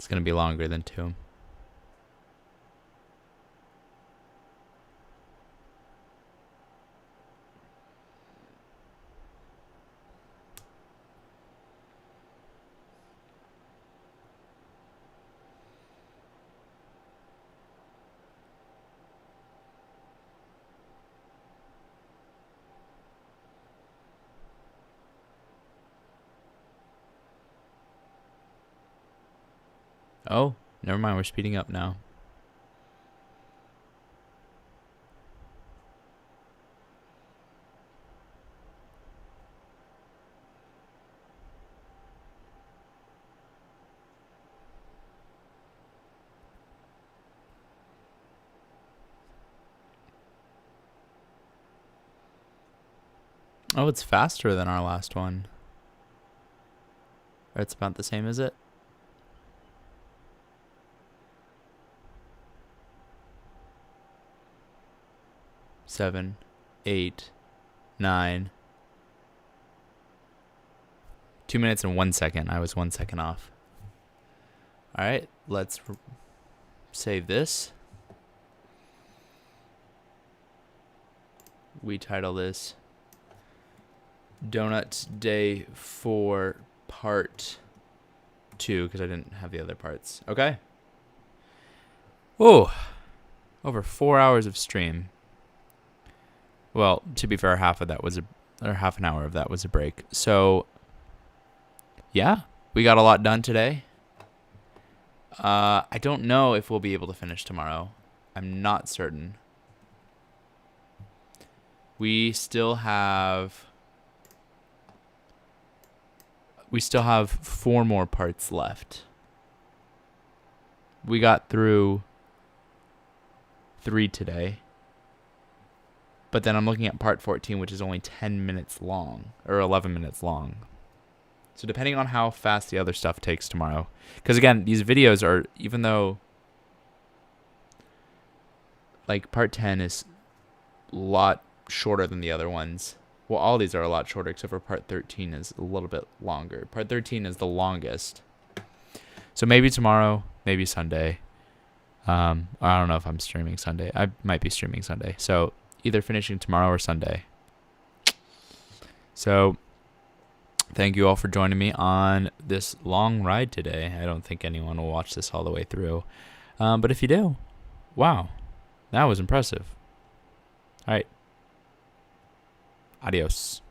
It's going to be longer than 2. Oh, never mind. We're speeding up now. Oh, it's faster than our last one. Or it's about the same, is it? Seven, 8, 9. 2 minutes and 1 second. I was 1 second off. All right, let's save this. We title this Donuts Day 4 Part 2 because I didn't have the other parts. Okay. Oh, over 4 hours of stream. Well, to be fair, half an hour of that was a break. So, yeah, we got a lot done today. I don't know if we'll be able to finish tomorrow. I'm not certain. We still have 4 more parts left. We got through 3 today. But then I'm looking at part 14, which is only 10 minutes long, or 11 minutes long. So depending on how fast the other stuff takes tomorrow. Because again, these videos are, even though like part 10 is a lot shorter than the other ones. Well, all these are a lot shorter, except for part 13 is a little bit longer. Part 13 is the longest. So maybe tomorrow, maybe Sunday. I don't know if I'm streaming Sunday. I might be streaming Sunday. So either finishing tomorrow or Sunday. So thank you all for joining me on this long ride today. I don't think anyone will watch this all the way through. But if you do, wow, that was impressive. All right. Adios.